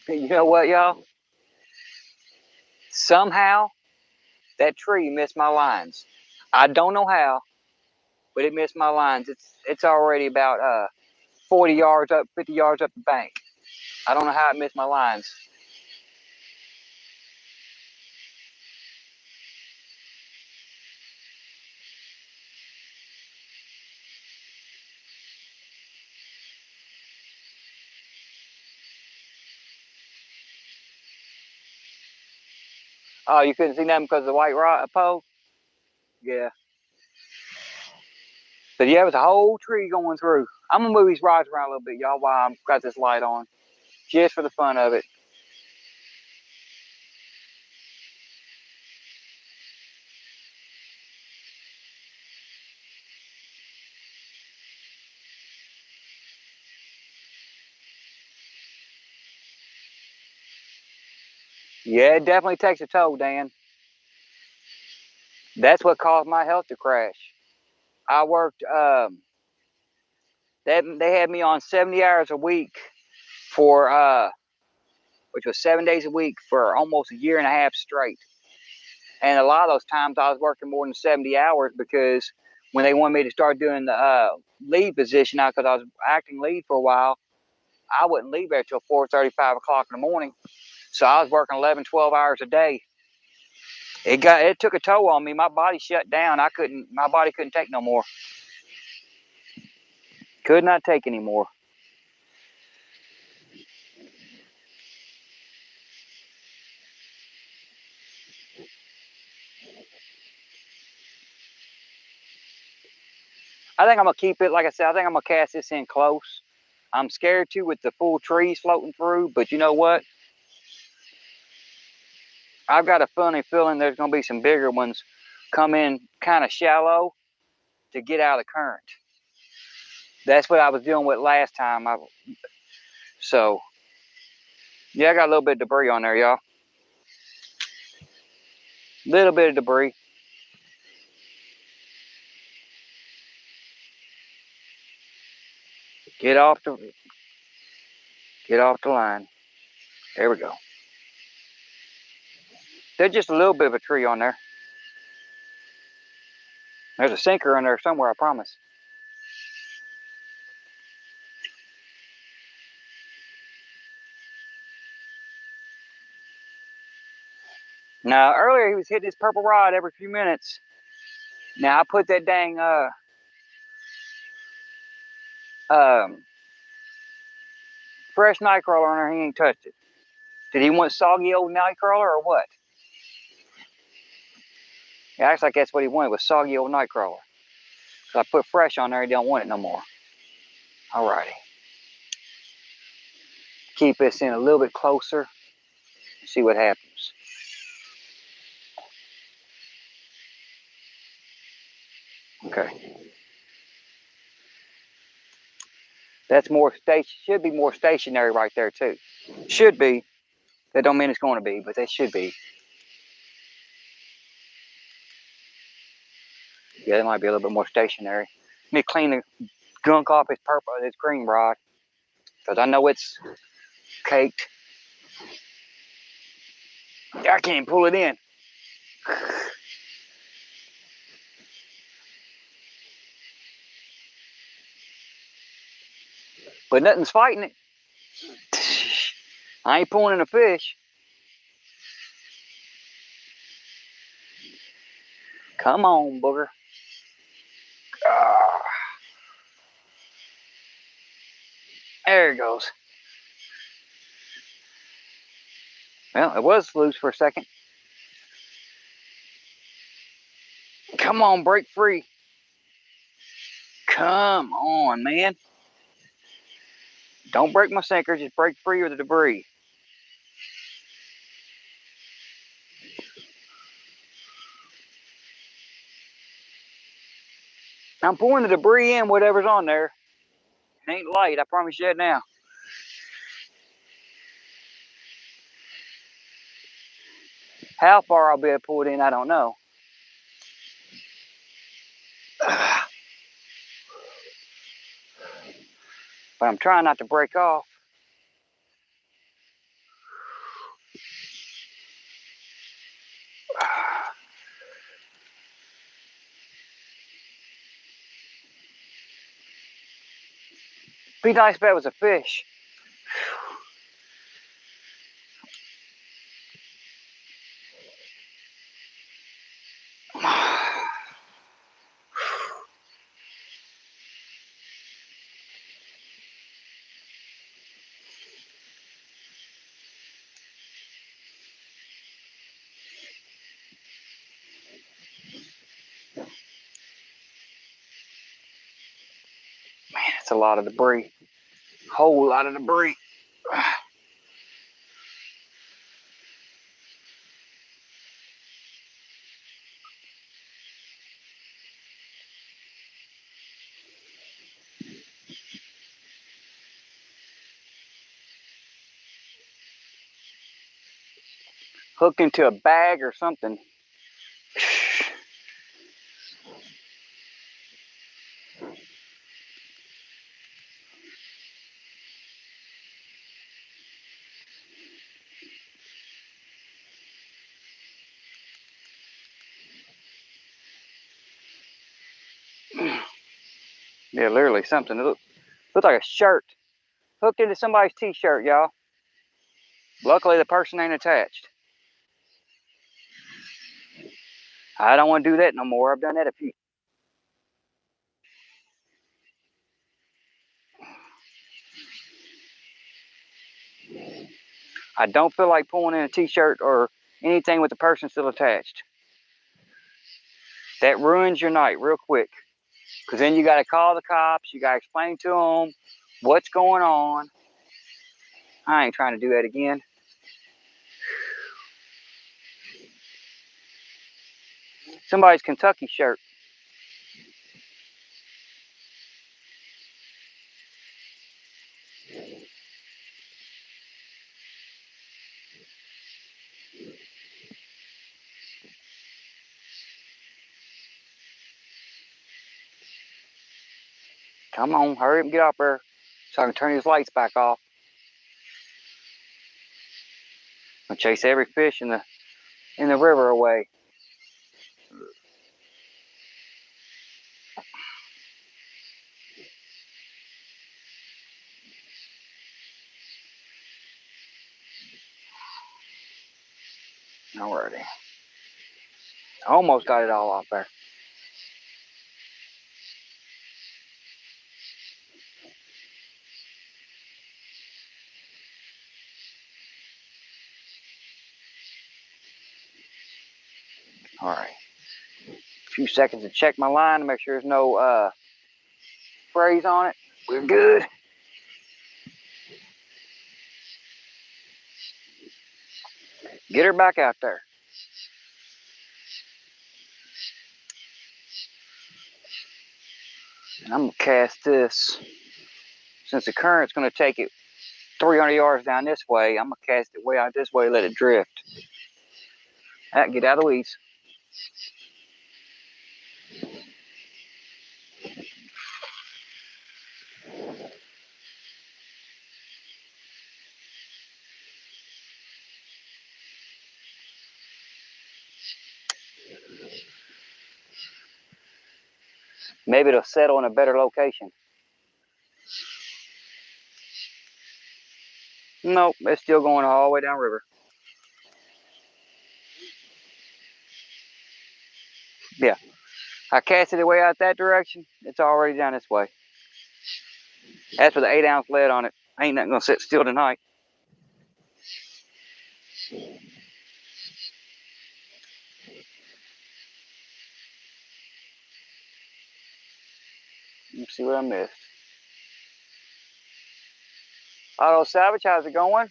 You know what, y'all? Somehow that tree missed my lines. I don't know how, but it missed my lines. It's already about 40 yards up, 50 yards up the bank. I don't know how it missed my lines. Oh, you couldn't see nothing because of the white rod pole? Yeah. But yeah, it was a whole tree going through. I'm gonna move these rods around a little bit, y'all, while I've got this light on, just for the fun of it. Yeah, it definitely takes a toll, Dan. That's what caused my health to crash. I worked. They had me on 70 hours a week for which was 7 days a week for almost a year and a half straight. And a lot of those times I was working more than 70 hours because when they wanted me to start doing the lead position now, because I was acting lead for a while, I wouldn't leave there till 4:30, 5 o'clock in the morning. So I was working 11, 12 hours a day. It took a toll on me. My body shut down. My body couldn't take no more. Could not take anymore. I think I'm gonna keep it, like I said, I think I'm gonna cast this in close. I'm scared too with the full trees floating through, but you know what? I've got a funny feeling there's gonna be some bigger ones come in kind of shallow to get out of the current. That's what I was dealing with last time. So yeah, I got a little bit of debris on there, y'all. Little bit of debris. Get off the get off the line. There we go. There's just a little bit of a tree on there. There's a sinker in there somewhere, I promise. Now earlier he was hitting his purple rod every few minutes. Now I put that dang um, fresh night crawler on there. He ain't touched it. Did he want soggy old night crawler or what? It acts like that's what he wanted, was soggy old night crawler. So I put fresh on there. He don't want it no more. Alrighty. Keep this in a little bit closer and see what happens. Okay. That's more should be more stationary right there too. Should be. That don't mean it's going to be, but they should be. Yeah, it might be a little bit more stationary. Let me clean the gunk off his purple, his green rod, because I know it's caked. I can't pull it in. But nothing's fighting it. I ain't pulling in a fish. Come on, booger. Ah, there it goes. Well, it was loose for a second. Come on, break free. Come on, man. Don't break my sinker, just break free of the debris. I'm pouring the debris in, whatever's on there. It ain't light, I promise you that now. How far I'll be able to pull it in, I don't know. But I'm trying not to break off. Be nice if that was a fish. Man, it's a lot of debris. Whole lot of debris. Hooked into a bag or something. Yeah, literally something. It looked like a shirt. Hooked into somebody's t-shirt, y'all. Luckily, the person ain't attached. I don't want to do that no more. I've done that a few. I don't feel like pulling in a t-shirt or anything with the person still attached. That ruins your night real quick. Because then you got to call the cops. You got to explain to them what's going on. I ain't trying to do that again. Somebody's Kentucky shirt. Come on, hurry up and get up there so I can turn these lights back off. I'm gonna chase every fish in the river away. Alrighty. Almost got it all off there. Alright. A few seconds to check my line to make sure there's no frays on it. We're good. Get her back out there. And I'm gonna cast this. Since the current's gonna take it 300 yards down this way, I'm gonna cast it way out this way, let it drift. Get out of the weeds. Maybe it'll settle in a better location. Nope, it's still going all the way down river. Yeah, I casted it way out that direction. It's already down this way. That's with the 8-ounce lead on it. Ain't nothing gonna sit still tonight. Let's see what I missed. Auto salvage, how's it going?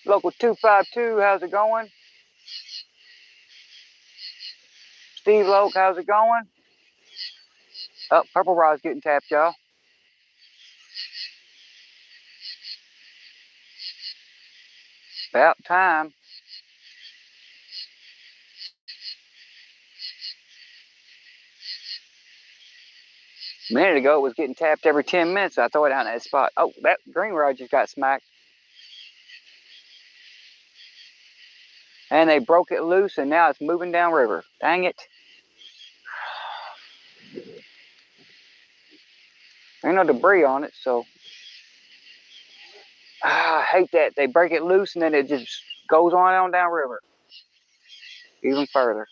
Local 252, how's it going? Steve Loke, how's it going? Oh, purple rod's getting tapped, y'all. About time. A minute ago, it was getting tapped every 10 minutes. I throw it out in that spot. Oh, that green rod just got smacked. And they broke it loose, and now it's moving down river. Dang it. Ain't no debris on it, so. I hate that. They break it loose, and then it just goes on down river. Even further.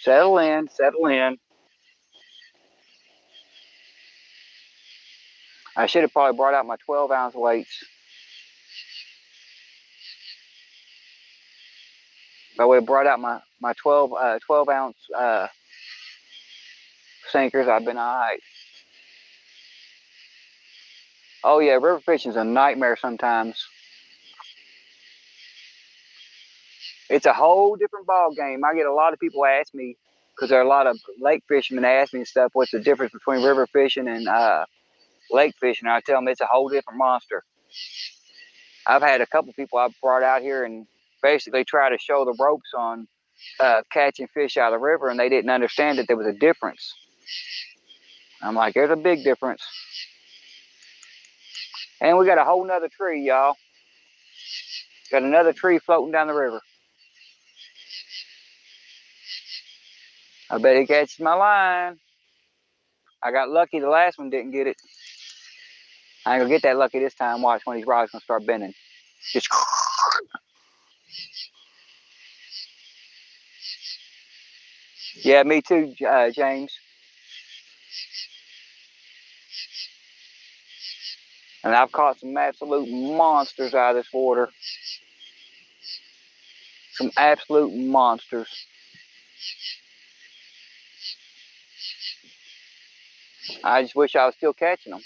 Settle in, settle in. I should have probably brought out my 12-ounce weights. If I would have brought out my 12-ounce sinkers, I'd been all right. Oh yeah, river fishing's a nightmare sometimes. It's a whole different ball game. I get a lot of people ask me, because there are a lot of lake fishermen ask me and stuff, what's the difference between river fishing and lake fishing. I tell them it's a whole different monster. I've had a couple people I've brought out here and basically try to show the ropes on catching fish out of the river, and they didn't understand that there was a difference. I'm like, there's a big difference. And we got a whole nother tree, y'all. Got another tree floating down the river. I bet he catches my line. I got lucky the last one didn't get it. I ain't gonna get that lucky this time. Watch when these rods gonna start bending. Just. Yeah, me too, James. And I've caught some absolute monsters out of this water. Some absolute monsters. I just wish I was still catching them.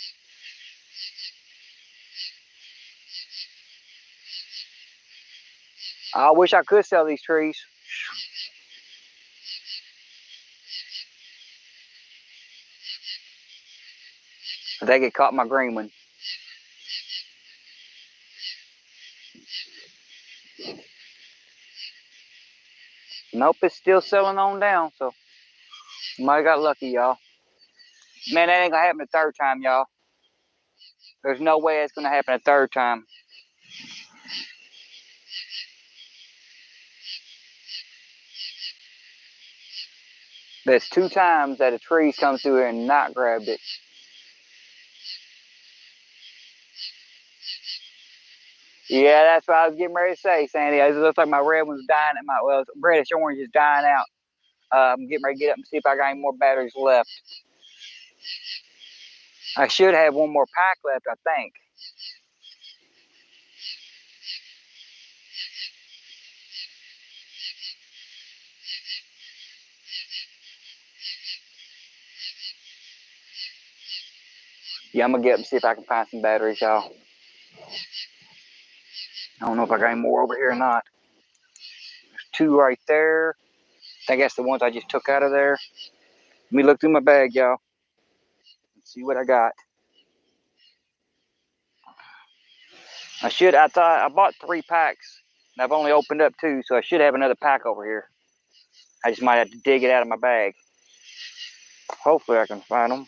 I wish I could sell these trees. If they get caught in my green one. Nope, it's still selling on down, so you might have got lucky, y'all. Man, that ain't gonna happen a third time, y'all. There's no way it's gonna happen a third time. There's 2 times that a tree's come through here and not grabbed it. Yeah, that's what I was getting ready to say, Sandy. It looks like my red one's dying. Well, reddish orange is dying out. I'm getting ready to get up and see if I got any more batteries left. I should have one more pack left, I think. Yeah, I'm gonna get up and see if I can find some batteries, y'all. I don't know if I got any more over here or not. There's 2 right there. I think that's the ones I just took out of there. Let me look through my bag, y'all. see what I got. I bought 3 packs, and I've only opened up 2, so I should have another pack over here. I just might have to dig it out of my bag. Hopefully I can find them.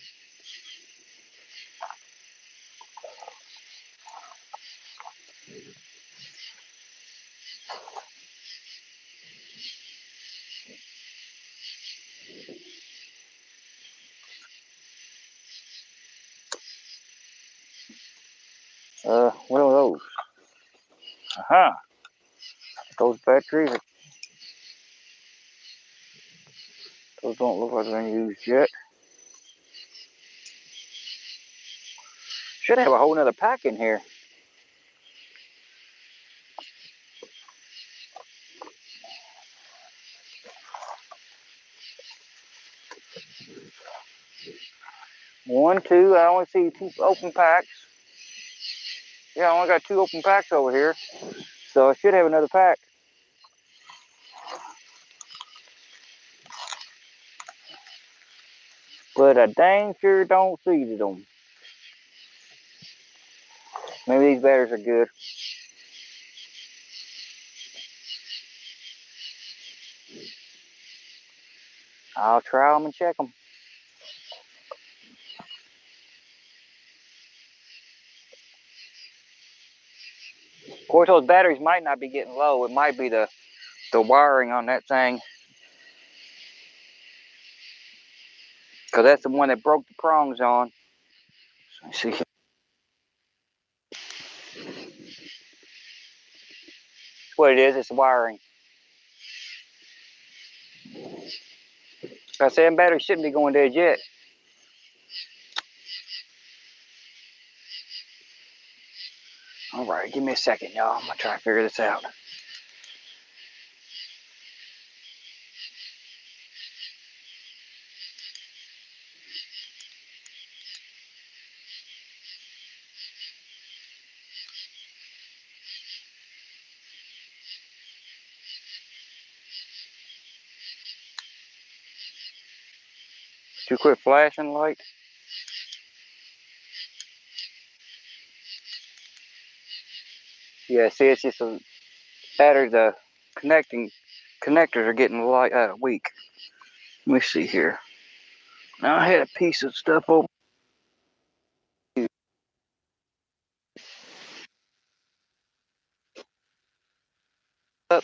What are those? Uh-huh. Those batteries, those don't look like they're used yet. Should have a whole nother pack in here. One, two, I only see 2 open packs. Yeah, I only got 2 open packs over here. So I should have another pack. But I dang sure don't see them. Maybe these batteries are good. I'll try them and check them. Of course, those batteries might not be getting low. It might be the wiring on that thing. Because that's the one that broke the prongs on. Let's see. That's what it is. It's the wiring. I said, batteries shouldn't be going dead yet. All right, give me a second, y'all. I'm going to try to figure this out. Did you quit flashing light? Yeah, see, it's just a battery. The connectors are getting light, weak. Let me see here. Now I had a piece of stuff over. Up.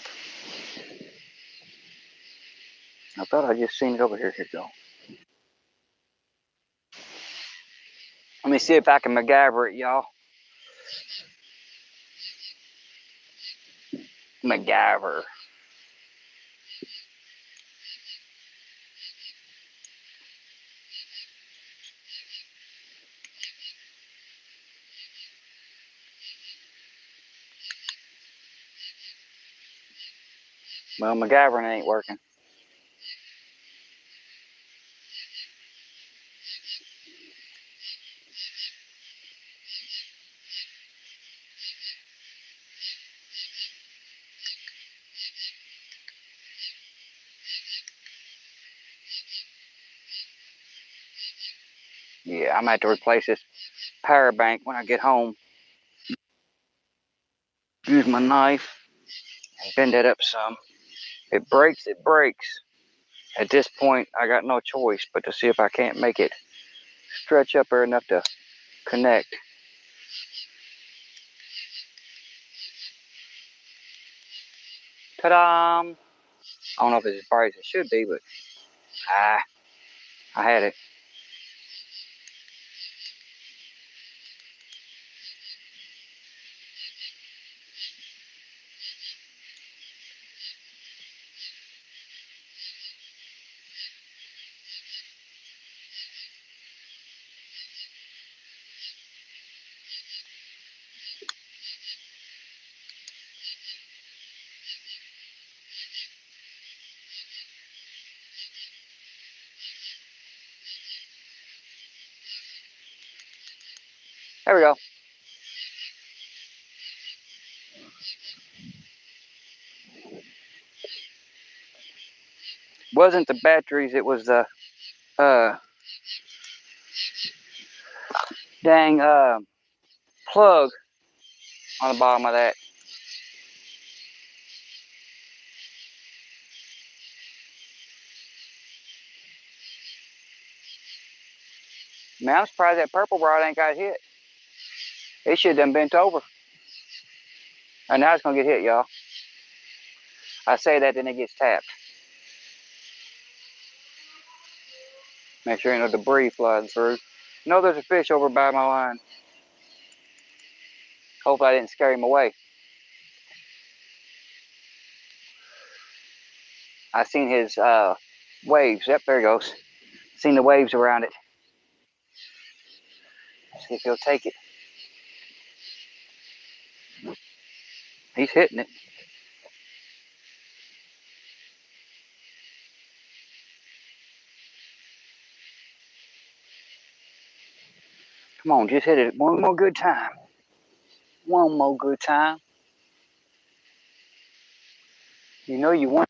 I thought I just seen it over here. Here we go. Let me see if I can MacGyver it, y'all. MacGyver. Well, MacGyvering ain't working. Yeah, I'm gonna have to replace this power bank when I get home. Use my knife and bend it up some. If it breaks, it breaks. At this point, I got no choice but to see if I can't make it stretch up there enough to connect. Ta-da! I don't know if it's as bright as it should be, but I had it. There we go. Wasn't the batteries, it was the dang plug on the bottom of that. Man, I'm surprised that purple rod ain't got hit. It should have done bent over. And now it's gonna get hit, y'all. I say that, then it gets tapped. Make sure ain't no debris flying through. No, there's a fish over by my line. Hopefully I didn't scare him away. I seen his waves. Yep, there he goes. Seen the waves around it. See if he'll take it. He's hitting it. Come on, just hit it one more good time. One more good time. You know you want.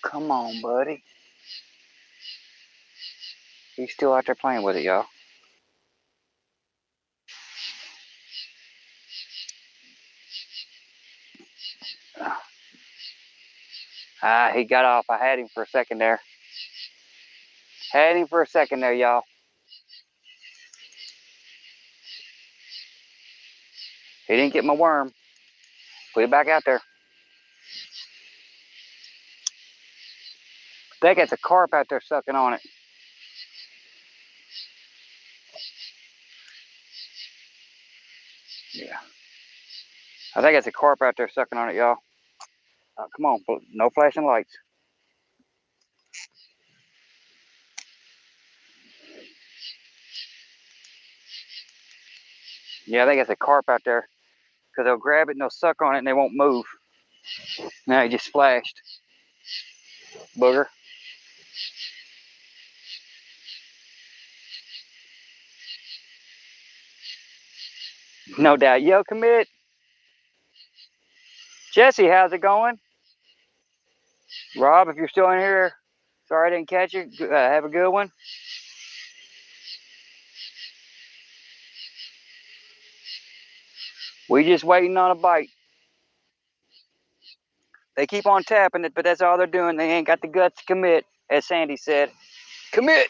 Come on, buddy. He's still out there playing with it, y'all. He got off. I had him for a second there. Had him for a second there, y'all. He didn't get my worm. Put it back out there. I think it's a carp out there sucking on it. Yeah. I think it's a carp out there sucking on it, y'all. Come on, no flashing lights. Yeah, I think it's a carp out there. Because they'll grab it and they'll suck on it and they won't move. Now he just splashed. Booger. No doubt. Yo, commit. Jesse, how's it going? Rob, if you're still in here, sorry I didn't catch you. Have a good one. We just waiting on a bite. They keep on tapping it, but that's all they're doing. They ain't got the guts to commit, as Sandy said. Commit.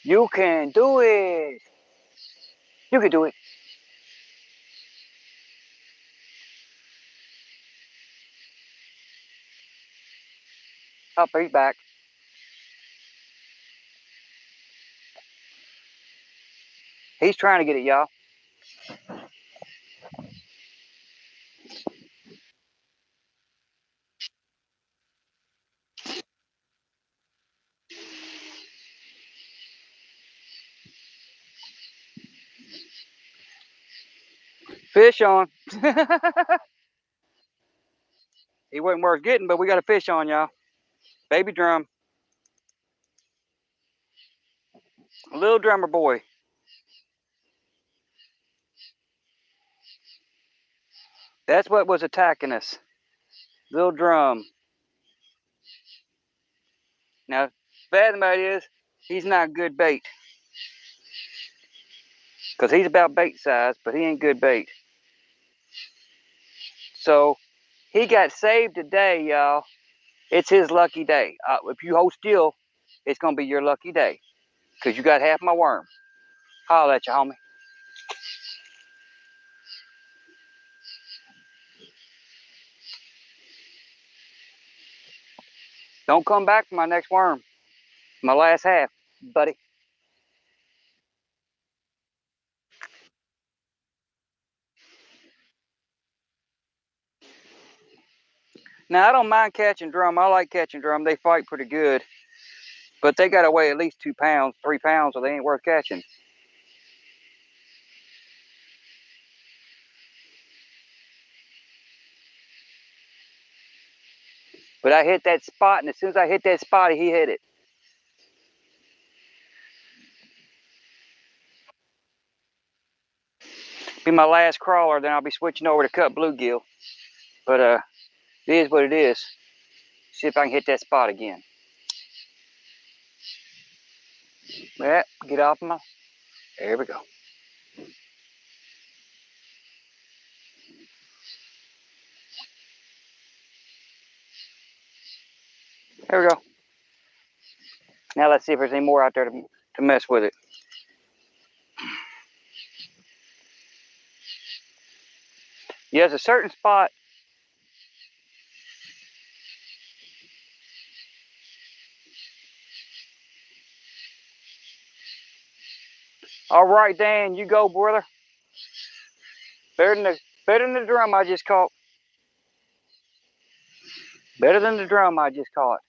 You can do it. You can do it. Up, he's back. He's trying to get it, y'all. Fish on. He wasn't worth getting, but we got a fish on, y'all. Baby drum. A little drummer boy. That's what was attacking us. Little drum. Now, bad about it is, he's not good bait. Because he's about bait size, but he ain't good bait. So, he got saved today, y'all. It's his lucky day. If you hold still, it's going to be your lucky day. Because you got half my worm. Holla at you, homie. Don't come back for my next worm. My last half, buddy. Now, I don't mind catching drum. I like catching drum. They fight pretty good. But they got to weigh at least 2 pounds, 3 pounds, or they ain't worth catching. But I hit that spot, and as soon as I hit that spot, he hit it. Be my last crawler, then I'll be switching over to cut bluegill. But it is what it is. See if I can hit that spot again. Yeah, get off my. There we go. There we go. Now let's see if there's any more out there to mess with it. Yeah, there's a certain spot. All right, Dan, you go, brother. Better than the drum I just caught. Better than the drum I just caught.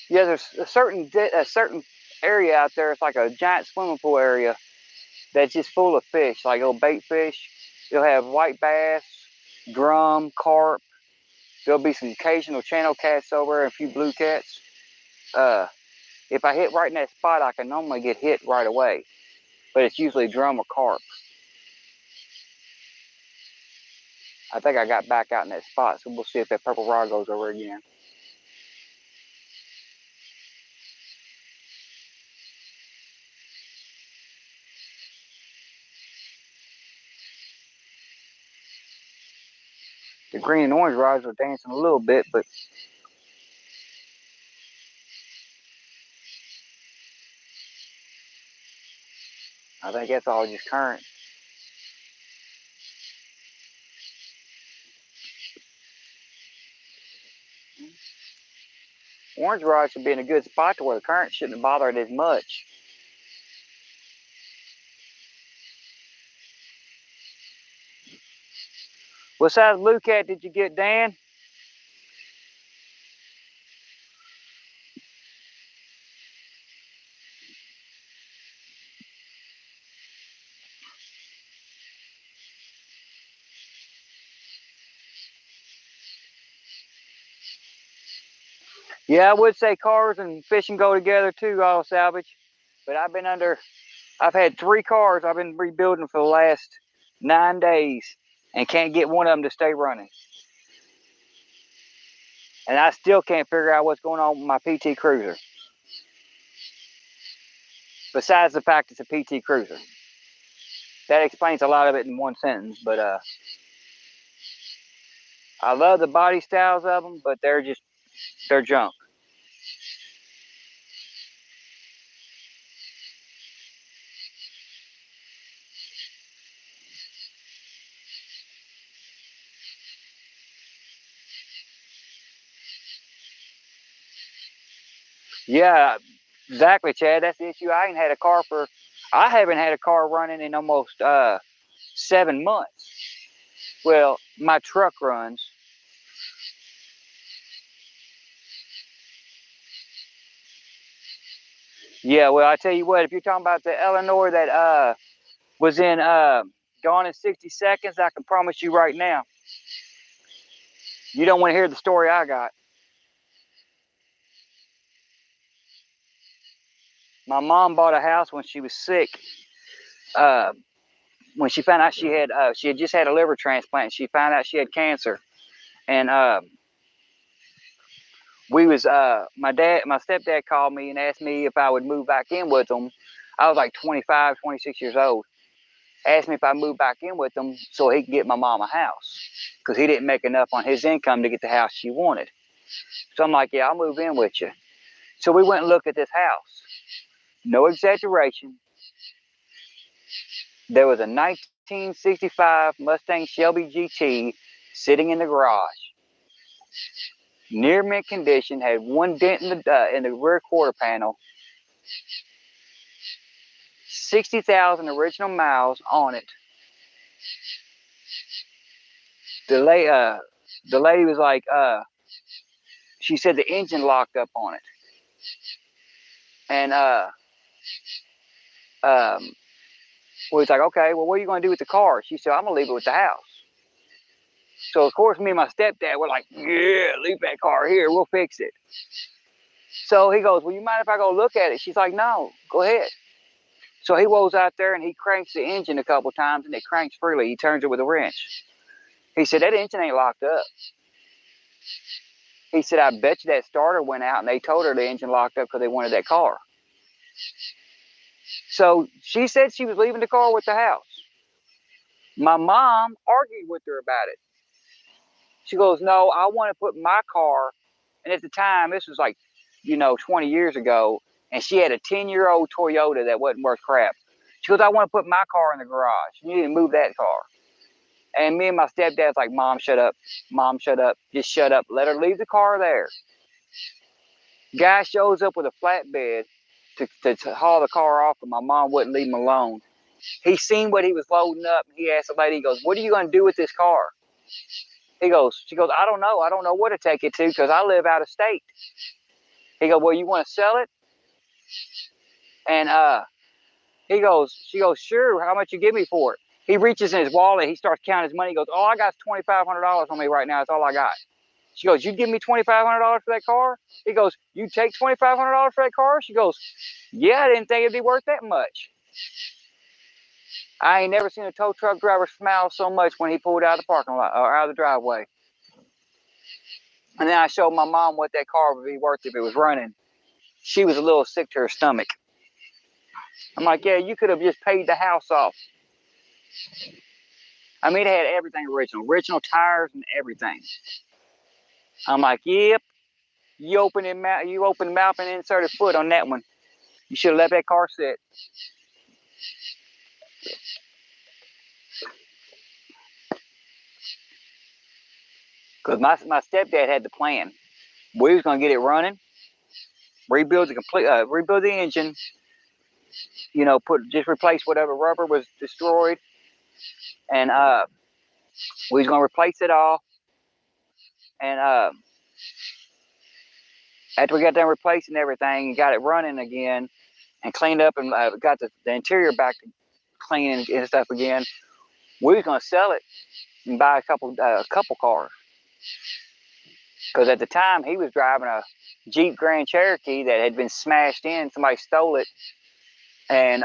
Yeah, there's a certain area out there. It's like a giant swimming pool area that's just full of fish, like little bait fish. You'll have white bass, drum, carp. There'll be some occasional channel cats over there, and a few blue cats. If I hit right in that spot, I can normally get hit right away, but it's usually drum or carp. I think I got back out in that spot, so we'll see if that purple rod goes over again. The green and orange rods are dancing a little bit, but I think that's all just current. Orange rods should be in a good spot to where the current shouldn't bother it as much. What size blue cat did you get, Dan? Yeah, I would say cars and fishing go together too, auto salvage. But I've had 3 cars I've been rebuilding for the last 9 days and can't get one of them to stay running. And I still can't figure out what's going on with my PT Cruiser. Besides the fact it's a PT Cruiser. That explains a lot of it in one sentence, but I love the body styles of them, but they're junk. Yeah, exactly, Chad. That's the issue. I haven't had a car running in almost 7 months. Well, my truck runs. Yeah, well, I tell you what, if you're talking about the Eleanor that was in Gone in 60 Seconds, I can promise you right now, you don't want to hear the story I got. My mom bought a house when she was sick. When she found out she had just had a liver transplant, she found out she had cancer, and my stepdad called me and asked me if I would move back in with them. I was like 25, 26 years old. Asked me if I moved back in with them so he could get my mom a house, because he didn't make enough on his income to get the house she wanted. So I'm like, yeah, I'll move in with you. So we went and looked at this house. No exaggeration. There was a 1965 Mustang Shelby GT sitting in the garage. Near mint condition, had one dent in the rear quarter panel. 60,000 original miles on it. The lady was like, she said the engine locked up on it. And we was like, okay, well, what are you going to do with the car? She said, I'm going to leave it with the house. So, of course, me and my stepdad were like, yeah, leave that car here. We'll fix it. So he goes, well, you mind if I go look at it? She's like, no, go ahead. So he rolls out there and he cranks the engine a couple times and it cranks freely. He turns it with a wrench. He said, that engine ain't locked up. He said, I bet you that starter went out and they told her the engine locked up because they wanted that car. So she said she was leaving the car with the house. My mom argued with her about it. She goes, no, I want to put my car. And at the time, this was like, 20 years ago. And she had a 10-year-old Toyota that wasn't worth crap. She goes, I want to put my car in the garage. You need to move that car. And me and my stepdad's like, Mom, shut up. Mom, shut up. Just shut up. Let her leave the car there. Guy shows up with a flatbed to haul the car off, and my mom wouldn't leave him alone. He seen what he was loading up, and he asked the lady, he goes, what are you going to do with this car? She goes, I don't know. I don't know where to take it to because I live out of state. He goes, well, you want to sell it? And she goes, sure. How much you give me for it? He reaches in his wallet. He starts counting his money. He goes, all I got is $2,500 on me right now. That's all I got. She goes, you give me $2,500 for that car? He goes, you take $2,500 for that car? She goes, yeah, I didn't think it'd be worth that much. I ain't never seen a tow truck driver smile so much when he pulled out of the parking lot or out of the driveway. And then I showed my mom what that car would be worth if it was running. She was a little sick to her stomach. I'm like, yeah, you could have just paid the house off. I mean, it had everything original tires and everything. I'm like, yep. You open the mouth and insert a foot on that one. You should have let that car sit. Because my stepdad had the plan. We was gonna get it running, rebuild the engine, just replace whatever rubber was destroyed, and we was gonna replace it all. And after we got done replacing everything and got it running again and cleaned up and got the interior back to clean and stuff again, we was gonna sell it and buy a couple cars. Because at the time he was driving a Jeep Grand Cherokee that had been smashed in. Somebody stole it, and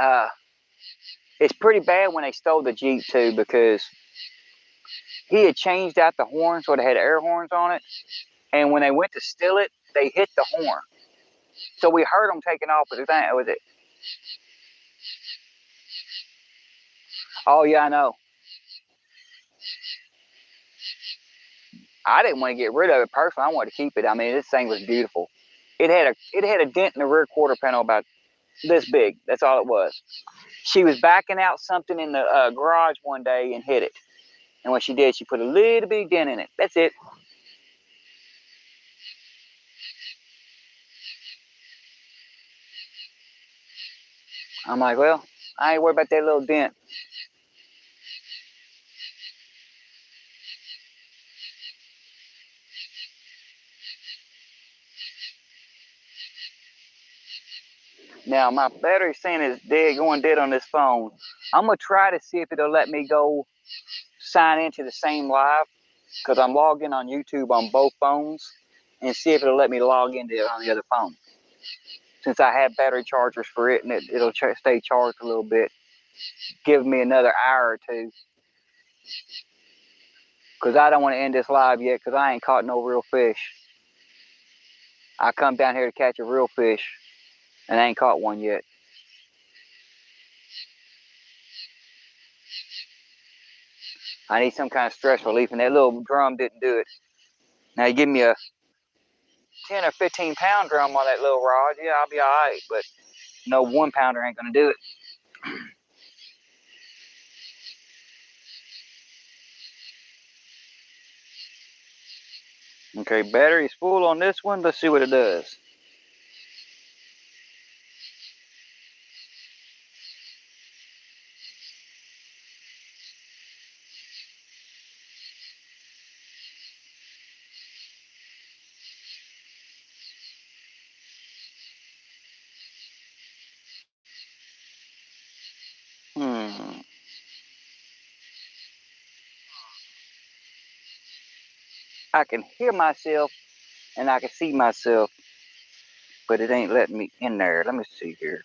it's pretty bad when they stole the Jeep too, because he had changed out the horns so they had air horns on it, and when they went to steal it, they hit the horn. So we heard them taking off with it. Oh yeah, I know. I didn't want to get rid of it personally. I wanted to keep it. I mean, this thing was beautiful. It had a dent in the rear quarter panel about this big. That's all it was. She was backing out something in the garage one day and hit it. And when she did, she put a little bitty dent in it. That's it. I'm like, well, I ain't worried about that little dent. Now, my battery's saying it's going dead on this phone. I'm going to try to see if it'll let me go sign into the same live, because I'm logged in on YouTube on both phones, and see if it'll let me log into it on the other phone. Since I have battery chargers for it, and it'll stay charged a little bit, give me another hour or two. Because I don't want to end this live yet, because I ain't caught no real fish. I come down here to catch a real fish, and I ain't caught one yet. I need some kind of stress relief, and that little drum didn't do it. Now you give me a 10 or 15 pound drum on that little rod, yeah, I'll be all right, but no 1 pounder ain't gonna do it. Okay, battery's full on this one. Let's see what it does. I can hear myself and I can see myself, but it ain't letting me in there. Let me see here.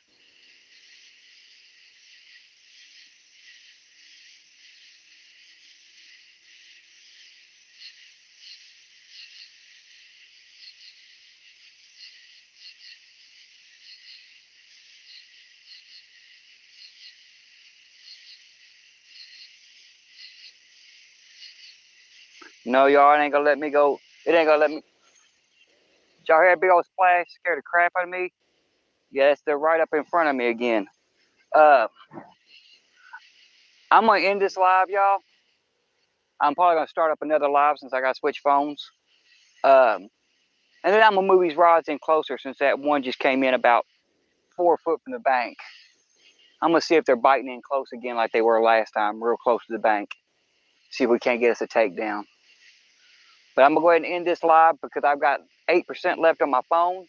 No, y'all, it ain't gonna let me go. It ain't gonna let me. Did y'all hear that big old splash? Scared the crap out of me. Yes, they're right up in front of me again. I'm gonna end this live, y'all. I'm probably gonna start up another live since I gotta switch phones. And then I'm gonna move these rods in closer since that one just came in about 4 foot from the bank. I'm gonna see if they're biting in close again like they were last time, real close to the bank. See if we can't get us a takedown. But I'm gonna go ahead and end this live because I've got 8% left on my phone.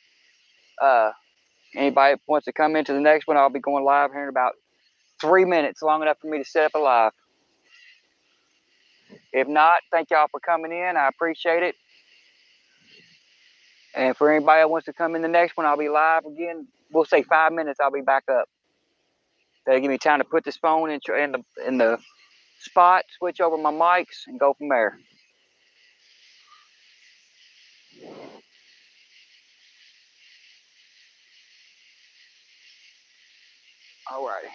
Anybody wants to come into the next one, I'll be going live here in about 3 minutes, long enough for me to set up a live. If not, thank y'all for coming in. I appreciate it. And for anybody that wants to come in the next one, I'll be live again. We'll say 5 minutes, I'll be back up. That'll give me time to put this phone in the spot, switch over my mics, and go from there. Alrighty.